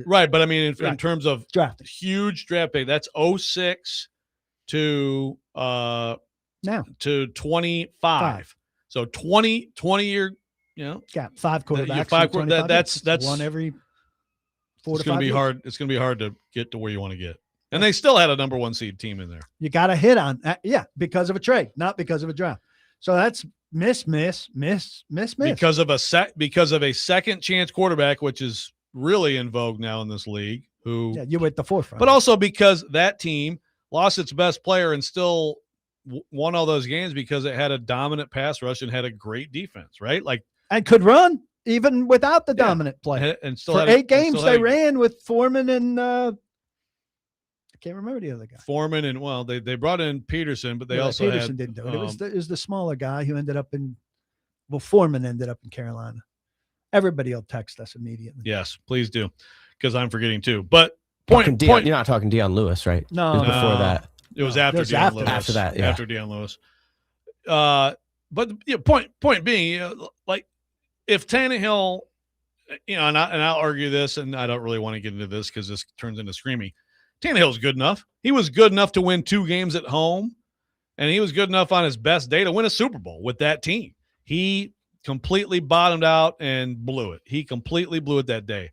Right, but I mean, in terms of drafting, huge draft pick, that's 06 to now to 25. So 20 year, got 5 quarterbacks. That's one every 4 to 5 years. Hard. It's going to be hard to get to where you want to get. And they still had a number 1 seed team in there. You got to hit on that, because of a trade, not because of a draft. So that's miss. Because of a second chance quarterback, which is really in vogue now in this league. You were at the forefront. But also because that team lost its best player and still won all those games because it had a dominant pass rush and had a great defense, right? And could run even without the dominant play. And still for 8 games they ran with Foreman and I can't remember the other guy. Foreman and they brought in Peterson, but they also Peterson didn't do it. It was the smaller guy who ended up Foreman ended up in Carolina. Everybody will text us immediately. Yes, please do, because I'm forgetting too. But you're not talking Deion Lewis, right? No, it was before that. It was after Deion Lewis. After that, yeah. After Deion Lewis. but point being, like if Tannehill, and I'll argue this, and I don't really want to get into this because this turns into screaming. Tannehill's good enough. He was good enough to win 2 games at home, and he was good enough on his best day to win a Super Bowl with that team. He completely bottomed out and blew it. He completely blew it that day.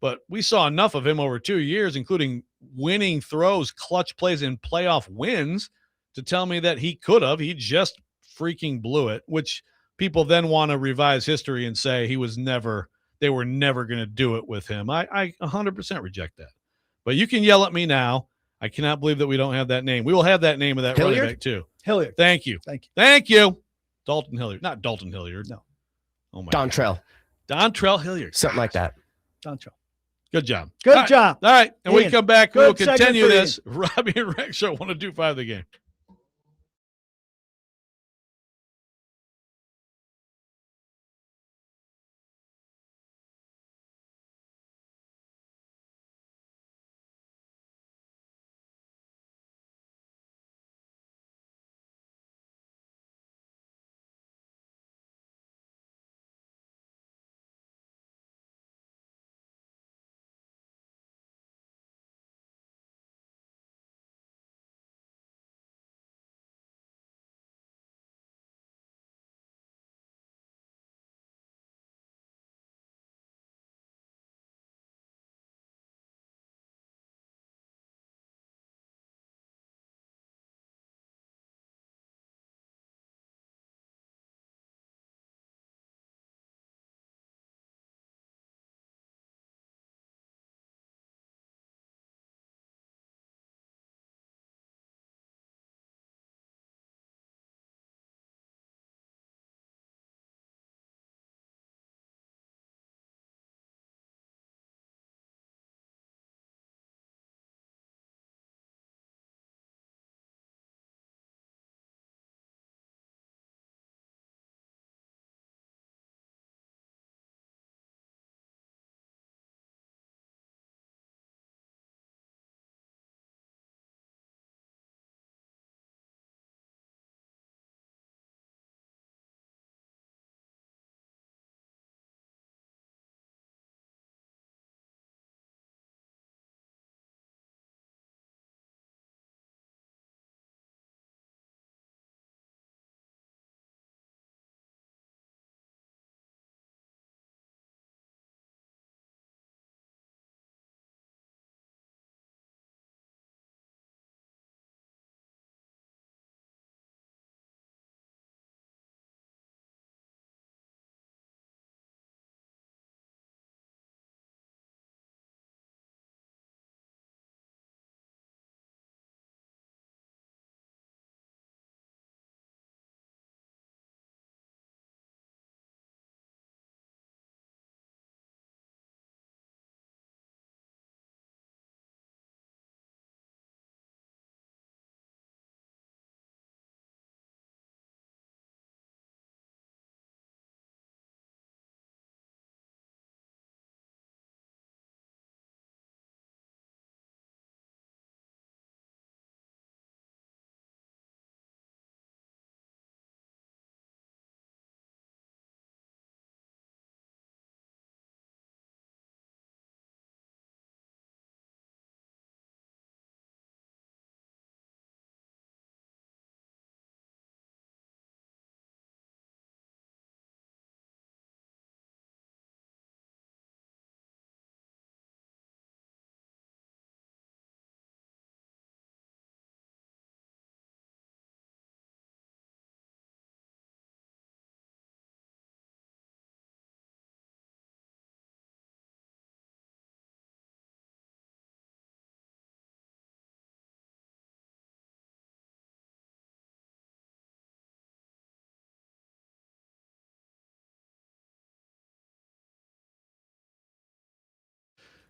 But we saw enough of him over 2 years, including winning throws, clutch plays, and playoff wins to tell me that he could have. He just freaking blew it, which people then want to revise history and say they were never going to do it with him. I 100% reject that. But you can yell at me now. I cannot believe that we don't have that name. We will have that name of that running back too. Hilliard. Thank you. Thank you. Dalton Hilliard. Not Dalton Hilliard. No. Oh my Dontrell. God. Dontrell Hilliard. Something like that. Dontrell. Good job. Good job. All right. And Ian, we come back. We'll continue this. Ian. Robby and Rex Show 102.5 The Game.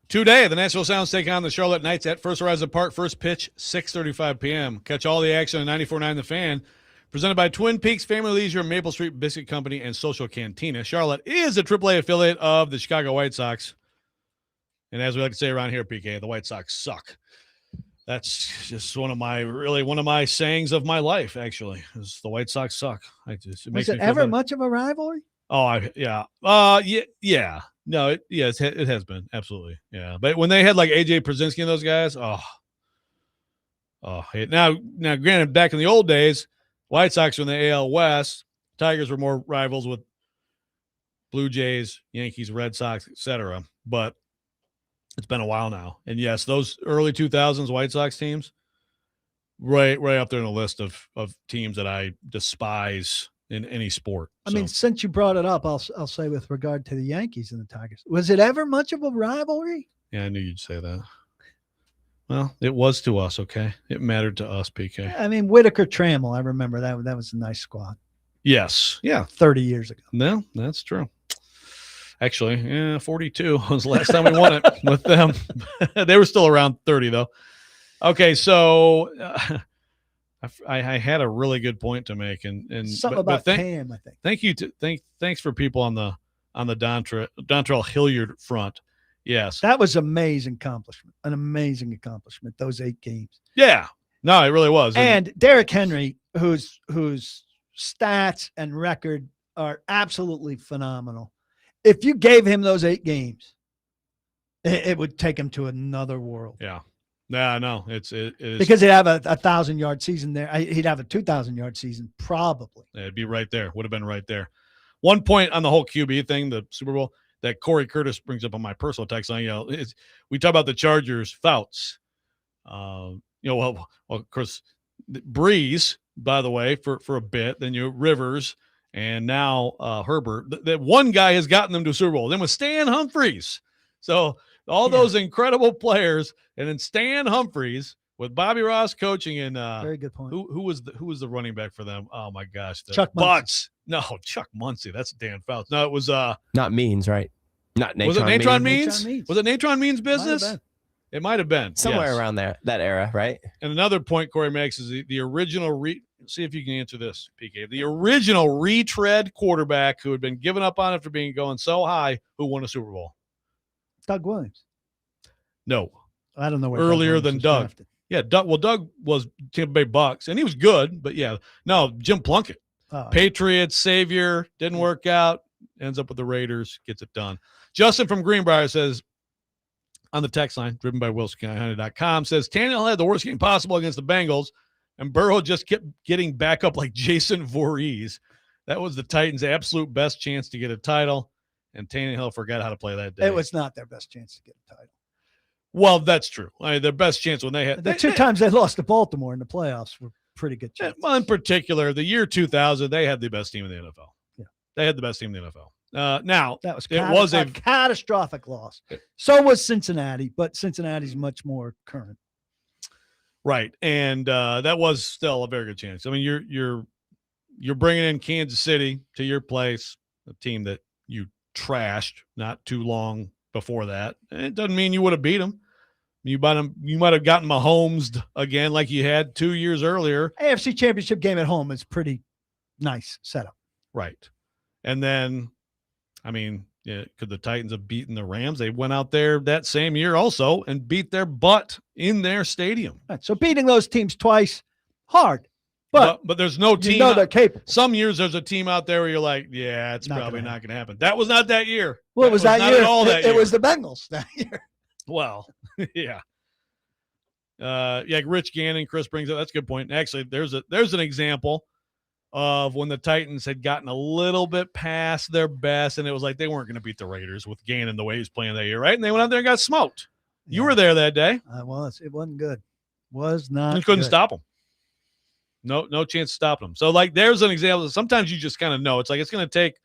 Today, the Nashville Sounds take on the Charlotte Knights at First Horizon Park. First pitch, 6:35 p.m. Catch all the action on 94.9 The Fan. Presented by Twin Peaks Family Leisure, Maple Street Biscuit Company, and Social Cantina. Charlotte is a AAA affiliate of the Chicago White Sox. And as we like to say around here, PK, the White Sox suck. That's just one of my sayings of my life. Actually, is the White Sox suck. Was it ever much of a rivalry? Oh, yeah. Yeah. No, it has been absolutely. Yeah, but when they had like AJ Przinsky and those guys, now granted, back in the old days, White Sox were in the AL West. Tigers were more rivals with Blue Jays, Yankees, Red Sox, etc. But it's been a while now. And yes, those early 2000s White Sox teams, right up there in the list of teams that I despise in any sport. I mean, since you brought it up, I'll say with regard to the Yankees and the Tigers, was it ever much of a rivalry? Yeah, I knew you'd say that. Well, it was to us, okay? It mattered to us, PK. I mean, Whitaker Trammell, I remember that was a nice squad. Yes. Yeah. 30 years ago. No, that's true. Actually, 42 was the last time we won it with them. They were still around 30, though. Okay, so I had a really good point to make, and something about Cam, I think. Thanks for people on the Dontrell Hilliard front. Yes, that was an amazing accomplishment. Those 8 games. Yeah, no, it really was. And Derrick Henry, whose stats and record are absolutely phenomenal. If you gave him those 8 games, it would take him to another world. Yeah. Yeah, no, it is. Because he'd have a 1,000-yard season there. He'd have a 2,000-yard season probably. Yeah, it'd be right there. Would have been right there. One point on the whole QB thing, the Super Bowl, that Corey Curtis brings up on my personal text line. We talk about the Chargers, Fouts. Well, of course, Breeze, by the way, for a bit. Then Rivers, and now Herbert. That one guy has gotten them to a Super Bowl. Then with Stan Humphries. So all those incredible players, and then Stan Humphries with Bobby Ross coaching, and very good point. Who was the running back for them? Oh my gosh, Chuck Butts. No, Chuck Muncie. That's Dan Fouts. No, it was not Means, right? Not Natron. Was it Natron Means? Was it Natron Means business? It might have been somewhere around there, that era, right? And another point Corey makes is the original. See if you can answer this, PK. The original retread quarterback who had been given up on after being going so high, who won a Super Bowl. Doug Williams. No, I don't know where earlier than Doug. Drafted. Yeah, Doug. Well, Doug was Tampa Bay Bucks, and he was good, but no, Jim Plunkett, Patriots savior, didn't work out. Ends up with the Raiders, gets it done. Justin from Greenbrier says on the text line, driven by WilsonCountyHunter.com, says Tannehill had the worst game possible against the Bengals, and Burrow just kept getting back up like Jason Voorhees. That was the Titans' absolute best chance to get a title, and Tannehill forgot how to play that day. It was not their best chance to get a title. Well, that's true. Their best chance when they had the 2 times they lost to Baltimore in the playoffs were pretty good chances. Well, in particular, the year 2000, they had the best team in the NFL. Yeah, they had the best team in the NFL. Now that was a catastrophic loss. So was Cincinnati, but Cincinnati's much more current. Right, and that was still a very good chance. I mean, you're bringing in Kansas City to your place, a team that you trashed not too long before that. And it doesn't mean you would have beat them. You might have gotten Mahomes again like you had 2 years earlier. AFC Championship game at home is pretty nice setup. Right. And then, I mean, could the Titans have beaten the Rams? They went out there that same year also and beat their butt in their stadium. Right. So beating those teams twice, hard. But there's no team. They're capable. Some years there's a team out there where you're like, yeah, it's probably not going to happen. That was not that year. Well, it was that year. At all that year. It was the Bengals that year. Well, yeah. Rich Gannon, Chris brings up. That's a good point. Actually, there's an example of when the Titans had gotten a little bit past their best, and it was like they weren't going to beat the Raiders with Gannon the way he was playing that year, right? And they went out there and got smoked. You were there that day. I was. It wasn't good. Was not. You couldn't stop them. No chance of stopping them. So, like, there's an example. Sometimes you just kind of know. It's like it's going to take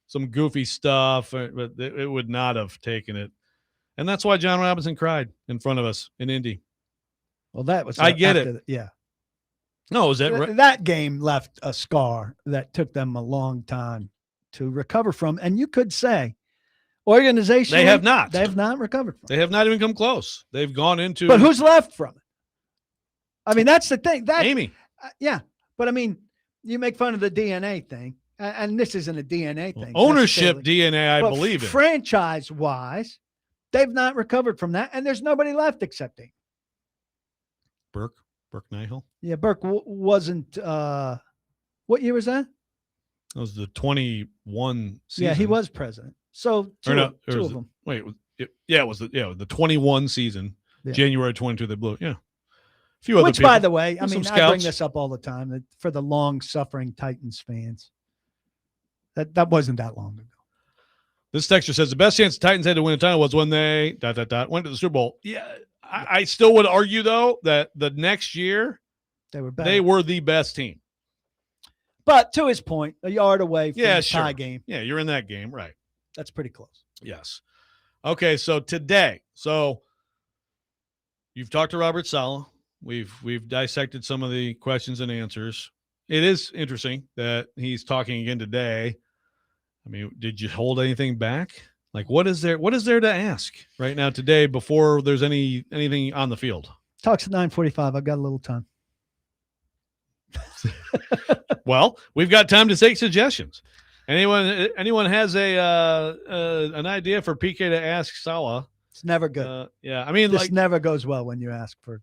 some goofy stuff, but it would not have taken it. And that's why John Robinson cried in front of us in Indy. Well, that was. I get it. Yeah. No, was that that game left a scar that took them a long time to recover from? And you could say, organizationally, they have not. They have not recovered from. They have not even come close. They've gone into. But who's left from it? I mean, that's the thing. Amy. Yeah, but I mean, you make fun of the DNA thing, and this isn't a DNA thing. Ownership DNA, I believe in. Franchise-wise, they've not recovered from that, and there's nobody left except him. Burke Nihill. Yeah, Burke wasn't. What year was that? It was the 21 season. Yeah, he was president. So two of them. Wait, it was the 21 season. Yeah. January 22, they blew. Yeah. A few other Which, people. by the way, I Some mean, I bring scouts. this up all the time that for the long-suffering Titans fans. That wasn't that long ago. This texture says the best chance the Titans had to win a title was when they went to the Super Bowl. Yeah, I still would argue though that the next year they were better. They were the best team. But to his point, a yard away from Yeah, the sure. tie game. Yeah, you're in that game, right? That's pretty close. Yes. Okay, so today, you've talked to Robert Saleh. We've dissected some of the questions and answers. It is interesting that he's talking again today. I mean, did you hold anything back? Like, what is there to ask right now today before there's anything on the field? Talks at 9:45. I've got a little time. Well, we've got time to take suggestions. Anyone has an idea for PK to ask Saleh? It's never good. Yeah, I mean, this never goes well when you ask for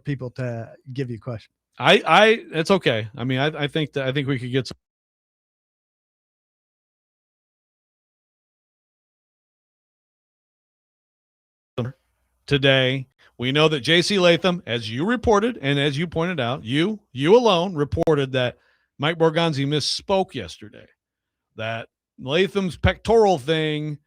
people to give you questions. It's okay. I mean, I think we could get some today. We know that J.C. Latham, as you reported and as you pointed out, you alone reported that Mike Borgonzi misspoke yesterday. That Latham's pectoral thing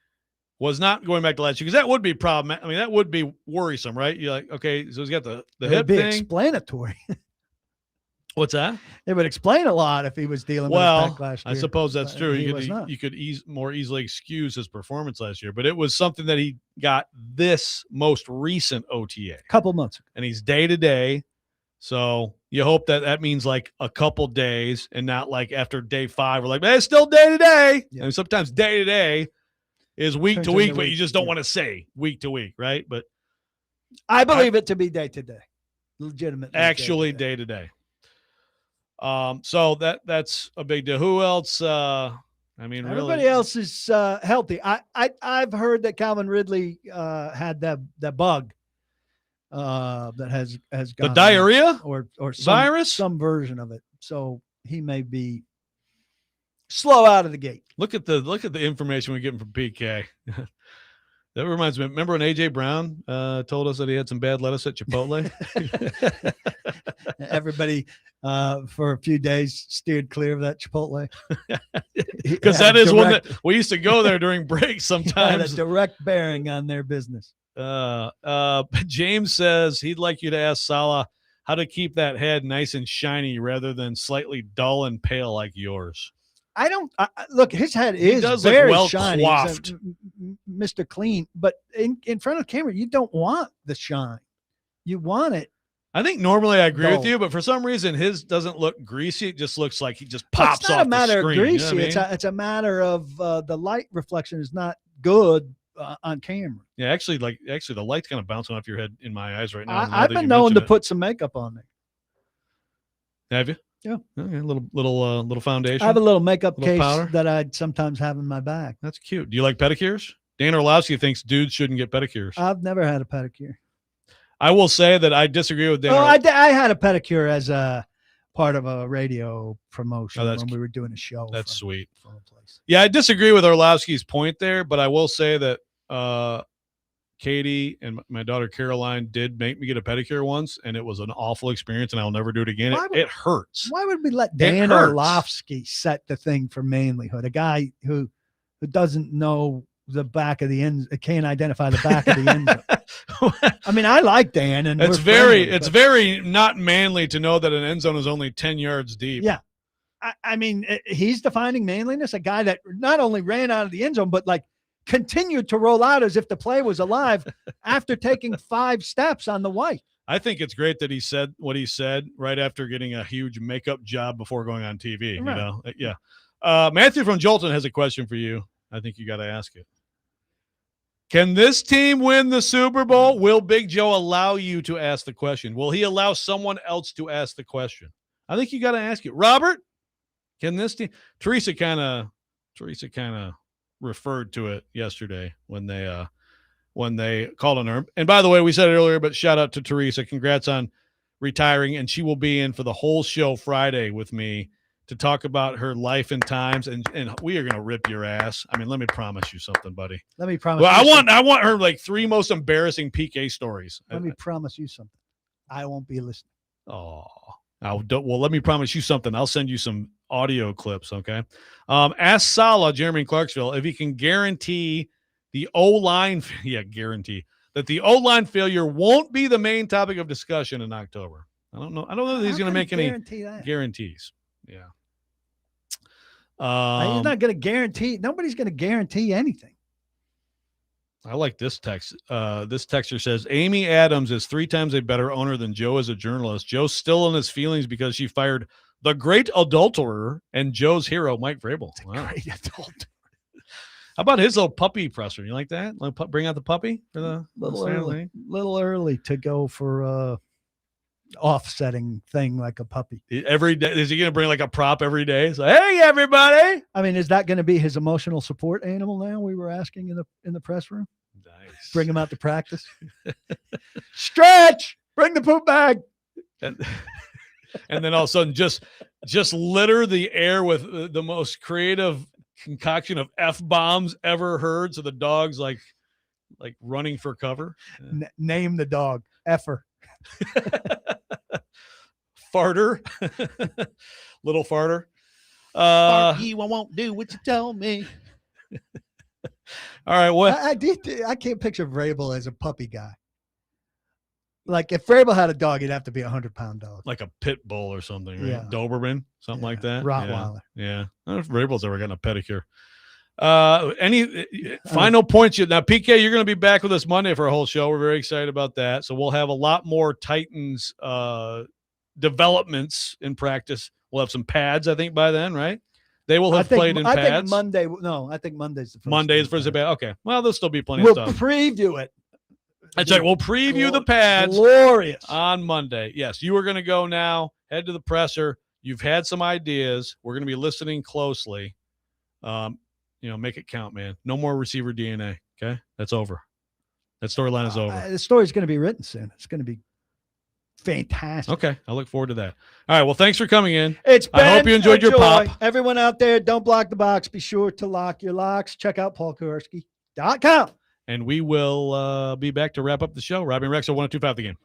was not going back to last year, because that would be problematic. I mean, that would be worrisome, right? You're like, okay, so he's got the hip thing. Explanatory. What's that? It would explain a lot if he was dealing with a pec last year. I suppose that's true. You could more easily excuse his performance last year, but it was something that he got this most recent OTA. Couple months ago. And he's day to day. So you hope that means like a couple days and not like after day 5, we're like, man, it's still day to day. Yeah. And sometimes day to day is week to week, but you just don't want to say week to week, right? But I believe it to be day to day. Legitimately. Actually day to day. So that's a big deal. Who else? I mean, everybody else is healthy. I've heard that Calvin Ridley had that bug that has gone the diarrhea or virus, some version of it. So he may be slow out of the gate. Look at the information we're getting from PK. That reminds me. Remember when AJ Brown told us that he had some bad lettuce at Chipotle? Everybody for a few days steered clear of that Chipotle, because that is one that we used to go there during breaks sometimes. Had a direct bearing on their business. James says he'd like you to ask Saleh how to keep that head nice and shiny rather than slightly dull and pale like yours. I don't look. His head is very shiny, coiffed. Mr. Clean. But in front of the camera, you don't want the shine. You want it. I think normally I agree with you, but for some reason his doesn't look greasy. It just looks like he just pops it's not off a matter the screen. Of greasy. You know what I mean? It's a matter of the light reflection is not good on camera. Yeah, actually, the light's kind of bouncing off your head in my eyes right now. I've been known to put some makeup on there. Have you? Yeah. Okay, little foundation. I have a little makeup case powder that I sometimes have in my bag. That's cute. Do you like pedicures? Dan Orlowski thinks dudes shouldn't get pedicures. I've never had a pedicure. I will say that I disagree with Dan. I had a pedicure as a part of a radio promotion when we were doing a show. That's sweet. From a place. Yeah, I disagree with Orlowski's point there, but I will say that Katie and my daughter Caroline did make me get a pedicure once, and it was an awful experience, and I'll never do it again. It hurts. Why would we let Dan Orlowski set the thing for manlyhood? A guy who doesn't know the back of the end, can't identify the back of the end zone. I mean, I like Dan, and it's very not manly to know that an end zone is only 10 yards deep. Yeah. I mean, he's defining manliness, a guy that not only ran out of the end zone, but like continued to roll out as if the play was alive after taking 5 steps on the white. I think it's great that he said what he said right after getting a huge makeup job before going on TV. Right. You know, yeah. Matthew from Jolton has a question for you. I think you got to ask it. Can this team win the Super Bowl? Will Big Joe allow you to ask the question? Will he allow someone else to ask the question? I think you got to ask it. Robert, can this team? Teresa kind of referred to it yesterday when when they called on her. And by the way, we said it earlier, but shout out to Teresa. Congrats on retiring. And she will be in for the whole show Friday with me to talk about her life and times. And we are going to rip your ass. I mean, let me promise you something, buddy. Let me promise. Well, I want her like 3 most embarrassing PK stories. Let me promise you something. I won't be listening. Oh, well, let me promise you something. I'll send you some audio clips. Okay. Ask Saleh, Jeremy in Clarksville, if he can guarantee the O-line. Yeah, guarantee that the O-line failure won't be the main topic of discussion in October. I don't know if he's going to make any guarantees. Yeah. He's not going to guarantee. Nobody's going to guarantee anything. I like this text. This texter says, Amy Adams is 3 times a better owner than Joe as a journalist. Joe's still in his feelings because she fired the great adulterer and Joe's hero, Mike Vrabel. Wow. Great adulterer. How about his little puppy presser? You like that? Bring out the puppy for the little early to go for offsetting thing like a puppy. Every day, is he going to bring like a prop every day? So, hey, everybody! I mean, is that going to be his emotional support animal now? We were asking in the press room. Nice. Bring him out to practice. Stretch. Bring the poop bag. And then all of a sudden, just litter the air with the most creative concoction of F-bombs ever heard. So the dog's like running for cover. Yeah. Name the dog. Effer. Farter. Little farter. You won't do what you tell me. All right. What I can't picture Vrabel as a puppy guy. Like if Vrabel had a dog, he'd have to be 100-pound dog. Like a pit bull or something, right? Yeah. Doberman, something like that. Rottweiler. Yeah. I don't know if Vrabel's ever gotten a pedicure. Any final points? Now, PK, you're going to be back with us Monday for a whole show. We're very excited about that. So we'll have a lot more Titans developments in practice. We'll have some pads, I think, by then, right? They will have played in pads. I think Monday. No, I think Monday's the first. Monday's first day. Okay. Well, there'll still be plenty of stuff. We'll preview it. That's right. We'll preview the pads. Glorious. On Monday. Yes, you are going to go now. Head to the presser. You've had some ideas. We're going to be listening closely. Make it count, man. No more receiver DNA. Okay, that's over. That storyline is over. The story's going to be written soon. It's going to be fantastic. Okay, I look forward to that. All right. Well, thanks for coming in. I hope you enjoyed your pop. Everyone out there, don't block the box. Be sure to lock your locks. Check out paulkuharsky.com. And we will be back to wrap up the show. Robby and Rex are 102.5 The Game.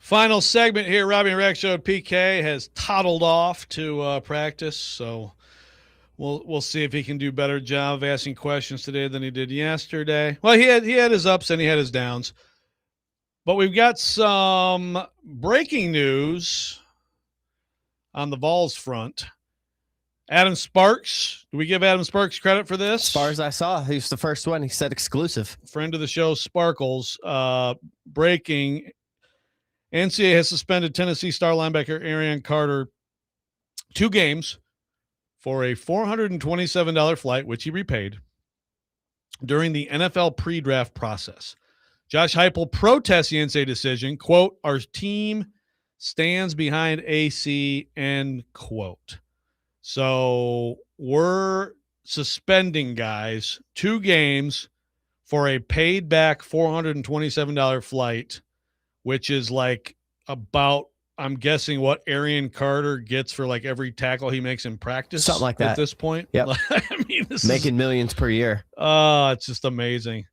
Final segment here. Robby and Rexrode. PK has toddled off to practice, so we'll see if he can do a better job of asking questions today than he did yesterday. Well, he had his ups and he had his downs, but we've got some breaking news on the Vols front. Adam Sparks. Do we give Adam Sparks credit for this? As far as I saw, he was the first one. He said exclusive. Friend of the show, Sparkles. Breaking. NCAA has suspended Tennessee star linebacker Arian Carter 2 games for a $427 flight, which he repaid, during the NFL pre-draft process. Josh Heupel protests the NCAA decision. Quote, "Our team stands behind AC," end quote. So we're suspending guys 2 games for a paid back $427 flight, which is like about, I'm guessing, what Arian Carter gets for like every tackle he makes in practice. Something like that. At this point. Yep. I mean, this making millions per year. It's just amazing.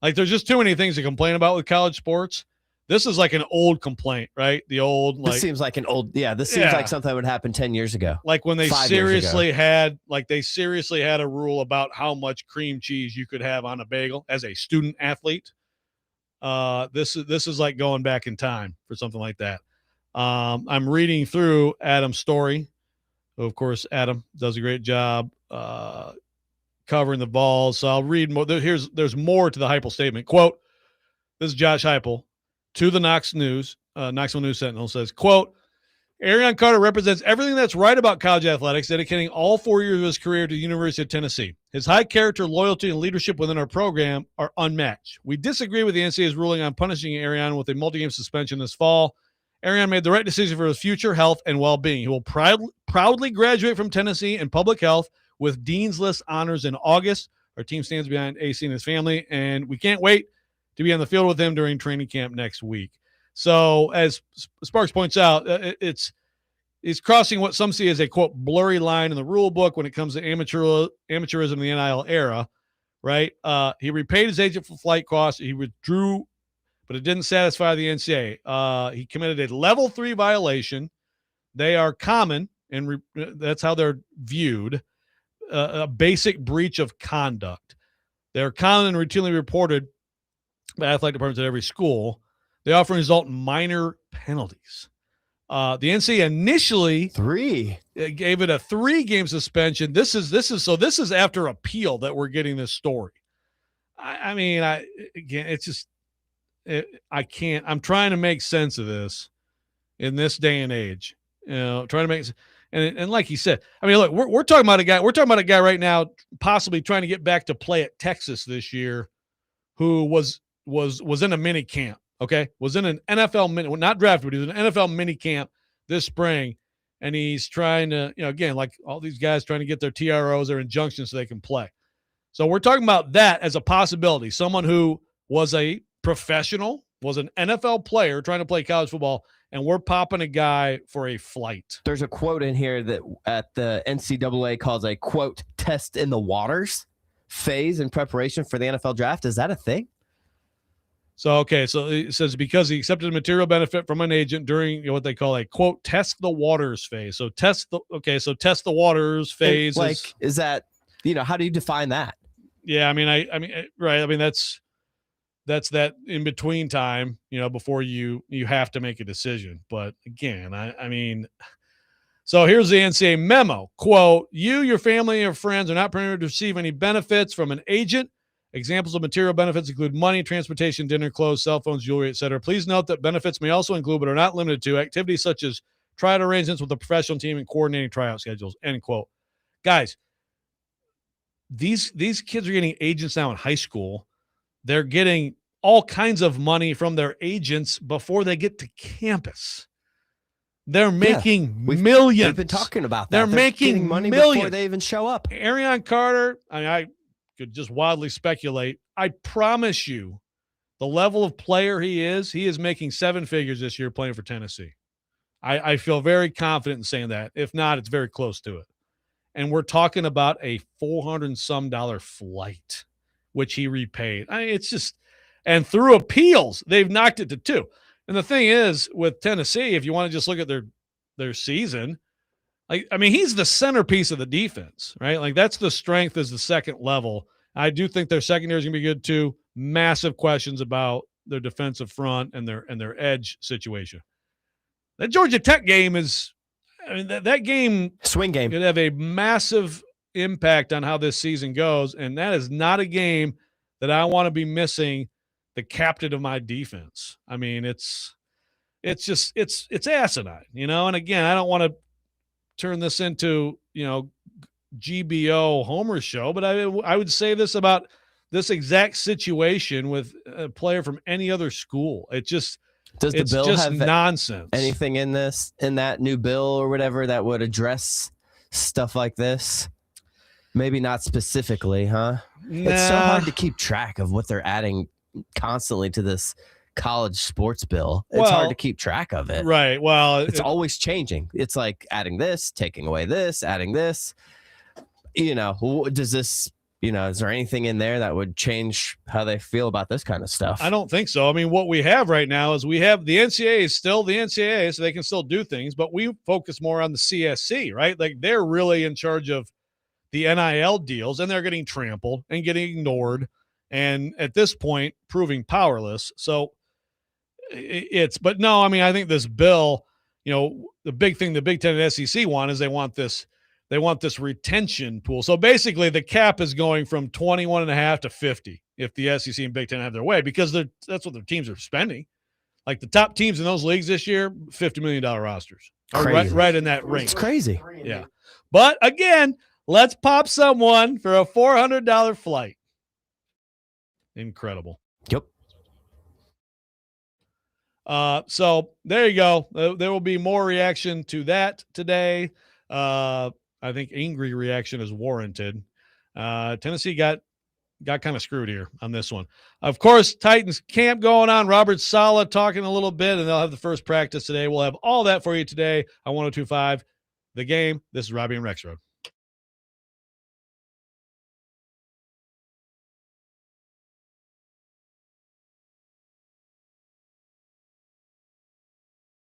Like, there's just too many things to complain about with college sports. This is like an old complaint, right? The old, like, this seems like an old, this seems like something that would happen 10 years ago. Like when they 5 years seriously ago. had a rule about how much cream cheese you could have on a bagel as a student athlete. This is like going back in time for something like that. I'm reading through Adam's story. Of course, Adam does a great job covering the Vols. So I'll read more. There's more to the Heupel statement. Quote, this is Josh Heupel to the Knoxville News Sentinel, says, quote, "Arian Carter represents everything that's right about college athletics, dedicating all 4 years of his career to the University of Tennessee. His high character, loyalty, and leadership within our program are unmatched. We disagree with the NCAA's ruling on punishing Arian with a multi-game suspension this fall. Arian made the right decision for his future health and well-being. He will proudly graduate from Tennessee in public health with Dean's List honors in August. Our team stands behind AC and his family, and we can't wait to be on the field with him during training camp next week." So as Sparks points out, it's crossing what some see as a, quote, blurry line in the rule book when it comes to amateurism in the NIL era, right? He repaid his agent for flight costs. He withdrew, but it didn't satisfy the NCAA. He committed a level 3 violation. They are common, and that's how they're viewed, a basic breach of conduct. They're common and routinely reported by athletic departments at every school. They often result in minor penalties. The NCAA initially gave it a 3-game suspension. This is after appeal that we're getting this story. I can't. I'm trying to make sense of this in this day and age. Trying to make and like he said, I mean, look, we're talking about a guy. We're talking about a guy right now, possibly trying to get back to play at Texas this year, who was in a mini camp. Okay, was in an NFL mini, not drafted, but he was in an NFL mini camp this spring, and he's trying to, again, like all these guys trying to get their TROs or injunctions so they can play. So we're talking about that as a possibility. Someone who was a professional, was an NFL player trying to play college football, and we're popping a guy for a flight. There's a quote in here that at the NCAA calls a, quote, test in the waters phase in preparation for the NFL draft. Is that a thing? So, okay, so it says because he accepted a material benefit from an agent during what they call a, quote, test the waters phase. So test the waters phase. Is that, how do you define that? Yeah, I mean, right. I mean, that's that in between time, before you have to make a decision. But again, I mean, so here's the NCAA memo. Quote, "You, your family, and your friends are not permitted to receive any benefits from an agent. Examples of material benefits include money, transportation, dinner, clothes, cell phones, jewelry, etc. Please note that benefits may also include, but are not limited to, activities such as tryout arrangements with the professional team and coordinating tryout schedules," end quote. Guys, these kids are getting agents now in high school. They're getting all kinds of money from their agents before they get to campus. They're making millions. We've been talking about that. They're making money millions before they even show up. Arian Carter, I could just wildly speculate. I promise you, the level of player he is making 7 figures this year playing for Tennessee. I feel very confident in saying that. If not, it's very close to it. And we're talking about a $400 and some flight, which he repaid. It's just, and through appeals, they've knocked it to 2. And the thing is, with Tennessee, if you want to just look at their season, I mean, he's the centerpiece of the defense, right? Like, that's the strength is the second level. I do think their secondary is going to be good too. Massive questions about their defensive front and their edge situation. That Georgia Tech game is, I mean, that game swing game could have a massive impact on how this season goes, and that is not a game that I want to be missing the captain of my defense. I mean, it's asinine, you know. And again, I don't want to turn this into, you know, GBO Homer show, but I would say this about this exact situation with a player from any other school. It's the bill just have nonsense. Anything in that new bill or whatever that would address stuff like this? Maybe not specifically, huh? Nah. It's so hard to keep track of what they're adding constantly to this college sports bill. It's hard to keep track of it. Right. Well, it's always changing. It's like adding this, taking away this, adding this. You know, does this, you know, is there anything in there that would change how they feel about this kind of stuff? I don't think so. I mean, what we have right now is we have the NCAA is still the NCAA, so they can still do things, but we focus more on the CSC, right? Like, they're really in charge of the NIL deals, and they're getting trampled and getting ignored, and at this point, proving powerless. So but no, I mean, I think this bill, you know, the big thing the Big Ten and SEC want is they want this retention pool. So basically, the cap is going from 21.5 to 50 if the SEC and Big Ten have their way, because that's what their teams are spending. Like, the top teams in those leagues this year, $50 million rosters. Right in that range. It's crazy. Yeah. But again, let's pop someone for a $400 flight. Incredible. Yep. So there you go. There will be more reaction to that today. I think angry reaction is warranted. Tennessee got kind of screwed here on this one. Of course, Titans camp going on. Robert Saleh talking a little bit, and they'll have the first practice today. We'll have all that for you today on 102.5 The Game. This is Robby and Rexrode.